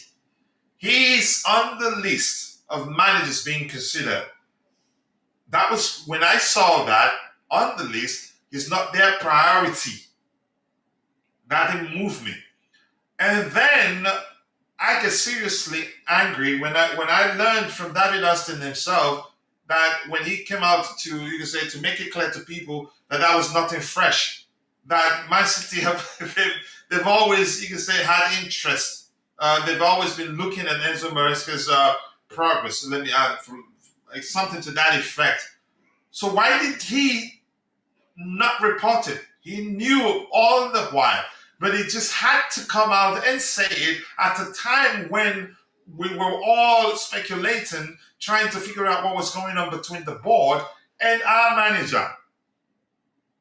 He's on the list of managers being considered. That was when I saw that on the list. He's not their priority. That didn't move me. And then I get seriously angry when I learned from David Austin himself that when he came out to make it clear to people that was nothing fresh. That Man City they've always, you can say, had interest. They've always been looking at Enzo Maresca's progress. Let me add something to that effect. So why did he not report it? He knew all the while, but he just had to come out and say it at a time when we were all speculating, trying to figure out what was going on between the board and our manager.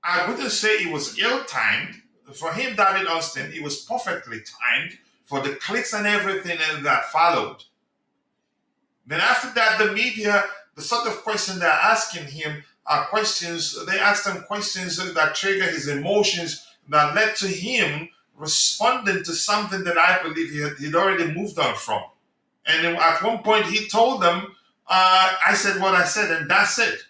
I wouldn't say it was ill-timed. For him, David Austin, it was perfectly timed for the clicks and everything that followed. Then after that, the media, the sort of question they're asking him are questions, they asked him questions that trigger his emotions that led to him responding to something that I believe he'd already moved on from. And at one point he told them, I said what I said and that's it.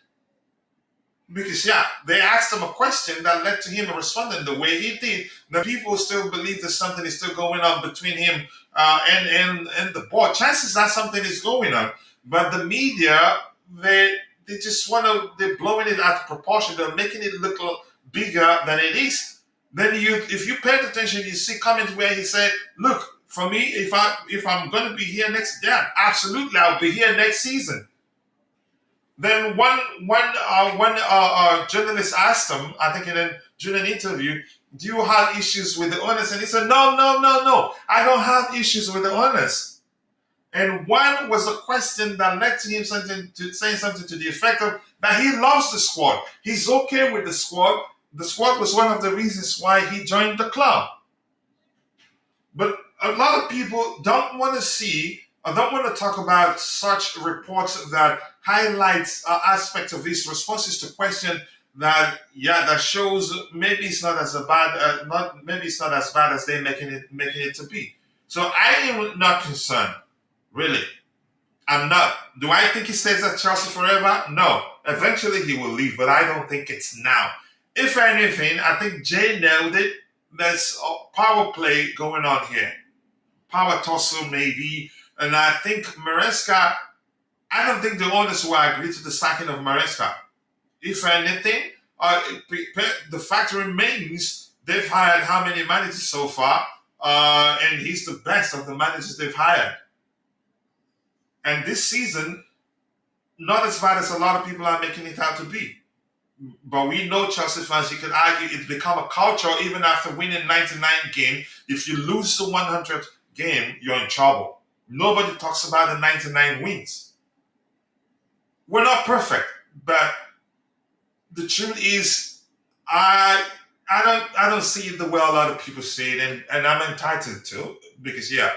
Because yeah, they asked him a question that led to him responding the way he did. The people still believe that something is still going on between him and the board. Chances are something is going on, but the media they just want to they're blowing it out of proportion. They're making it look bigger than it is. Then if you paid attention, you see comments where he said, "Look, for me, if I'm going to be here next, yeah, absolutely, I'll be here next season." Then one journalist asked him, I think during an interview, "Do you have issues with the owners?" And he said, "No, no, no, no. I don't have issues with the owners." And one was a question that led to him saying something to the effect of that he loves the squad. He's okay with the squad. The squad was one of the reasons why he joined the club. But a lot of people don't want to see or don't want to talk about such reports that highlights aspects of his responses to question that shows maybe it's not as bad not maybe it's not as bad as they making it to be. So I am not concerned, really. I'm not. Do I think he stays at Chelsea forever? No. Eventually he will leave, but I don't think it's now. If anything, I think Jay nailed it. There's a power play going on here. Power tussle, maybe. And I think Maresca, I don't think the owners will agree to the sacking of Maresca. If anything, the fact remains they've hired how many managers so far? And he's the best of the managers they've hired. And this season, not as bad as a lot of people are making it out to be. But we know Chelsea fans, you could argue it's become a culture even after winning 99 games. If you lose the 100th game, you're in trouble. Nobody talks about the 99 wins. We're not perfect, but the truth is, I don't see it the way a lot of people see it, and I'm entitled to, because yeah,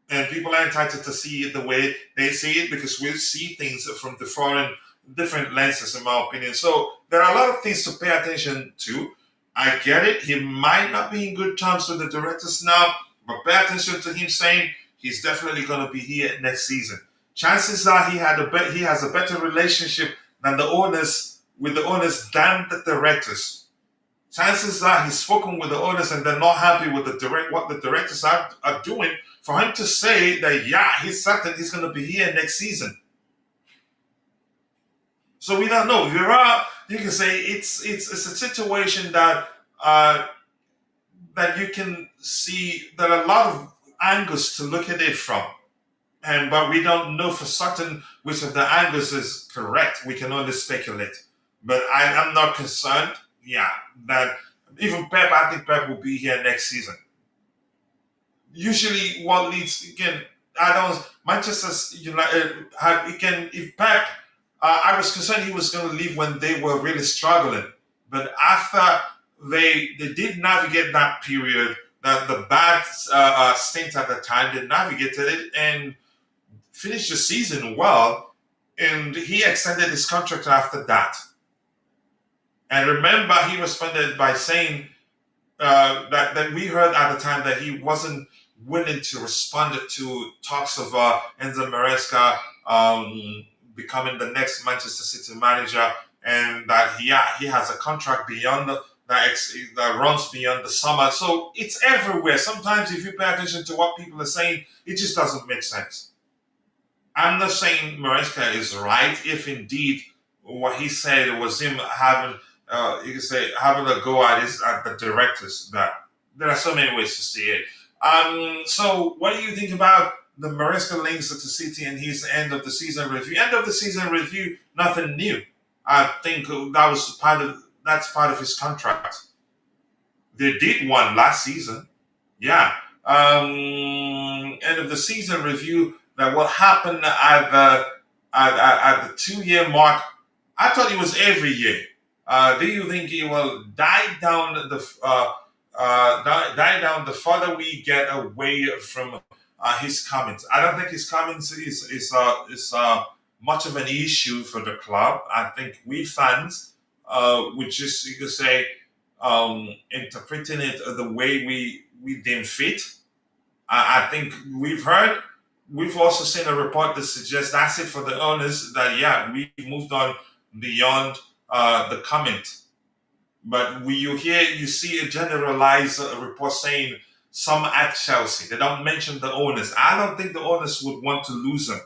and people are entitled to see it the way they see it, because we see things from different lenses, in my opinion. So there are a lot of things to pay attention to. I get it. He might not be in good terms with the directors now, but pay attention to him saying he's definitely going to be here next season. Chances are he has a better relationship than the owners than the directors. Chances are he's spoken with the owners and they're not happy with what the directors are doing. For him to say that, yeah, he's certain he's going to be here next season. So we don't know. You can say it's a situation that that you can see that a lot of angles to look at it from, but we don't know for certain which of the angles is correct. We can only speculate. But I'm not concerned. Yeah, that even Pep, I think Pep will be here next season. Usually, what leads again, Manchester United if Pep. I was concerned he was going to leave when they were really struggling, but after they did navigate that period, the bad stint at the time, they navigated it and finished the season well, and he extended his contract after that. And remember, he responded by saying that we heard at the time that he wasn't willing to respond to talks of Enzo Maresca becoming the next Manchester City manager, and that he has a contract beyond that runs beyond the summer. So it's everywhere. Sometimes if you pay attention to what people are saying, it just doesn't make sense. I'm not saying Maresca is right if indeed what he said was him having you could say having a go at the directors. That there are so many ways to see it. So what do you think about the Maresca links to City and his end of the season review? End of the season review, nothing new. I think that's part of his contract. They did one last season. Yeah. End of the season review, that will happen at the 2-year mark. I thought it was every year. Do you think it will die down the further we get away from his comments? I don't think his comments is much of an issue for the club. I think we fans, we just, you could say, interpreting it the way we deem fit. I think we've also seen a report that suggests that's it for the owners, that yeah, we've moved on beyond the comment. But you see a generalized report saying some at Chelsea. They don't mention the owners. I don't think the owners would want to lose him.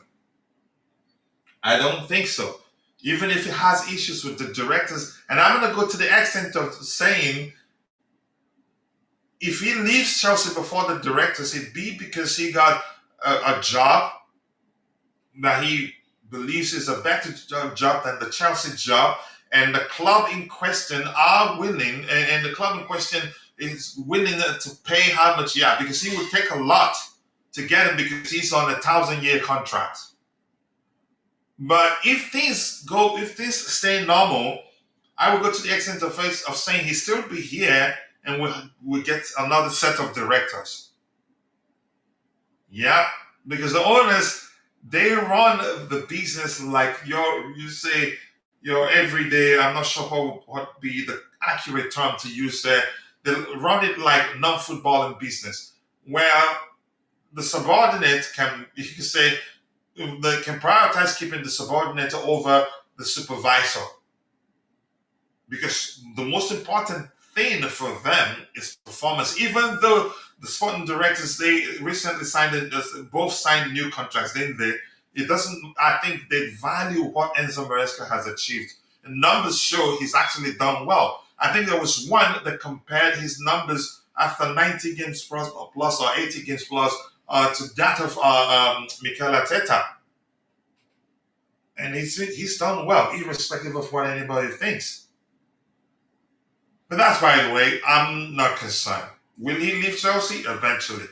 I don't think so. Even if he has issues with the directors, and I'm going to go to the extent of saying if he leaves Chelsea before the directors, it'd be because he got a job that he believes is a better job than the Chelsea job, and the club in question are willing, and the club in question is willing to pay how much? Yeah, because he would take a lot to get him because he's on a 1,000-year contract. But if things stay normal, I will go to the extent of saying he'll still be here, and we'll get another set of directors. Yeah, because the owners, they run the business like your everyday. I'm not sure what be the accurate term to use there. They run it like non-footballing business, where the subordinate can, if you could say, they can prioritize keeping the subordinate over the supervisor, because the most important thing for them is performance. Even though the sporting directors, they recently both signed new contracts, didn't they? It doesn't. I think they value what Enzo Maresca has achieved. And numbers show he's actually done well. I think there was one that compared his numbers after 90 games plus or 80 games plus to that of Mikel Arteta. And he's done well, irrespective of what anybody thinks. But that's, by the way, I'm not concerned. Will he leave Chelsea? Eventually.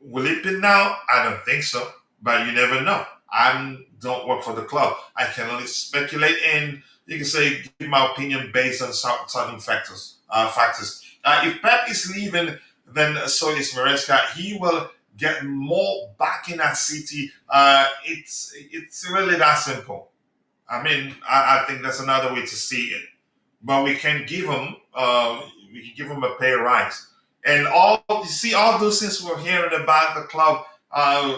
Will it be now? I don't think so. But you never know. I don't work for the club. I can only speculate, and you can say, give my opinion based on certain factors. If Pep is leaving, then so is Maresca. He will get more backing at City. It's really that simple. I mean, I think that's another way to see it. But we can give him a pay rise, and all those things we're hearing about the club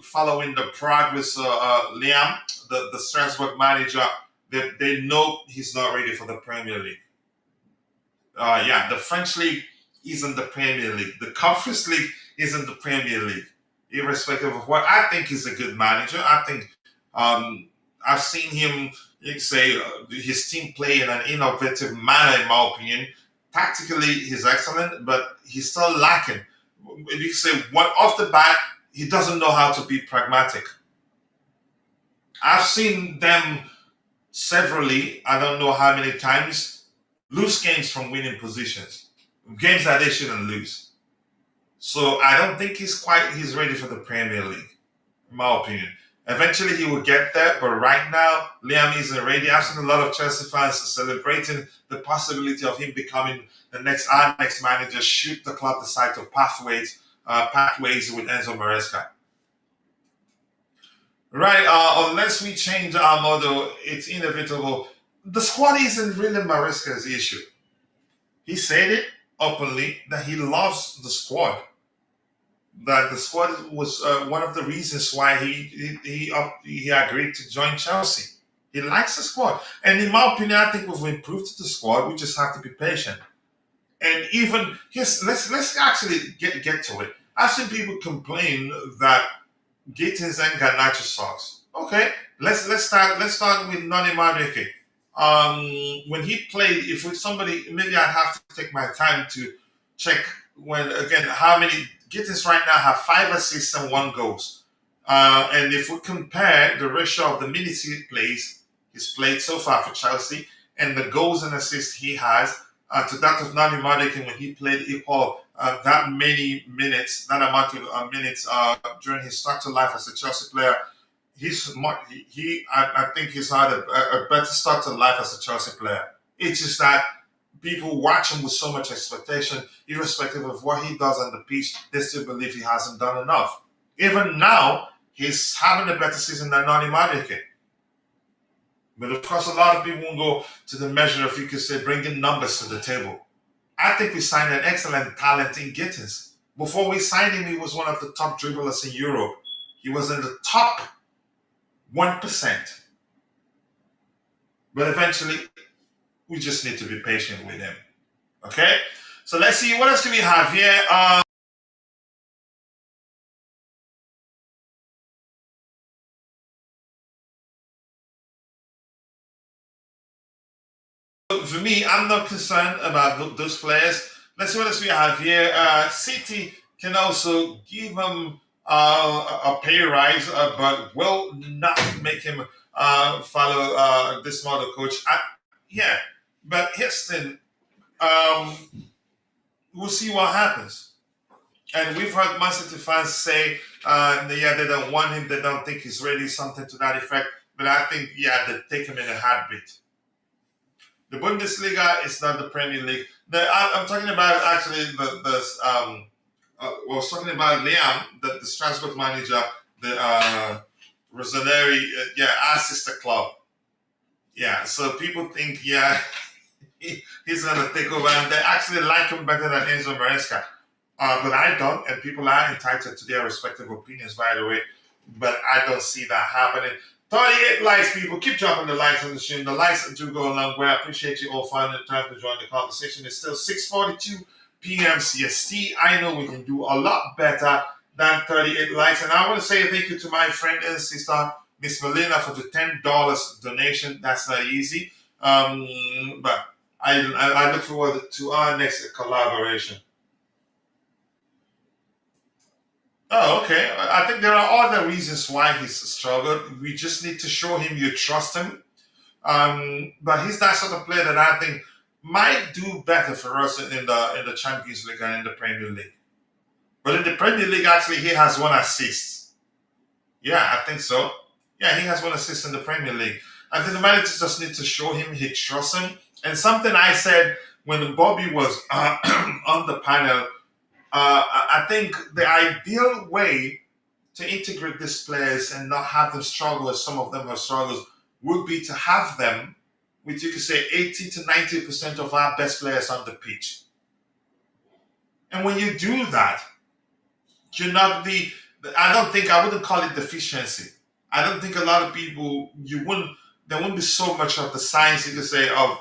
following the progress. Liam, the Strasbourg manager, they know he's not ready for the Premier League. The French league isn't the Premier League. The Conference League isn't the Premier League. Irrespective of what I think he's a good manager, I think I've seen him. You can say his team play in an innovative manner, in my opinion. Tactically, he's excellent, but he's still lacking. You can say off the bat, he doesn't know how to be pragmatic. I've seen them severally, I don't know how many times, lose games from winning positions, games that they shouldn't lose. So I don't think he's ready for the Premier League, in my opinion. Eventually he will get there, but right now Liam isn't ready. I've seen a lot of Chelsea fans celebrating the possibility of him becoming our next manager should the club decide to pathways with Enzo Maresca. Right, unless we change our model, it's inevitable. The squad isn't really Maresca's issue. He said it openly that he loves the squad. That the squad was one of the reasons why he agreed to join Chelsea. He likes the squad, and in my opinion, I think we've improved the squad. We just have to be patient. And even let's actually get to it. I've seen people complain that Gittins and Garnacho sucks. Okay, let's start with Noni Madueke. When he played, if with somebody, maybe I'd have to take my time to check how many. Gittins right now have 5 assists and 1 goals. And if we compare the ratio of the minutes he's played so far for Chelsea, and the goals and assists he has to that of Nani Madueke when he played equal that many minutes, that amount of minutes during his start to life as a Chelsea player, I think he's had a better start to life as a Chelsea player. It's just that people watch him with so much expectation, irrespective of what he does on the pitch, they still believe he hasn't done enough. Even now, he's having a better season than Nani Madueke. But of course, a lot of people won't go to the measure of, you could say, bringing numbers to the table. I think we signed an excellent talent in Gittins. Before we signed him, he was one of the top dribblers in Europe. He was in the top 1%. But eventually, We just need to be patient with him. Okay? So let's see, what else do we have here? For me, I'm not concerned about those players. Let's see what else we have here. City can also give him a pay rise, but will not make him follow this model coach. Yeah, but here's the thing. We'll see what happens. And we've heard Man City fans say, yeah, they don't want him, they don't think he's ready, something to that effect. But I think, yeah, they take him in a heartbeat. The Bundesliga is not the Premier League. I'm talking about actually I was talking about Liam, the Strasbourg manager, the Rossoneri, our sister club. Yeah, so people think, yeah, he's going to take over, and they actually like him better than Enzo Maresca. But I don't, and people are entitled to their respective opinions, by the way. But I don't see that happening. 38 likes, people. Keep dropping the likes on the stream. The likes do go a long way. I appreciate you all finding the time to join the conversation. It's still 6:42 p.m. CST. I know we can do a lot better than 38 likes. And I want to say thank you to my friend and sister, Miss Melina, for the $10 donation. That's not easy. But I look forward to our next collaboration. Oh, okay. I think there are other reasons why he's struggled. We just need to show him you trust him. But he's that sort of player that I think might do better for us in the Champions League and in the Premier League. But in the Premier League, actually, he has 1 assist. Yeah, I think so. Yeah, he has 1 assist in the Premier League. I think the manager just needs to show him he trusts him. And something I said when Bobby was on the panel, I think the ideal way to integrate these players and not have them struggle as some of them have struggled would be to have them, which you could say 80 to 90% of our best players on the pitch. And when you do that, you're not I wouldn't call it deficiency. I don't think a lot of people, there wouldn't be so much of the science you could say of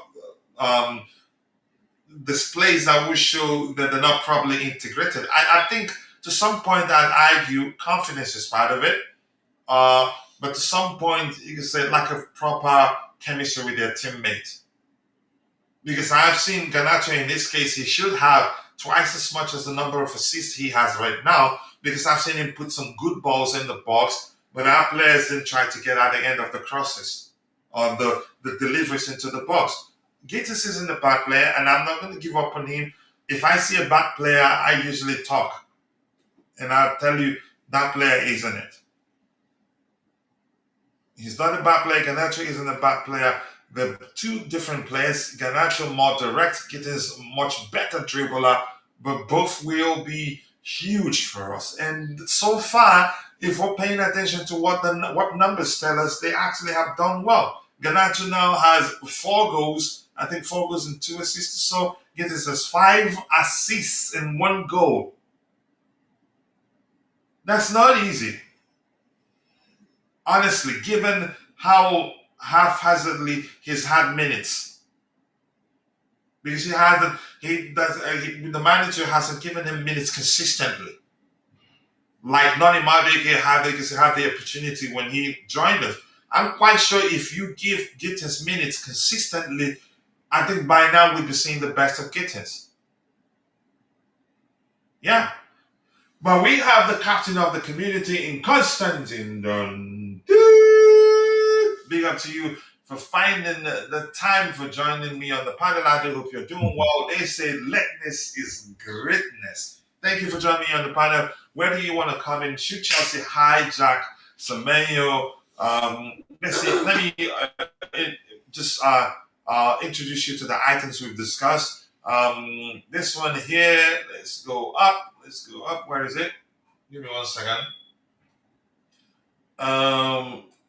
displays that will show that they're not properly integrated. I think to some point I'd argue confidence is part of it. But to some point you can say lack of proper chemistry with their teammate. Because I've seen Garnacho in this case, he should have twice as much as the number of assists he has right now, because I've seen him put some good balls in the box, but our players didn't try to get at the end of the crosses or the deliveries into the box. Gittins isn't a bad player, and I'm not going to give up on him. If I see a bad player, I usually talk. And I'll tell you, that player isn't it. He's not a bad player. Garnacho isn't a bad player. They're two different players. Garnacho more direct, Gittins much better dribbler, but both will be huge for us. And so far, if we're paying attention to what numbers tell us, they actually have done well. Garnacho now has 4 goals. I think 4 goals and 2 assists. So Gittins has 5 assists and 1 goal. That's not easy. Honestly, given how haphazardly he's had minutes. Because the manager hasn't given him minutes consistently. Like Noni Madueke had the opportunity when he joined us. I'm quite sure if you give Gittins minutes consistently, I think by now we'd be seeing the best of Gittins. Yeah. But we have the captain of the community in Constantine. Big up to you for finding the time for joining me on the panel. I do hope you're doing well. They say lateness is greatness. Thank you for joining me on the panel. Where do you want to come in? Shoot Chelsea Hijack, Semenyo. Let me just introduce you to the items we've discussed. This one here, let's go up. Where is it? Give me 1 second.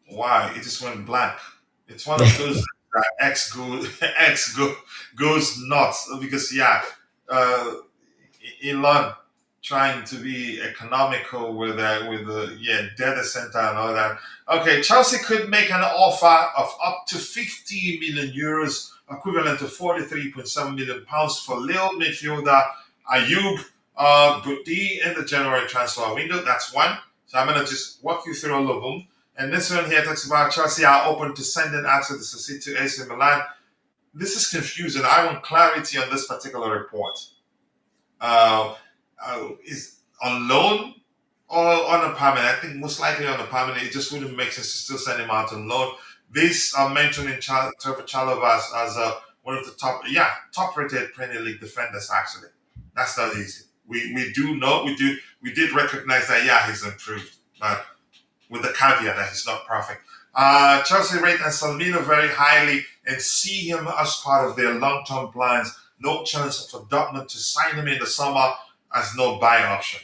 Why? It just went blank. It's one of those that X goes nuts because Elon trying to be economical with the data center and all that. Okay, Chelsea could make an offer of up to 50 million euros, equivalent to 43.7 million pounds for Lille midfielder Ayyoub Bouaddi in the January transfer window. That's one. So I'm gonna just walk you through all of them. And this one here talks about Chelsea are open to sending Axel Disasi to AC Milan. This is confusing. I want clarity on this particular report. Uh, is on loan or on a permanent? I think most likely on a permanent. It just wouldn't make sense to still send him out on loan. This are mentioning Trevoh Chalobah as one of the top rated Premier League defenders. Actually, that's not easy. We do know we did recognize that he's improved, but with the caveat that he's not perfect. Chelsea rate and Semenyo very highly and see him as part of their long-term plans. No chance for Dortmund to sign him in the summer as no buy option.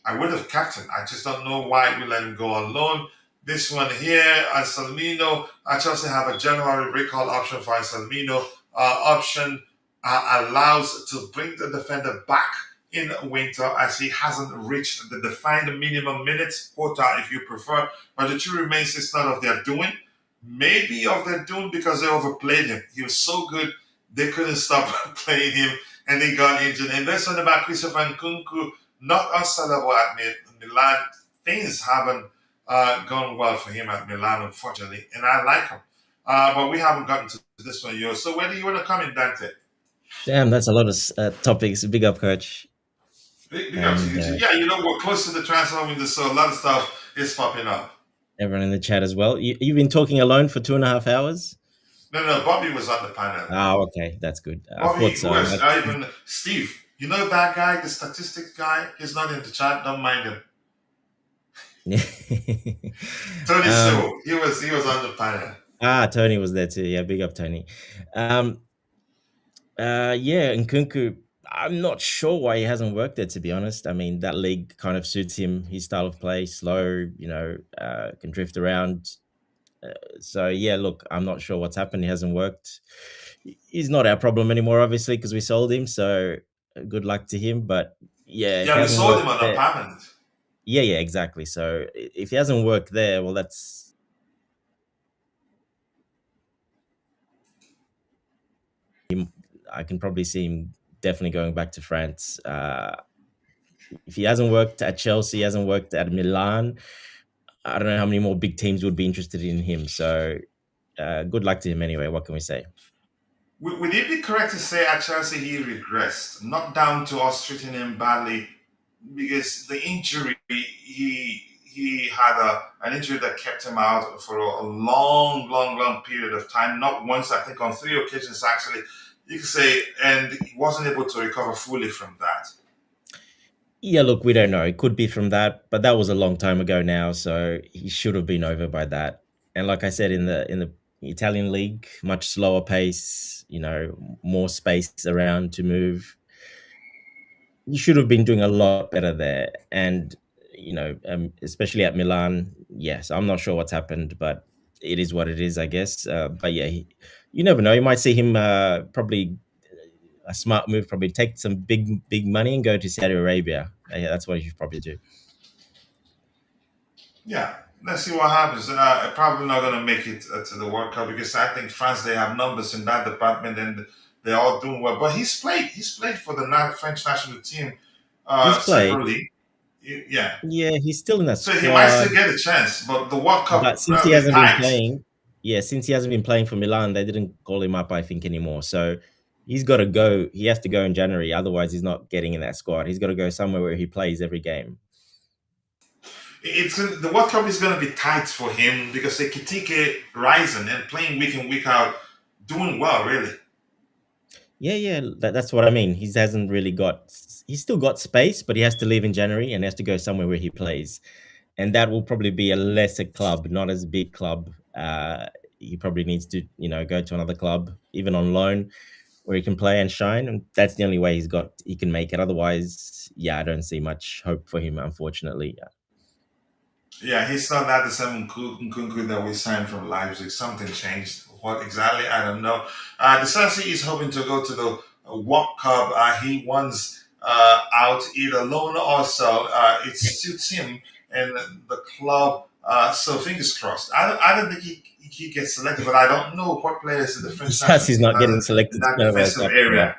I would have kept him. I just don't know why we let him go on loan. This one here, Anselmino, Chelsea have a January recall option for Anselmino. Option allows to bring the defender back in winter as he hasn't reached the defined minimum minutes quota, if you prefer. But the truth remains it's not of their doing. Maybe of their doing because they overplayed him. He was so good they couldn't stop playing him and he got injured. And this one about Christopher Nkunku, not unsellable at Milan. Things haven't gone well for him at Milan, unfortunately, and I like him. But we haven't gotten to this one yet. So where do you want to come in, Dante? Damn, that's a lot of topics. Big up, coach. Big up to And you too. Yeah, we're close to the transfer window, so a lot of stuff is popping up. everyone in the chat as well. You've been talking alone for 2.5 hours? No, Bobby was on the panel. Oh, okay. That's good. I Bobby, thought so. who else? Even Steve. You know that guy, the statistics guy? He's not in the chat. Don't mind him. Tony Sewell. He was on the panel. Tony was there too. Yeah, big up, Tony. Yeah, Nkunku, I'm not sure why he hasn't worked there, to be honest. I mean, that league kind of suits him, his style of play, slow, can drift around. So, yeah, look, I'm not sure what's happened. He hasn't worked. He's not our problem anymore, obviously, because we sold him. So, good luck to him. But, yeah, if he Yeah, we hasn't sold him worked on a there, permanent. yeah, exactly. So, if he hasn't worked there, well, that's I can probably see him definitely going back to France. If he hasn't worked at Chelsea, he hasn't worked at Milan, I don't know how many more big teams would be interested in him. So good luck to him anyway. What can we say? Would it be correct to say at Chelsea he regressed? Not down to us treating him badly, because the injury he had an injury that kept him out for a long period of time. Not once, I think on 3 occasions actually. You could say, and he wasn't able to recover fully from that. Yeah, look, we don't know. It could be from that, but that was a long time ago now, so he should have been over by that. And like I said, in the Italian league, much slower pace, more space around to move. You should have been doing a lot better there. And especially at Milan, yes, I'm not sure what's happened, but it is what it is, I guess. But yeah, you never know. You might see him probably a smart move, probably take some big money and go to Saudi Arabia. Yeah, that's what you should probably do. Yeah, let's see what happens. Probably not going to make it to the World Cup because I think France they have numbers in that department and they're all doing well. But he's played. He's played for the French national team He's played. separately. Yeah. Yeah, he's still in that So squad. he might still get a chance, but the World Cup. But since he hasn't been playing, since he hasn't been playing for Milan, they didn't call him up, I think, anymore. So he's got to go. He has to go in January. Otherwise, he's not getting in that squad. He's got to go somewhere where he plays every game. The World Cup is going to be tight for him because Ekitike rising and playing week in week out, doing well, really. Yeah, that's what I mean. He hasn't really got. He's still got space, but he has to leave in January and has to go somewhere where he plays, and that will probably be a lesser club, not as big club. He probably needs to, go to another club, even on loan, where he can play and shine. And that's the only way he can make it. Otherwise, I don't see much hope for him, unfortunately. Yeah, he's not that the same Nkunku that we signed from Leipzig. Something changed. What exactly? I don't know. Disasi is hoping to go to the World Cup. He wants out either loan or sell. It suits him and the club. So fingers crossed. I don't think he gets selected, but I don't know what players in the French national Disasi's team not has getting in selected to that the World defensive Cup. Yeah. area.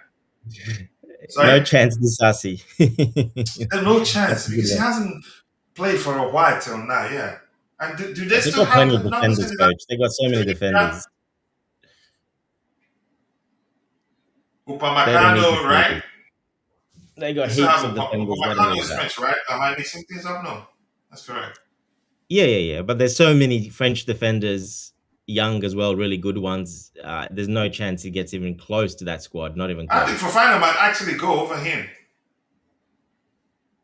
No Sorry, chance, Disasi. there's no That's chance a good because he one. hasn't played for a while till now. Yeah, and do they But they still got have plenty of number defenders, 29? coach. They got so many defenders. They don't need Upamecano, right? defenders. They They got still heaps have of defenders. They don't Upamecano need is that. French, right? Am I mixing things up? No, that's correct. Yeah. But there's so many French defenders, young as well, really good ones. There's no chance he gets even close to that squad. Not even I think close. Fofana might actually go over him.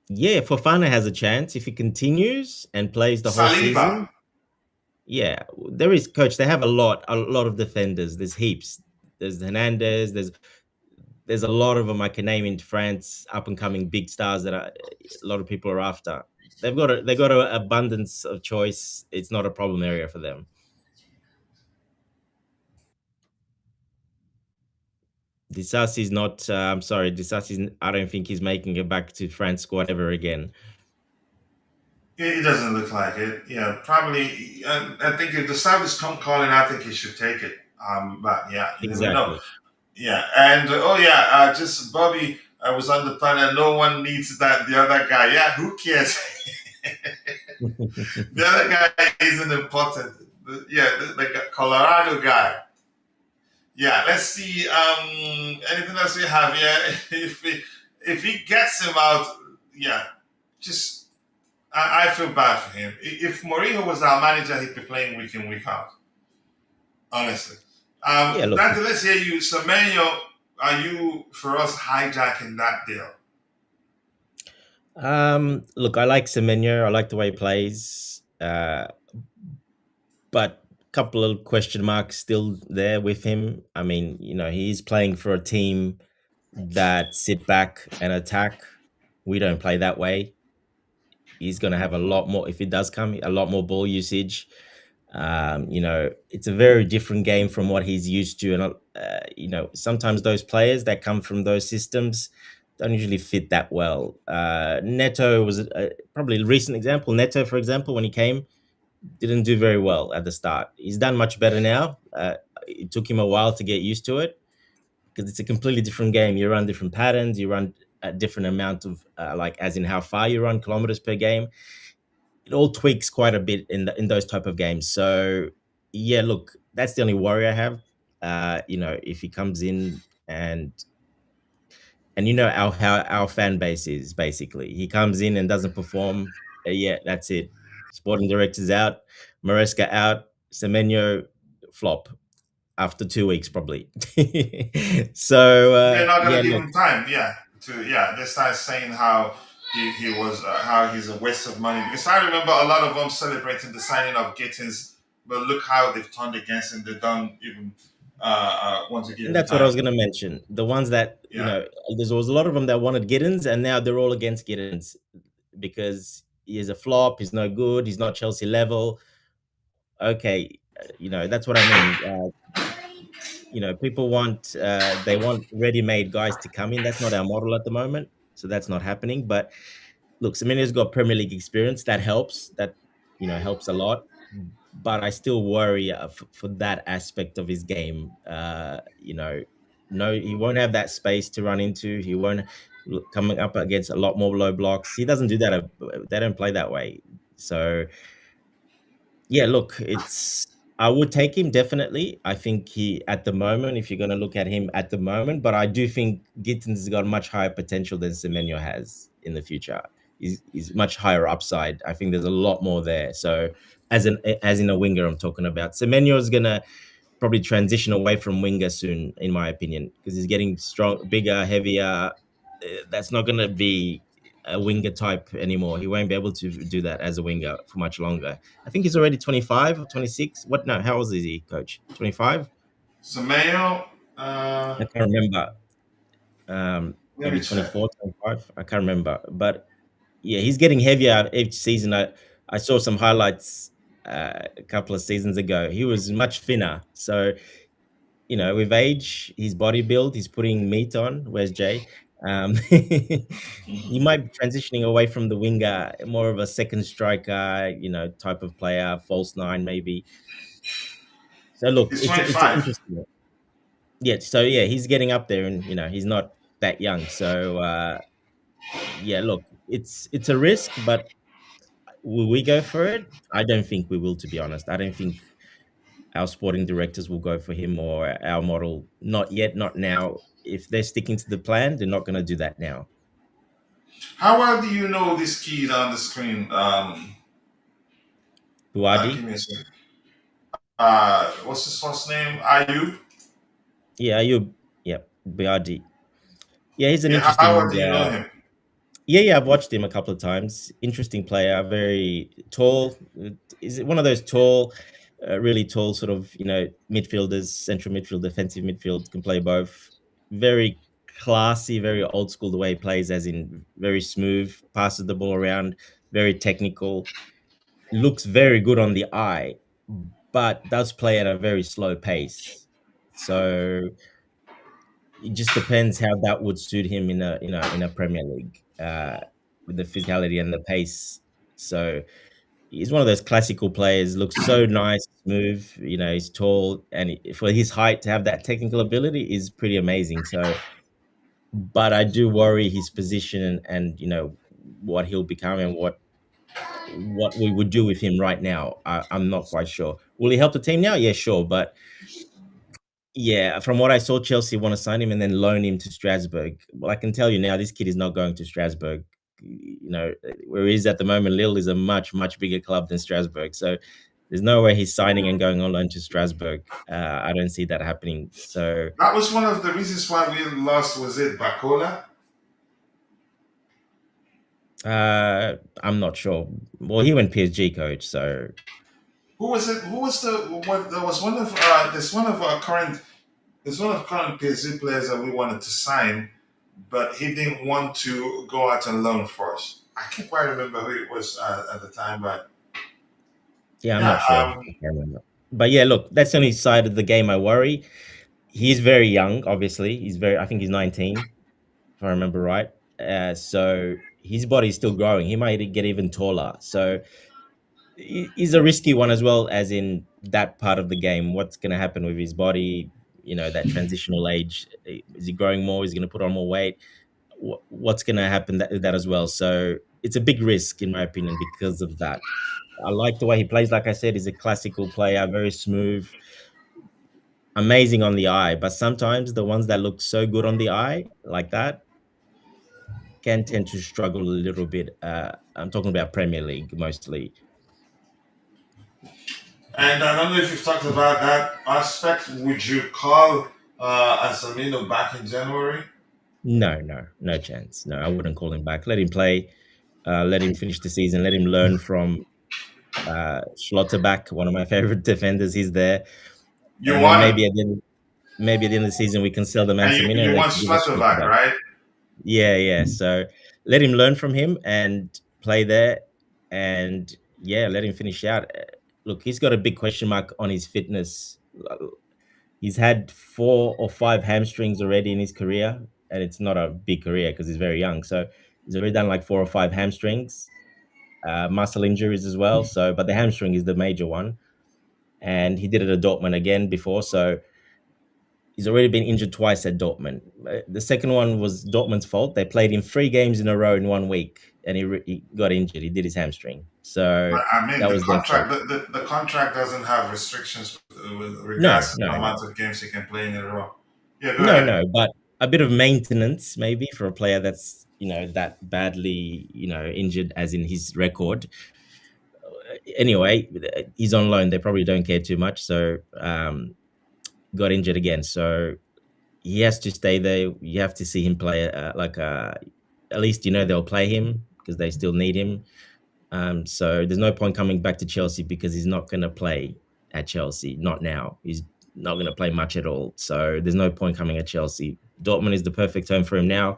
Yeah, Fofana has a chance if he continues and plays the whole Saliba. season. Yeah, there is, coach. They have a lot of defenders. There's heaps. There's Hernandez. There's a lot of them I can name in France, up and coming big stars that a lot of people are after. They got an abundance of choice. It's not a problem area for them. Disasi's not. I'm sorry, Disasi's. I don't think he's making it back to France squad ever again. It doesn't look like it. Yeah, probably. I think if the Saudis come calling, I think he should take it. But yeah, you never know. Exactly. Yeah, and oh yeah, just Bobby. I was on the panel. No one needs that. The other guy. Yeah, who cares? The other guy isn't important. Yeah, the Colorado guy. Yeah, let's see. Anything else we have here? If he gets him out, yeah, just I feel bad for him. If Mourinho was our manager, he'd be playing week in, week out. Honestly. Yeah, look. Dante, let's hear you. Semenyo, are you for us hijacking that deal? Look, I like Semenyo. I like the way he plays. But a couple of question marks still there with him. I mean, he's playing for a team that sit back and attack. We don't play that way. He's going to have a lot more, if it does come, a lot more ball usage. It's a very different game from what he's used to. And, sometimes those players that come from those systems don't usually fit that well. Neto was probably a recent example. Neto, for example, when he came, didn't do very well at the start. He's done much better now. It took him a while to get used to it because it's a completely different game. You run different patterns. You run a different amount of as in how far you run, kilometers per game. It all tweaks quite a bit in those type of games. So yeah, look, that's the only worry I have. If he comes in and how our fan base is basically. He comes in and doesn't perform. Yeah, that's it. Sporting director's out, Maresca out, Semenyo flop after 2 weeks probably. So They're not gonna yeah, give look, him time. Yeah, they start saying how he was how he's a waste of money because I remember a lot of them celebrating the signing of Gittins, but look how they've turned against him. They don't even want to give and him that's what I time. was gonna mention. The ones that Yeah. there was a lot of them that wanted Giddens, and now they're all against Giddens because he is a flop. He's no good. He's not Chelsea level. Okay, that's what I mean. People want they want ready-made guys to come in. That's not our model at the moment, so that's not happening. But look, Semenyo's got Premier League experience. That helps. That helps a lot. But I still worry for that aspect of his game. No, he won't have that space to run into. He won't coming up against a lot more low blocks. He doesn't do that. They don't play that way. So yeah, look, I would take him definitely. I think he at the moment, if you're going to look at him at the moment, but I do think Gittins has got much higher potential than Semenyo has in the future. He's much higher upside. I think there's a lot more there. So as in a winger, I'm talking about. Semenyo is gonna probably transition away from winger soon, in my opinion, because he's getting strong, bigger, heavier. That's not gonna be a winger type anymore. He won't be able to do that as a winger for much longer. I think he's already 25 or 26. What? No, how old is he, coach? 25? Semenyo, I can't remember. let me Maybe check. 24, 25. I can't remember. But yeah, he's getting heavier each season. I saw some highlights a couple of seasons ago. He was much thinner. So, with age, his body build, he's putting meat on. Where's Jay? You might be transitioning away from the winger, more of a second striker, type of player, false nine maybe. So look, He's it's an 25. interesting. Yeah, so yeah, he's getting up there, and he's not that young. So yeah, look, it's a risk, but will we go for it? I don't think we will, to be honest. I don't think our sporting directors will go for him or our model. Not yet, not now. If they're sticking to the plan, they're not going to do that now. How well do you know this kid on the screen? Buadi, Give me a second. What's his first name? Ayub. yeah, you, yeah, Biadi. Yeah, he's an Yeah, how well interesting. do you know him? Yeah, I've watched him a couple of times. Interesting player, very tall. Is it one of those tall, really tall sort of midfielders, central midfield, defensive midfield, can play both. Very classy, very old school the way he plays, as in very smooth, passes the ball around, very technical. Looks very good on the eye, but does play at a very slow pace. So it just depends how that would suit him in a Premier League, with the physicality and the pace. So he's one of those classical players. Looks so nice, smooth. He's tall, and for his height to have that technical ability is pretty amazing. So, but I do worry his position, and what he'll become, and what we would do with him right now. I'm not quite sure. Will he help the team now? Yeah, sure, but yeah, from what I saw, Chelsea want to sign him and then loan him to Strasbourg. Well, I can tell you now, this kid is not going to Strasbourg. Where he is at the moment, Lille is a much, much bigger club than Strasbourg. So there's no way he's signing and going on loan to Strasbourg. I don't see that happening. So That was one of the reasons why we lost. Was it Bacola? I'm not sure. Well, he went PSG coach. So Who was it? Who was the what? There was one of there's one of current PSG players that we wanted to sign, but he didn't want to go out on loan first. I can't quite remember who it was at the time, but yeah, I'm yeah, not sure. I can't remember. But yeah, look, that's the only side of the game I worry. He's very young, obviously. I think he's 19, if I remember right. So his body's still growing. He might get even taller. So he's a risky one as well, as in that part of the game. What's going to happen with his body? That transitional age. Is he growing more? Is he going to put on more weight? What's going to happen with that as well? So it's a big risk, in my opinion, because of that. I like the way he plays. Like I said, he's a classical player, very smooth, amazing on the eye. But sometimes the ones that look so good on the eye, like that, can tend to struggle a little bit. I'm talking about Premier League mostly. and I don't know if you've talked about that aspect. Would you call Asamino back in January? No, no, no chance. No, I wouldn't call him back. Let him play. Let him finish the season. Let him learn from Schlotterbeck, one of my favorite defenders. He's there, You and then want him, maybe at the end of the season we can sell the and Mansamino you and they want can give us Schlotterbeck, Schlotterbeck. right? Yeah, yeah. So let him learn from him and play there, and yeah, let him finish out. Look, he's got a big question mark on his fitness. He's had 4 or 5 hamstrings already in his career, and it's not a big career because he's very young. So he's already done like 4 or 5 hamstrings, muscle injuries as well. So, but the hamstring is the major one, and he did it at Dortmund again before. So he's already been injured twice at Dortmund. The second one was Dortmund's fault. They played him 3 games in a row in one week, and he got injured. He did his hamstring. So But I mean, that the was their contract fault. the contract doesn't have restrictions with No, regards to no, the no. amount of games he can play in a row. Yeah, go No, ahead. no, but a bit of maintenance maybe for a player that's that badly injured, as in his record. Anyway, he's on loan. They probably don't care too much. So got injured again. So he has to stay there. You have to see him play. At least they'll play him because they still need him. So there's no point coming back to Chelsea because he's not going to play at Chelsea. Not now. He's not going to play much at all. So there's no point coming at Chelsea. Dortmund is the perfect home for him now,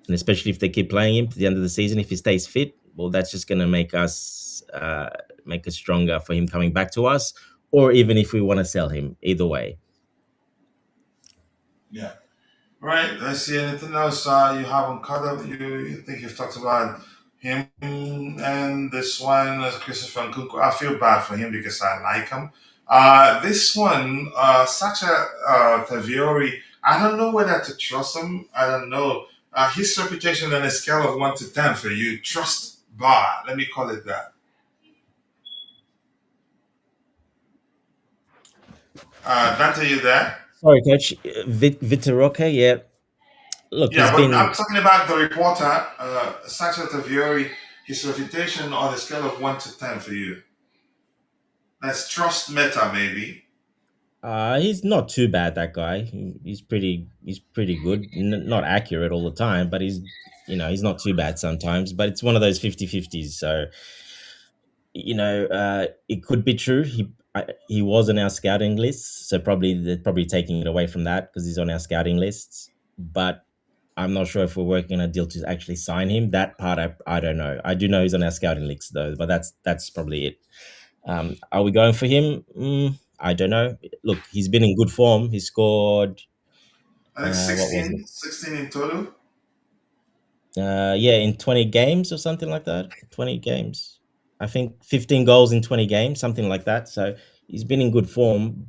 and especially if they keep playing him to the end of the season, if he stays fit, well, that's just going to make us stronger for him coming back to us, or even if we want to sell him. Either way. Yeah. Right. Let's see anything else you haven't covered. You think you've talked about him and this one, Christopher Nkunku. I feel bad for him because I like him. This one, Sacha Taviori, I don't know whether to trust him. I don't know. His reputation on a scale of 1 to 10 for you, trust bar. Let me call it that. Dante, you there? Sorry, coach. Vitor Roque, yeah. Look, he's Yeah, but I'm been talking about the reporter, Sacha Taviori, his reputation on a scale of 1 to 10 for you. That's trust meta, maybe. he's not too bad, that guy. He's pretty good. Not accurate all the time, but he's not too bad sometimes, but it's one of those 50-50s. So, it could be true. He was on our scouting list, so probably they're probably taking it away from that because he's on our scouting lists. But I'm not sure if we're working on a deal to actually sign him. That part I don't know. I do know he's on our scouting list though, but that's probably it. Are we going for him? I don't know. Look, he's been in good form. He scored. I think What was it? 16 in total. Yeah, in 20 games or something like that. 20 games. I think 15 goals in 20 games, something like that. So he's been in good form,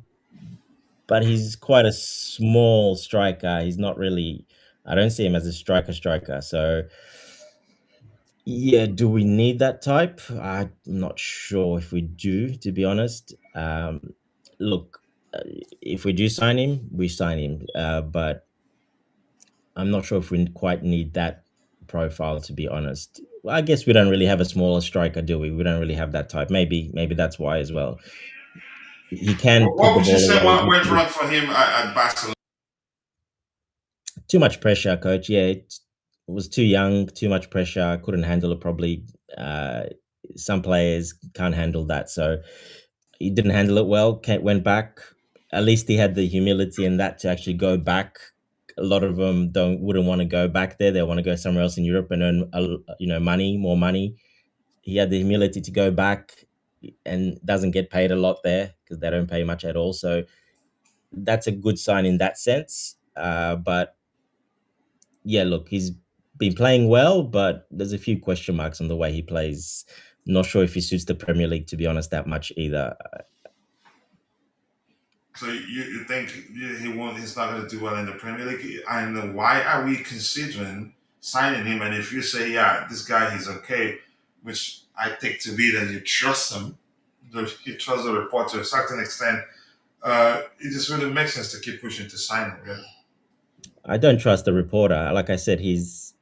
but he's quite a small striker. He's not really. I don't see him as a striker. So yeah, do we need that type? I'm not sure if we do, to be honest. Look, if we do sign him, we sign him. But I'm not sure if we quite need that profile, to be honest. Well, I guess we don't really have a smaller striker, do we? We don't really have that type. Maybe that's why as well. He can put What the would you ball say away. what went wrong for him at Barcelona? Too much pressure, coach. Yeah, it was too young, too much pressure. Couldn't handle it probably. Uh, some players can't handle that, so he didn't handle it well. Went back. At least he had the humility and that to actually go back. A lot of them wouldn't want to go back there. They want to go somewhere else in Europe and earn money, more money. He had the humility to go back and doesn't get paid a lot there because they don't pay much at all. So that's a good sign in that sense. But yeah, look, he's been playing well, but there's a few question marks on the way he plays. Not sure if he suits the Premier League, to be honest, that much either. So you think he won't? He's not going to do well in the Premier League. And why are we considering signing him? And if you say, yeah, this guy he's okay, which I take to be that you trust him, you trust the report to a certain extent, it just really makes sense to keep pushing to sign him. Yeah. I don't trust the reporter. Like I said, he's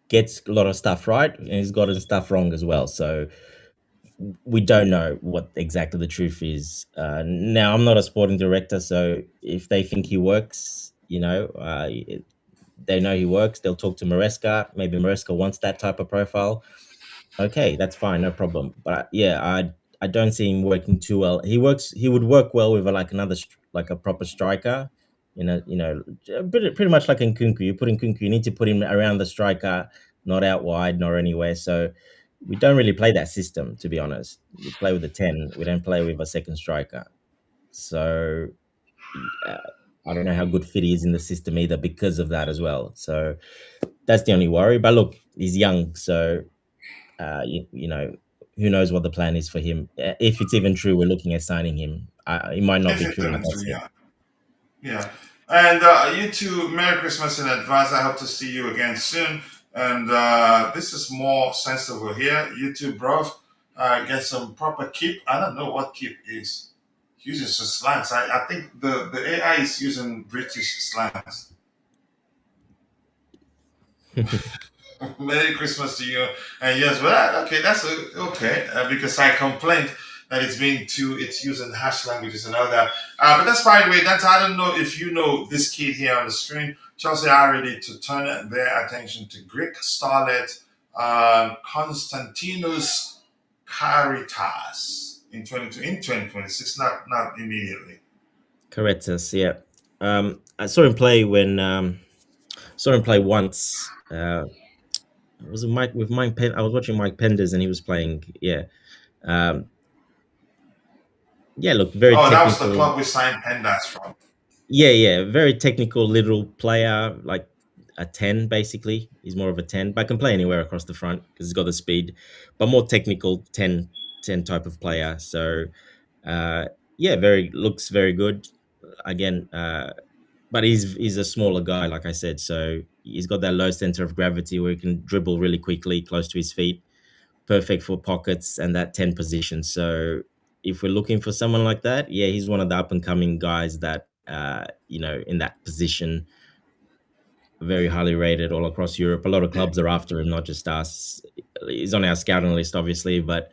gets a lot of stuff right and he's gotten stuff wrong as well. So we don't know what exactly the truth is. Now I'm not a sporting director, so if they think he works, they know he works. They'll talk to Maresca. Maybe Maresca wants that type of profile. Okay, that's fine, no problem. But yeah, I don't see him working too well. He would work well with like a proper striker. Pretty much like in Kunku. You put in Kunku, you need to put him around the striker, not out wide nor anywhere. So we don't really play that system, to be honest. We play with a 10. We don't play with a second striker. So uh, I don't know how good fit he is in the system either because of that as well. So that's the only worry. But look, he's young, so who knows what the plan is for him? If it's even true, we're looking at signing him. It might not If be it's true, like even I true, said. yeah. Yeah. And you too, Merry Christmas in advance. I hope to see you again soon. And this is more sensible here. You too, bro. Get some proper keep. I don't know what keep is. Using some slangs. I think the AI is using British slangs. Merry Christmas to you. And yes, well, okay, that's okay because I complained that it's using hash languages and all that. But that's fine. Wait, that's I don't know if you know this kid here on the screen. Chelsea are ready to turn their attention to Greek starlet Konstantinos Karitas in 2026, not immediately. Correctus, yeah. I saw him play saw him play once. It was with Mike Pen. I was watching Mike Penders and he was playing. Yeah, yeah. Look, very Oh, that was the technical. club we signed Pendas from. Yeah, yeah, very technical little player, like a 10 basically. He's more of a 10, but can play anywhere across the front because he's got the speed, but more technical 10 type of player. So, uh, yeah, very looks very good. Again, but he's a smaller guy, like I said, so he's got that low center of gravity where he can dribble really quickly close to his feet, perfect for pockets and that 10 position. So if we're looking for someone like that, yeah, he's one of the up and coming guys that in that position, very highly rated all across Europe. A lot of Yeah, clubs are after him, not just us. He's on our scouting list, obviously, but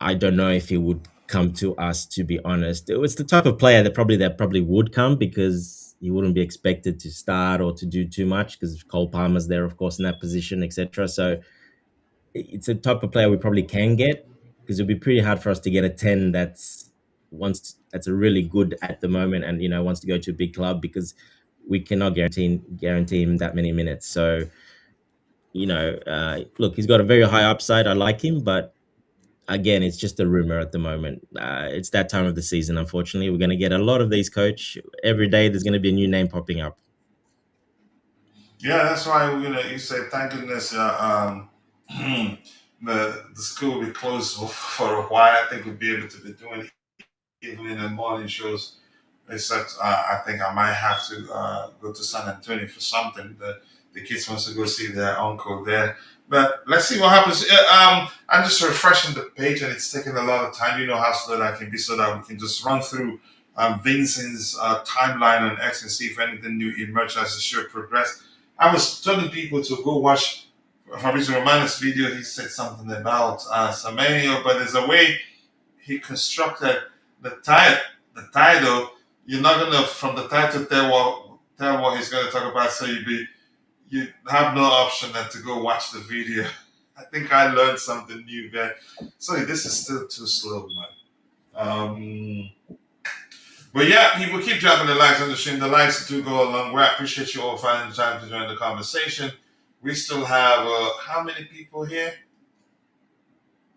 I don't know if he would come to us. To be honest, it was the type of player that probably would come because he wouldn't be expected to start or to do too much because Cole Palmer's there, of course, in that position, etc. So it's a type of player we probably can get because it'd be pretty hard for us to get a 10 that's a really good at the moment and wants to go to a big club because we cannot guarantee him that many minutes. So look, he's got a very high upside. I like him, but again, it's just a rumor at the moment. It's that time of the season. Unfortunately, we're going to get a lot of these, coach. Every day there's going to be a new name popping up. yeah, that's why you say thank goodness the school will be closed for a while. I think we'll be able to be doing evening and morning shows. Except I think I might have to go to San Antonio for something. The kids wants to go see their uncle there. But let's see what happens. I'm just refreshing the page and it's taking a lot of time. You know how slow that can be, so that we can just run through Vincent's timeline on X and see if anything new emerges as the show progress. I was telling people to go watch Fabrizio Romano's video. He said something about Semenyo, but there's a way he constructed the title. The title, you're not gonna from the title tell what he's gonna talk about. So you have no option than to go watch the video. I think I learned something new there. Sorry, this is still too slow, man. But yeah, people keep dropping the likes on the stream. The likes do go a long way. I appreciate you all finding the time to join the conversation. We still have how many people here?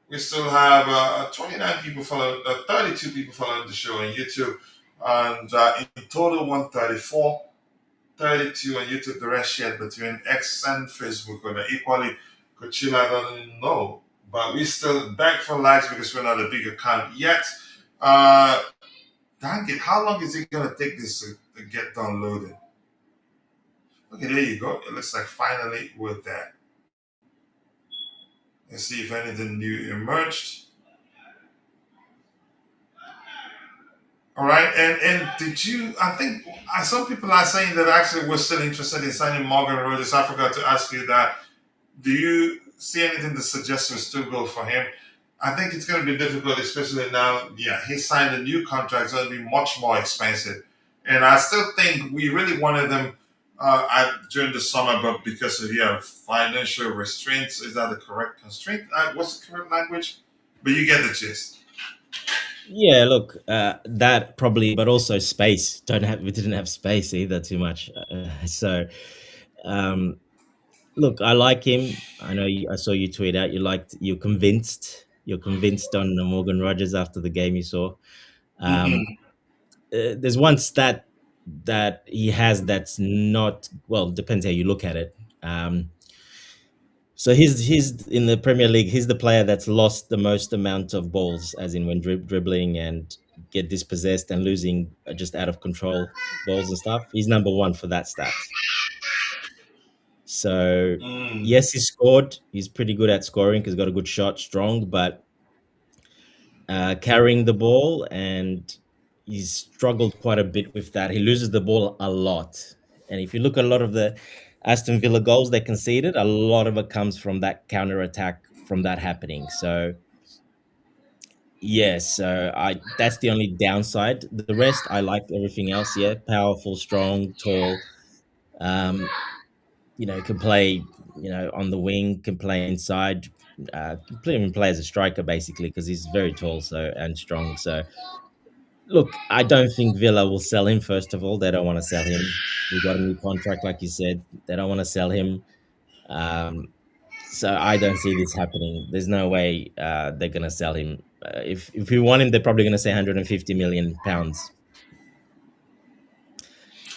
We still have 29 people following, 32 people following the show on YouTube, and in total 134, 32 on YouTube. The rest shared between X and Facebook. And equally, Coachella doesn't know, but we still beg for likes because we're not a big account yet. Uh, Dang it! How long is it gonna take this to get downloaded? Okay, there you go. It looks like finally we're there. Let's see if anything new emerged. All right, and did you? I think some people are saying that actually we're still interested in signing Morgan Rogers. I forgot to ask you that. Do you see anything that suggests we still go for him? I think it's going to be difficult, especially now. Yeah, he signed a new contract; it's going to be much more expensive. And I still think we really wanted him during the summer, but because of financial restraints, is that the correct constraint? What's the correct language? But you get the gist. Yeah, look, that probably, but also space. Don't have We didn't have space either too much. Um, Look, I like him. I know I saw you tweet out. You're convinced. You're convinced on Morgan Rogers after the game you saw. Um, Hmm. there's one stat that he has that's not well. Depends how you look at it. So he's in the Premier League. He's the player that's lost the most amount of balls, as in when dribbling and get dispossessed and losing just out of control balls and stuff. He's number one for that stat. So Mm. yes, he scored. He's pretty good at scoring because he's got a good shot, strong, but carrying the ball, and he's struggled quite a bit with that. He loses the ball a lot, and if you look at a lot of the Aston Villa goals they conceded, a lot of it comes from that counter attack from that happening. So yes, so I that's the only downside. The rest I like everything else. Yeah, powerful, strong, tall. Um, can play, on the wing, can play inside, can even play as a striker basically because he's very tall and strong. So look, I don't think Villa will sell him. First of all, they don't want to sell him. He got a new contract, like you said. They don't want to sell him. So I don't see this happening. There's no way they're gonna sell him. If we want him, they're probably gonna say 150 million pounds.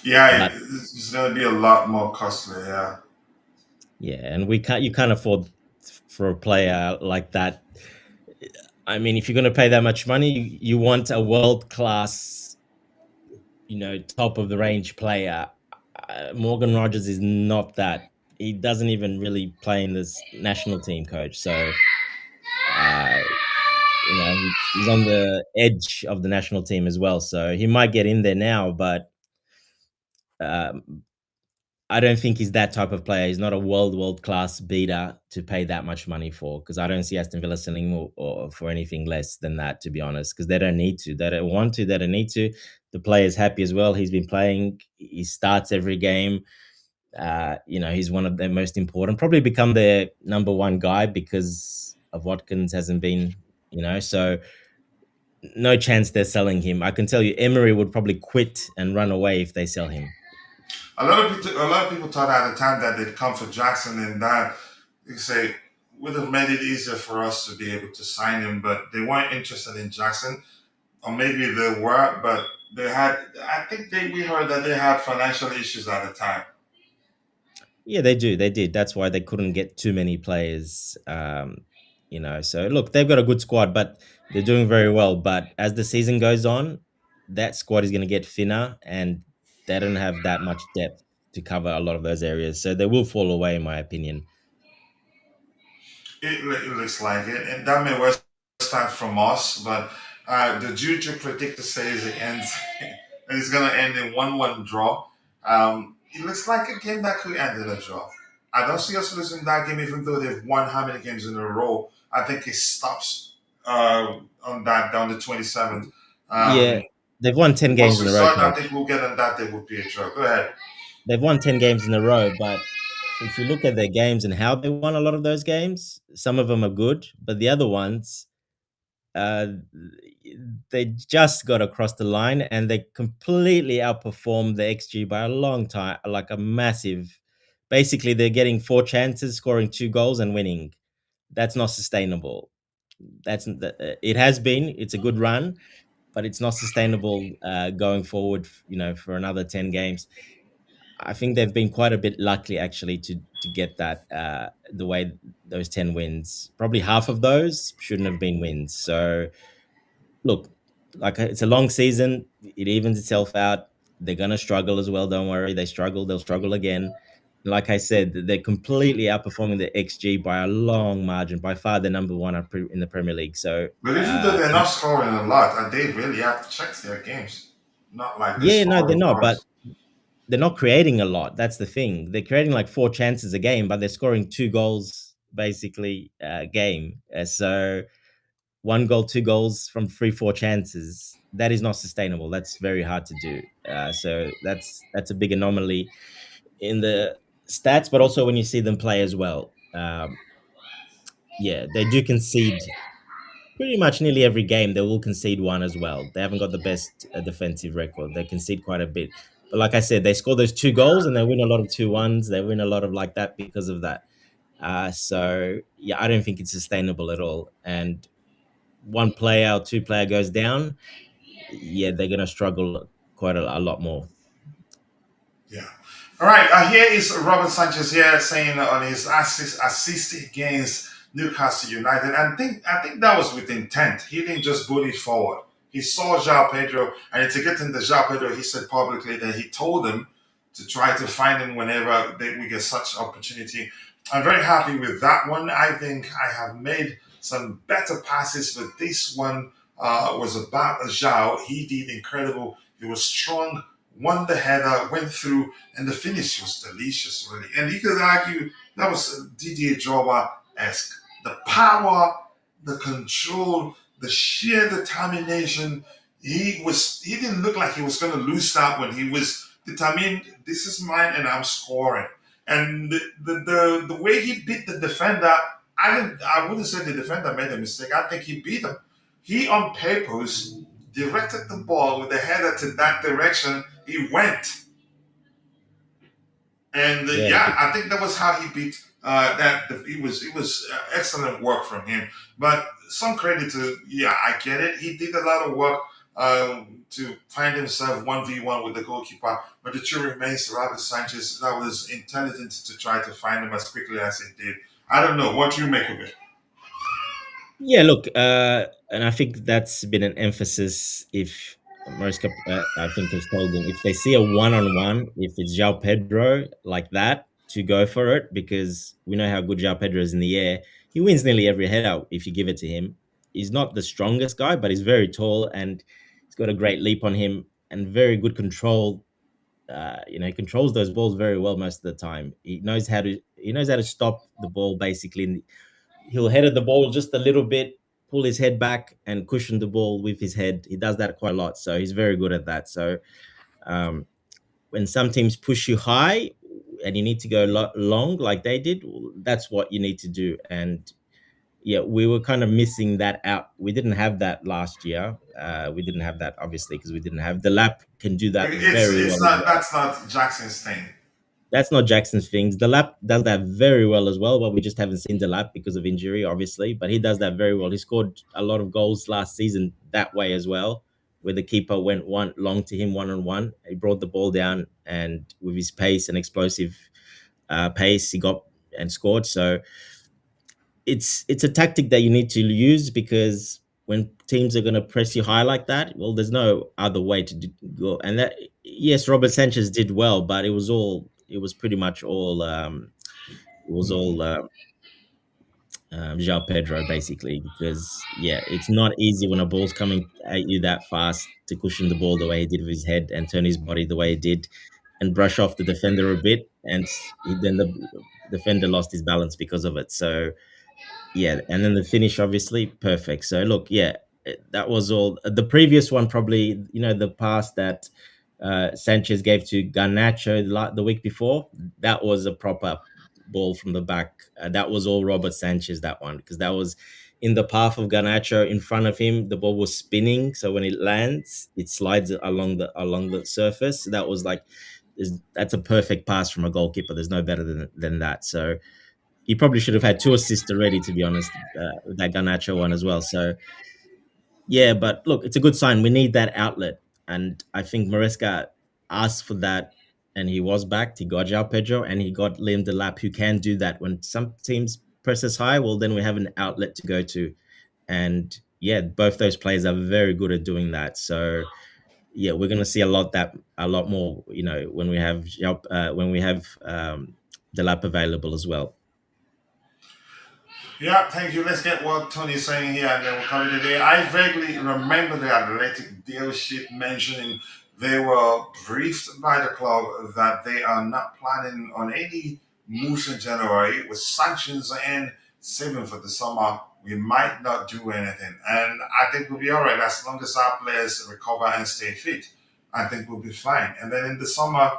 Yeah, But it's going to be a lot more costly. Yeah. yeah, and we can't you can't afford for a player like that. I mean, if you're going to pay that much money, you want a world class, top of the range player. Morgan Rogers is not that. He doesn't even really play in this national team, coach. So, uh, he's on the edge of the national team as well. So he might get in there now, but um, I don't think he's that type of player. He's not a world class beater to pay that much money for. Because I don't see Aston Villa selling him or for anything less than that, to be honest. Because they don't need to, they don't want to, they don't need to. The player's happy as well. He's been playing. He starts every game. He's one of their most important. Probably become their number one guy because of Watkins hasn't been. So no chance they're selling him. I can tell you, Emery would probably quit and run away if they sell him. A lot of people thought at the time that they'd come for Jackson, and that you say would have made it easier for us to be able to sign him, but they weren't interested in Jackson, or maybe they were, but they had. I think we heard that they had financial issues at the time. Yeah, they do. They did. That's why they couldn't get too many players. So look, they've got a good squad, but they're doing very well. But as the season goes on, that squad is going to get thinner, and they don't have that much depth to cover a lot of those areas. So they will fall away, in my opinion. It looks like it, and that may worst time from us. But the Juju predictor says it ends. It's going to end in 1-1 draw. It looks like a game that could end in a draw. I don't see us losing that game, even though they've won how many games in a row. I think it stops on that down to 27th. Yeah, they've won 10 Once games we in a row, start, I coach. think we'll get on that. There will be a draw. Go ahead. They've won 10 games in a row, but if you look at their games and how they won a lot of those games, some of them are good, but the other ones, uh, they just got across the line and they completely outperformed the XG by a long time, like a massive. Basically, they're getting four chances, scoring two goals, and winning. That's not sustainable. It has been. It's a good run, but it's not sustainable going forward. For another 10 games. I think they've been quite a bit lucky actually to get that the way those 10 wins. Probably half of those shouldn't have been wins. So look, like it's a long season. It evens itself out. They're gonna struggle as well. Don't worry. They struggle. They'll struggle again. Like I said, they're completely outperforming the XG by a long margin. By far, they're number one in the Premier League. So But even though they're not scoring a lot, and they really have to check their games. Not like they're yeah, no, they're scoring not. But goals. they're not creating a lot. That's the thing. They're creating like four chances a game, but they're scoring two goals basically a game. So one goal, two goals from three, four chances. That is not sustainable. That's very hard to do. So that's a big anomaly in the stats, but also when you see them play as well. Yeah, they do concede pretty much nearly every game. They will concede one as well. They haven't got the best defensive record. They concede quite a bit. But like I said, they score those two goals and they win a lot of 2-1s. They win a lot of like that because of that. So yeah, I don't think it's sustainable at all. And one player or two player goes down, yeah, they're gonna struggle quite a lot more. Yeah. All right. Here is Robert Sanchez here saying on his assist against Newcastle United, and I think that was with intent. He didn't just bully forward. He saw João Pedro, and to get into João Pedro, he said publicly that he told him to try to find him whenever we get such opportunity. I'm very happy with that one. I think I have made some better passes, but this one was about João. He did incredible. He was strong, won the header, went through, and the finish was delicious, really. And you could argue that was Didier Drogba esque. The power, the control, the sheer determination. He didn't look like he was going to lose that when he was determined. This is mine, and I'm scoring. And the way he beat the defender, I wouldn't say the defender made a mistake. I think he beat him. He on purpose directed the ball with the header to that direction. He went, and Yeah, yeah, I think that was how he beat that. It was excellent work from him. But some credit to, yeah, I get it. He did a lot of work, to find himself 1v1 with the goalkeeper. But the truth remains, Robert Sanchez, that was intelligent to try to find him as quickly as he did. I don't know. What do you make of it? Yeah, look, and I think that's been an emphasis. If Maresca, I think, has told them if they see a one-on-one, if it's João Pedro like that, to go for it because we know how good João Pedro is in the air. He wins nearly every header if you give it to him. He's not the strongest guy, but he's very tall and he's got a great leap on him and very good control. He controls those balls very well most of the time. He knows how to stop the ball basically. He'll head the ball just a little bit, pull his head back, and cushion the ball with his head. He does that quite a lot, so he's very good at that. So um, when some teams push you high and you need to go long like they did, that's what you need to do. And yeah, we were kind of missing that out. We didn't have that last year. We didn't have that obviously because we didn't have the lap can do that very It's well as not well. That's not Jackson's thing. That's not Jackson's things. The lap does that very well as well, but we just haven't seen the lap because of injury, obviously. But he does that very well. He scored a lot of goals last season that way as well, where the keeper went one long to him one on one. He brought the ball down, and with his pace and explosive pace, he got and scored. So it's a tactic that you need to use because when teams are going to press you high like that, well, there's no other way to go. And that yes, Robert Sanchez did well, but it was pretty much all João Pedro basically because yeah, it's not easy when a ball's coming at you that fast to cushion the ball the way he did with his head and turn his body the way he did and brush off the defender a bit, and then the defender lost his balance because of it. So yeah, and then the finish, obviously, perfect. So look, yeah, that was all. The previous one, probably, the pass that Sanchez gave to Garnacho the week before, that was a proper ball from the back. That was all Robert Sanchez, that one, because that was in the path of Garnacho in front of him. The ball was spinning, so when it lands, it slides along the surface. That was like, that's a perfect pass from a goalkeeper. There's no better than that. So he probably should have had two assists already, to be honest, with that Garnacho one as well. So yeah, but look, it's a good sign. We need that outlet, and I think Maresca asked for that, and he was backed. He got João Pedro, and he got Liam Delap, who can do that. When some teams press us high, well, then we have an outlet to go to, and yeah, both those players are very good at doing that. So yeah, we're gonna see a lot more, when we have Delap available as well. Yeah, thank you. Let's get what Tony's saying here and then we'll call it a day. I vaguely remember the Athletic dealership mentioning they were briefed by the club that they are not planning on any moves in January with sanctions and saving for the summer. We might not do anything. And I think we'll be all right as long as our players recover and stay fit. I think we'll be fine. And then in the summer,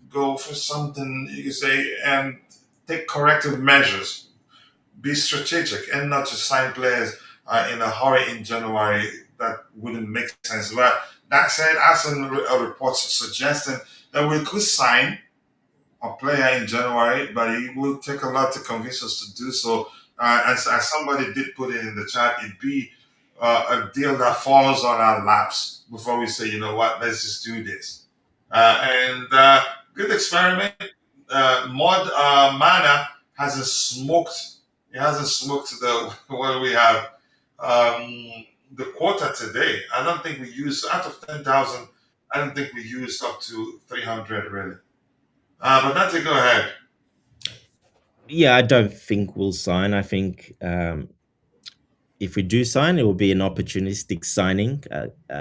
go for something you can say and take corrective measures, be strategic and not just sign players in a hurry in January. That wouldn't make sense. But that said, as some reports suggesting that we could sign a player in January, but it will take a lot to convince us to do so. As somebody did put it in the chat, it'd be a deal that falls on our laps before we say, you know what, let's just do this. And Good experiment. Mod Mana hasn't smoked. It hasn't smoked the what do we have? The quota today. I don't think we used out of 10,000. I don't think we used up to 300 really. But Dante, go ahead. Yeah, I don't think we'll sign. I think if we do sign, it will be an opportunistic signing,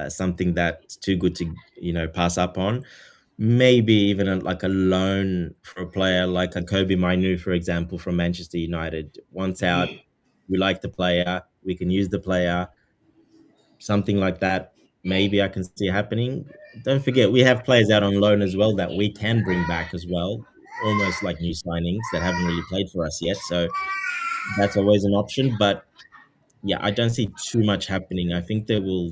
something that's too good to pass up on. Maybe even like a loan for a player like a Kobe Mainu, for example, from Manchester United. Once out, we like the player, we can use the player, something like that. Maybe I can see happening. Don't forget, we have players out on loan as well that we can bring back as well, almost like new signings that haven't really played for us yet. So that's always an option. But yeah, I don't see too much happening. I think they will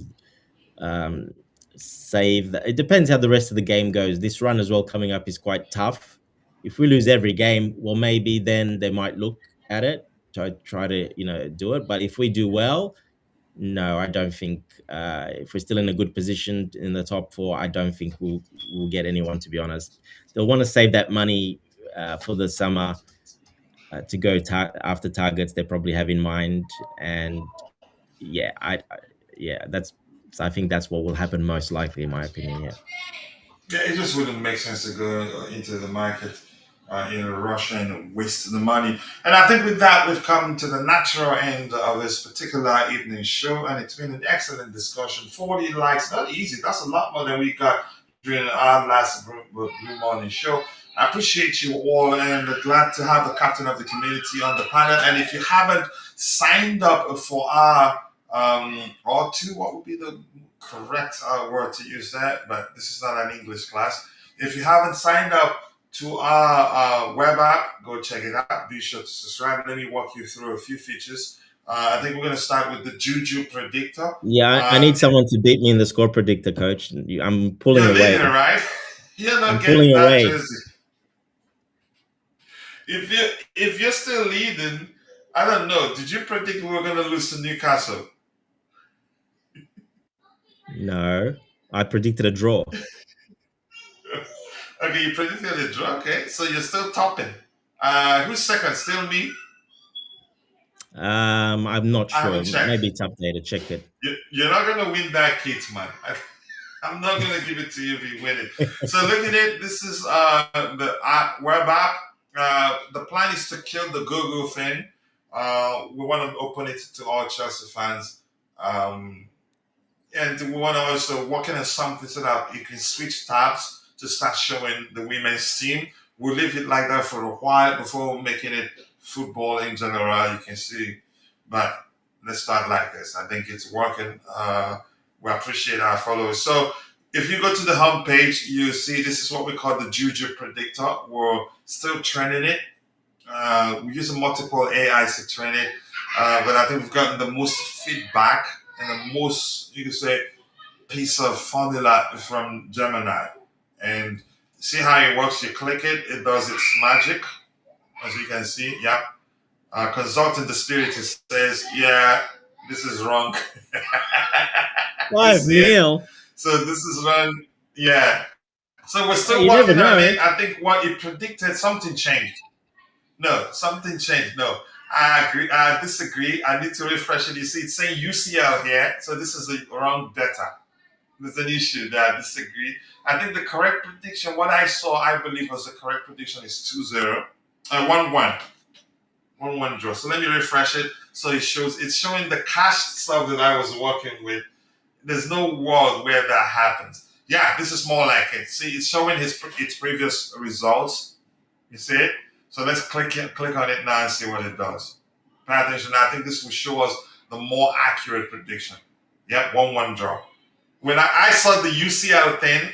um, save that. It depends how the rest of the game goes. This run as well coming up is quite tough. If we lose every game, well, maybe then they might look at it, try to do it. But if we do well, no, I don't think if we're still in a good position in the top four, I don't think we'll get anyone. To be honest, they'll want to save that money for the summer to go after targets they probably have in mind, and yeah, yeah, that's I think that's what will happen most likely, in my opinion. Yeah. Yeah, it just wouldn't make sense to go into the market in a rush and waste the money. And I think with that, we've come to the natural end of this particular evening show, and it's been an excellent discussion. 40 likes, not easy. That's a lot more than we got during our last Blue Morning show. I appreciate you all, and glad to have the captain of the community on the panel. And if you haven't signed up for our or two, what would be the correct word to use that? But this is not an English class. If you haven't signed up to our web app, go check it out. Be sure to subscribe. Let me walk you through a few features. I think we're going to start with the Juju Predictor. Yeah, I need someone to beat me in the score predictor, coach. I'm pulling You're away. leading, right? You're I'm not pulling getting that away. jersey. If you're still leading, I don't know. Did you predict we were going to lose to Newcastle? No, I predicted a draw. Okay, you predicted a draw. Okay, so you're still topping. Who's second? Still me? I'm not I sure. haven't checked. Maybe it's updated. Check it. You're not going to win that kit, man. I'm not going to give it to you if you win it. So look at it. This is the web app. The plan is to kill the Google thing. We want to open it to all Chelsea fans. Um, and we want to also work on something so that you can switch tabs to start showing the women's team. We'll leave it like that for a while before making it football in general. You can see, but let's start like this. I think it's working. We appreciate our followers. So if you go to the homepage, you see this is what we call the Juju Predictor. We're still training it. We use multiple AIs to train it, but I think we've gotten the most feedback and the most, you could say, piece of formula from Gemini. And see how it works. You click it, it does its magic, as you can see. Yeah. Consulting the spirit, it says, yeah, this is wrong. You Five see it? nil. So this is wrong. Yeah. So we're Hey, still you never working on know. it. I think what it predicted, something changed. No, something changed. No, I agree. I disagree. I need to refresh it. You see, it's saying UCL here. So this is the wrong data. There's an issue there. I disagree. I think the correct prediction, what I saw, I believe was the correct prediction is 2-0. 1-1. 1-1 draw. So let me refresh it. So it's showing the cached stuff that I was working with. There's no world where that happens. Yeah, this is more like it. See, it's showing its previous results. You see it? So let's click on it now and see what it does. Pay attention. I think this will show us the more accurate prediction. Yep, 1-1 draw. When I saw the UCL thing,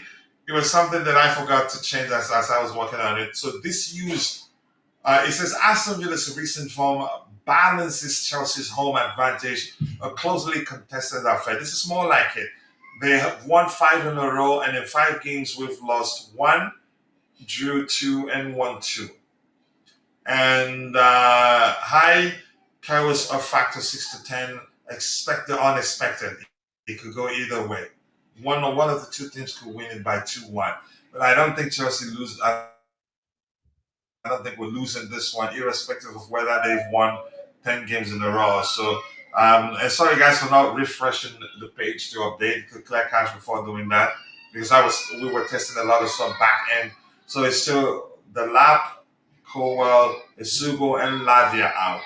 it was something that I forgot to change as I was working on it. So this it says Aston Villa's recent form balances Chelsea's home advantage, a closely contested affair. This is more like it. They have won 5 in a row, and in 5 games we've lost 1, drew 2, and won 2. And high carries of factor 6 to 10, expect the unexpected. It could go either way. One of the two teams could win it by 2-1. But I don't think Chelsea lose. I don't think we're losing this one, irrespective of whether they've won 10 games in a row. So, and sorry guys for not refreshing the page to update to clear cache before doing that, because we were testing a lot of stuff back end. So it's still the Lap, Colwell, Isugo, and Lavia out.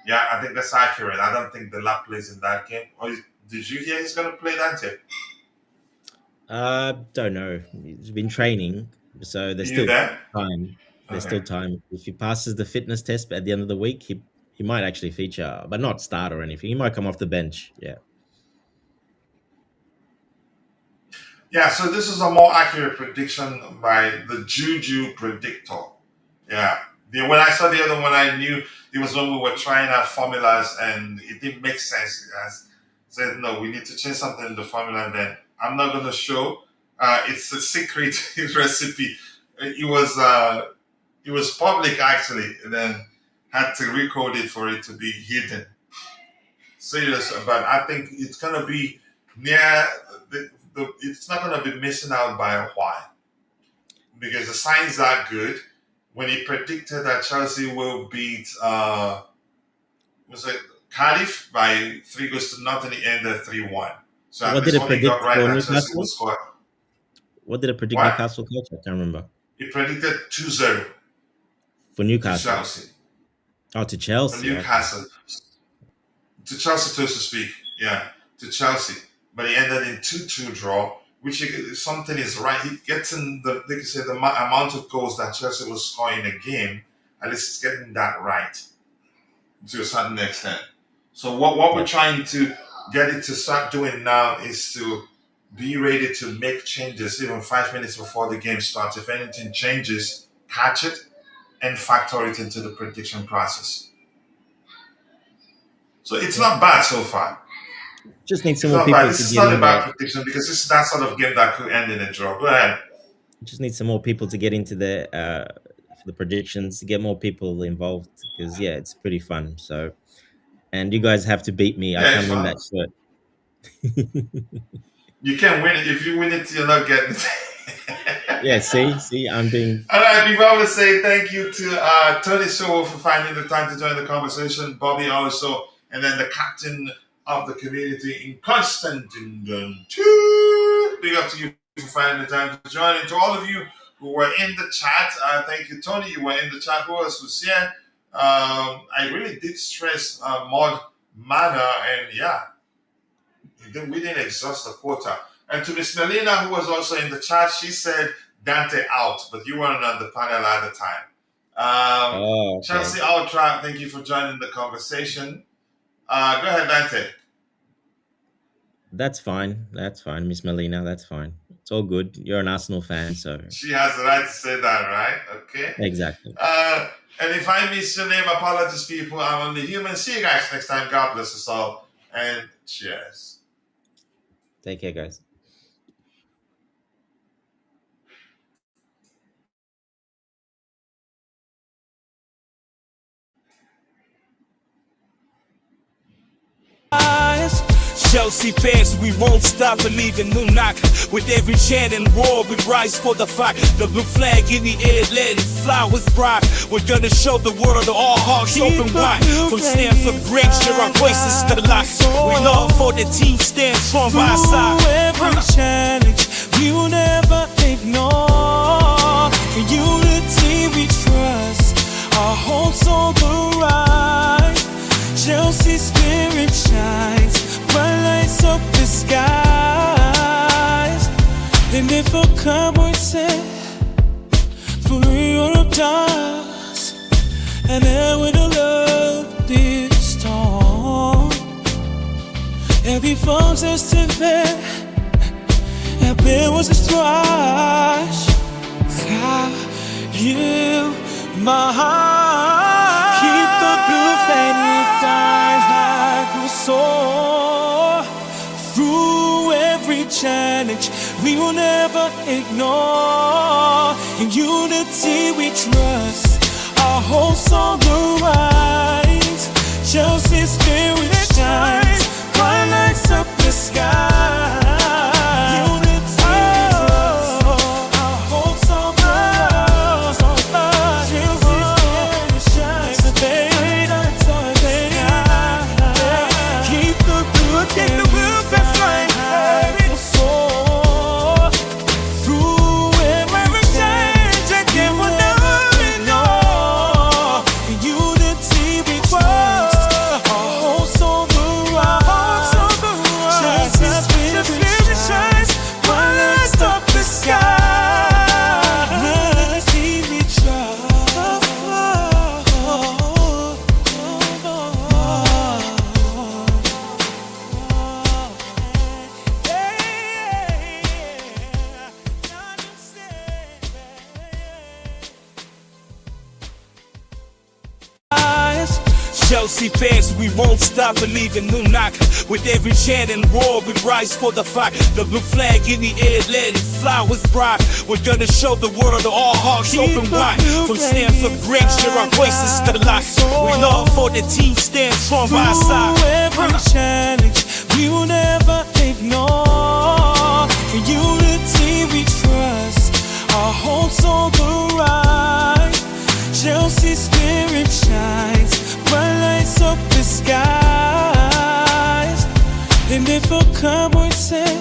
Yeah, I think that's accurate. I don't think the Lap plays in that game. Did you hear he's going to play that tip? Don't know. He's been training, so Are there's you still there? time. There's Okay. still time. If he passes the fitness test at the end of the week, he might actually feature, but not start or anything. He might come off the bench. Yeah. Yeah, so this is a more accurate prediction by the Juju Predictor. Yeah. When I saw the other one, I knew it was when we were trying our formulas and it didn't make sense. I said, no, we need to change something in the formula. And then I'm not going to show. It's a secret recipe. It was public actually, and then had to recode it for it to be hidden. serious, but I think it's gonna be near it's not gonna be missing out by a while because the signs are good. When he predicted that Chelsea will beat was it Cardiff by 3 goals to nothing, he ended 3-1. So at What did least it what he got predict right for that Chelsea will Newcastle? score. What did it predict What? Newcastle coach? I can't remember. He predicted 2-0 For to Newcastle. Chelsea. Oh, to For Chelsea. Okay. Newcastle. To Chelsea, so to speak. Yeah, to Chelsea. But he ended in 2-2 draw, which if something is right. He gets in the, like you say, the amount of goals that Chelsea will score in a game, at least it's getting that right to a certain extent. So what we're trying to get it to start doing now is to be ready to make changes even 5 minutes before the game starts. If anything changes, catch it and factor it into the prediction process. So it's not bad so far. Just need It's some more not people bad. to This is get not in a bad there. prediction because this is that sort of game that could end in a draw. Go ahead. Just need some more people to get into the predictions, to get more people involved, because yeah, it's pretty fun. So, and you guys have to beat me. I Yeah, can't it's win fun. that shirt. You can win it. If you win it, you're not getting it. Yeah, see, I'm being. All right, we want to say thank you to Tony Sowell for finding the time to join the conversation, Bobby also, and then the captain of the community in Constantine. Big up to you for finding the time to join. And to all of you who were in the chat, thank you, Tony. You were in the chat. Who else was here? I really did stress mod manner, and yeah, we didn't exhaust the quota. And to Miss Melina, who was also in the chat, she said Dante out, but you weren't on the panel at the time. Oh, okay. Chelsea Ultra, thank you for joining the conversation. Go ahead, Dante. That's fine. That's fine, Miss Melina. That's fine. It's all good. You're an Arsenal fan, so She has the right to say that, right? Okay. exactly. And if I miss your name, apologies, people. I'm only human. See you guys next time. God bless us all. And cheers. Take care, guys. Chelsea fans, we won't stop believing. New knock with every chant and roar. We rise for the fight. The blue flag in the air, let it fly with pride. We're gonna show the world all hearts open wide. From Stamford Bridge, share our voices to the light. We love for the team, stand strong by our side. Every challenge we will never ignore. In unity we trust. Our hopes on the rise. Chelsea spirit shines. Bright lights up the skies. And if a cowboy said, for real does, and then with a love this storm, every phone says to bed, and there was a strife. How you, my heart, keep the blue fading signs like a soul. Through every challenge, we will never ignore. In unity we trust. Our hopes on the rise. Chelsea spirit shines. Bright lights up the sky. Chelsea Chelsea fans, we won't stop believing. New knock with every chant and roar, we rise for the fight. The blue flag in the air, let it fly with pride. We're gonna show the world all hearts open wide. From Stamford Bridge, share our voices to the light. We love for the team, stand strong by our side. Through every challenge, we will never ignore. In unity we trust, our hopes on the rise. Chelsea spirit shines, bright lights up the skies. And if a cowboy said,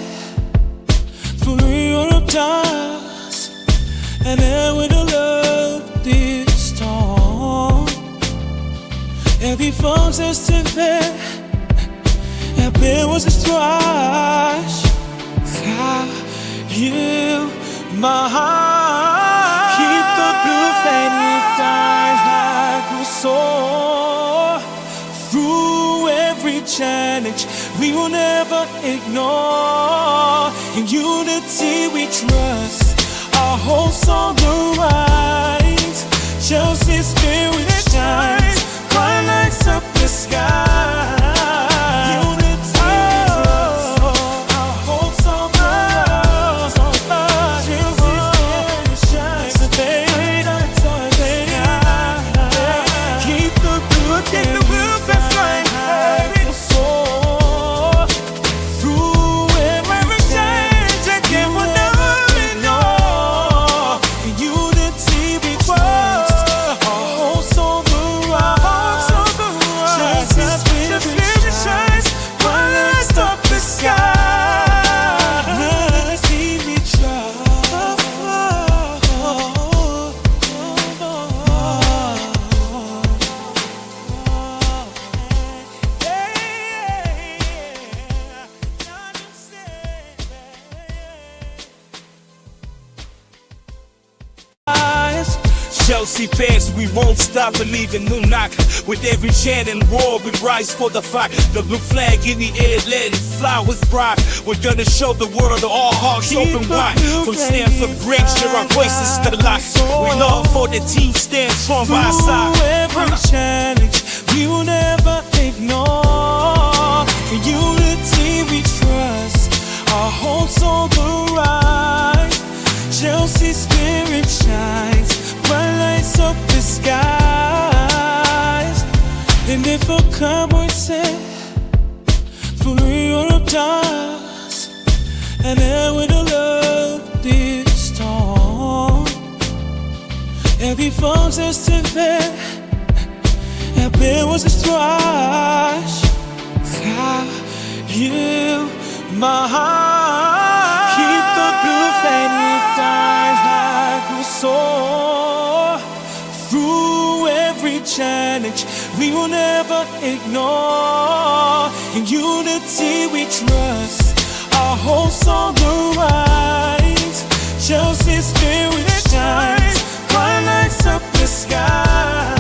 for Europe does, and then with a love this storm, every foe's estimate, and there was a strife. You, my heart, keep the blue flame inside like we soar. Through every challenge, we will never ignore. In unity we trust, our hopes on the rise. Chelsea spirit shines, bright lights up the sky. Chelsea fans, we won't stop believing. New knock with every chant and roar, we rise for the fight. The blue flag in the air, let it fly with pride. We're gonna show the world all hearts open wide. From Stamford Bridge, share our voices to the light. We love for the team, stand strong by our side. Through every challenge, we will never ignore. In unity we trust, our hopes on the rise. Chelsea spirit shines, bright lights up the skies. And if a cowboy said, for Europe does, and then with a love this storm, every foe's estimate, and there was a strife. You, my heart, keep the blue flame inside like we soar. Through every challenge, we will never ignore. In unity we trust, our hopes on the rise. Chelsea spirit shines, bright lights up the sky.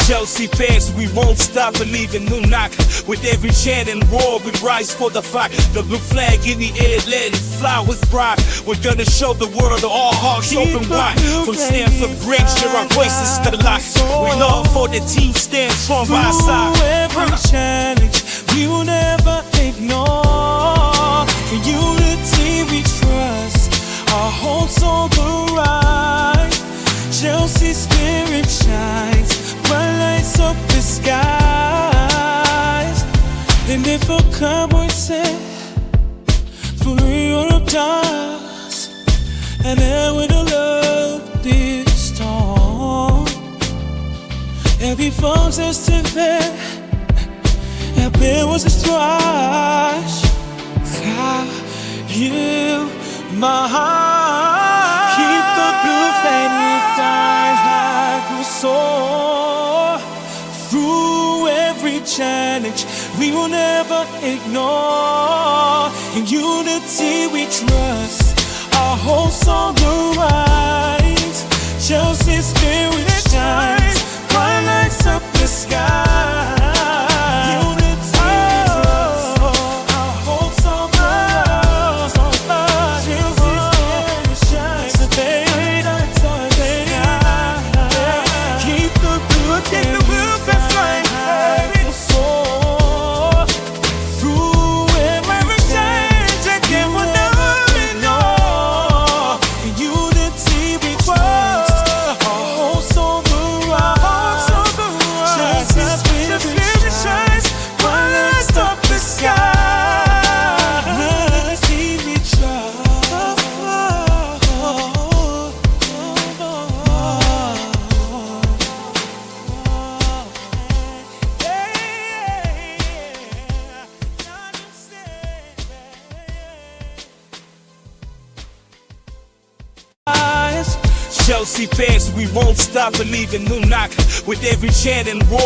Chelsea fans, we won't stop believing. New knock with every chant and roar, we rise for the fight. The blue flag in the air, let it fly with pride. We're gonna show the world all hearts open wide. From Stamford Bridge, share our voices to the light. We love for the team, stand strong by our side. Through every challenge, we will never ignore. In unity we trust, our hopes on the rise. Chelsea spirit shines, bright lights up the skies. And if a cowboy said, for Europe dust, and then with a love this storm. Every phone says to bed, there was a strife. You, my heart, keep the blue flame inside like a soar. Through every challenge, we will never ignore. In unity we trust, our hopes on the rise. Chelsea's spirit shines, bright lights up the sky. Chelsea fans, we won't stop believing. New knock with every chant and roar.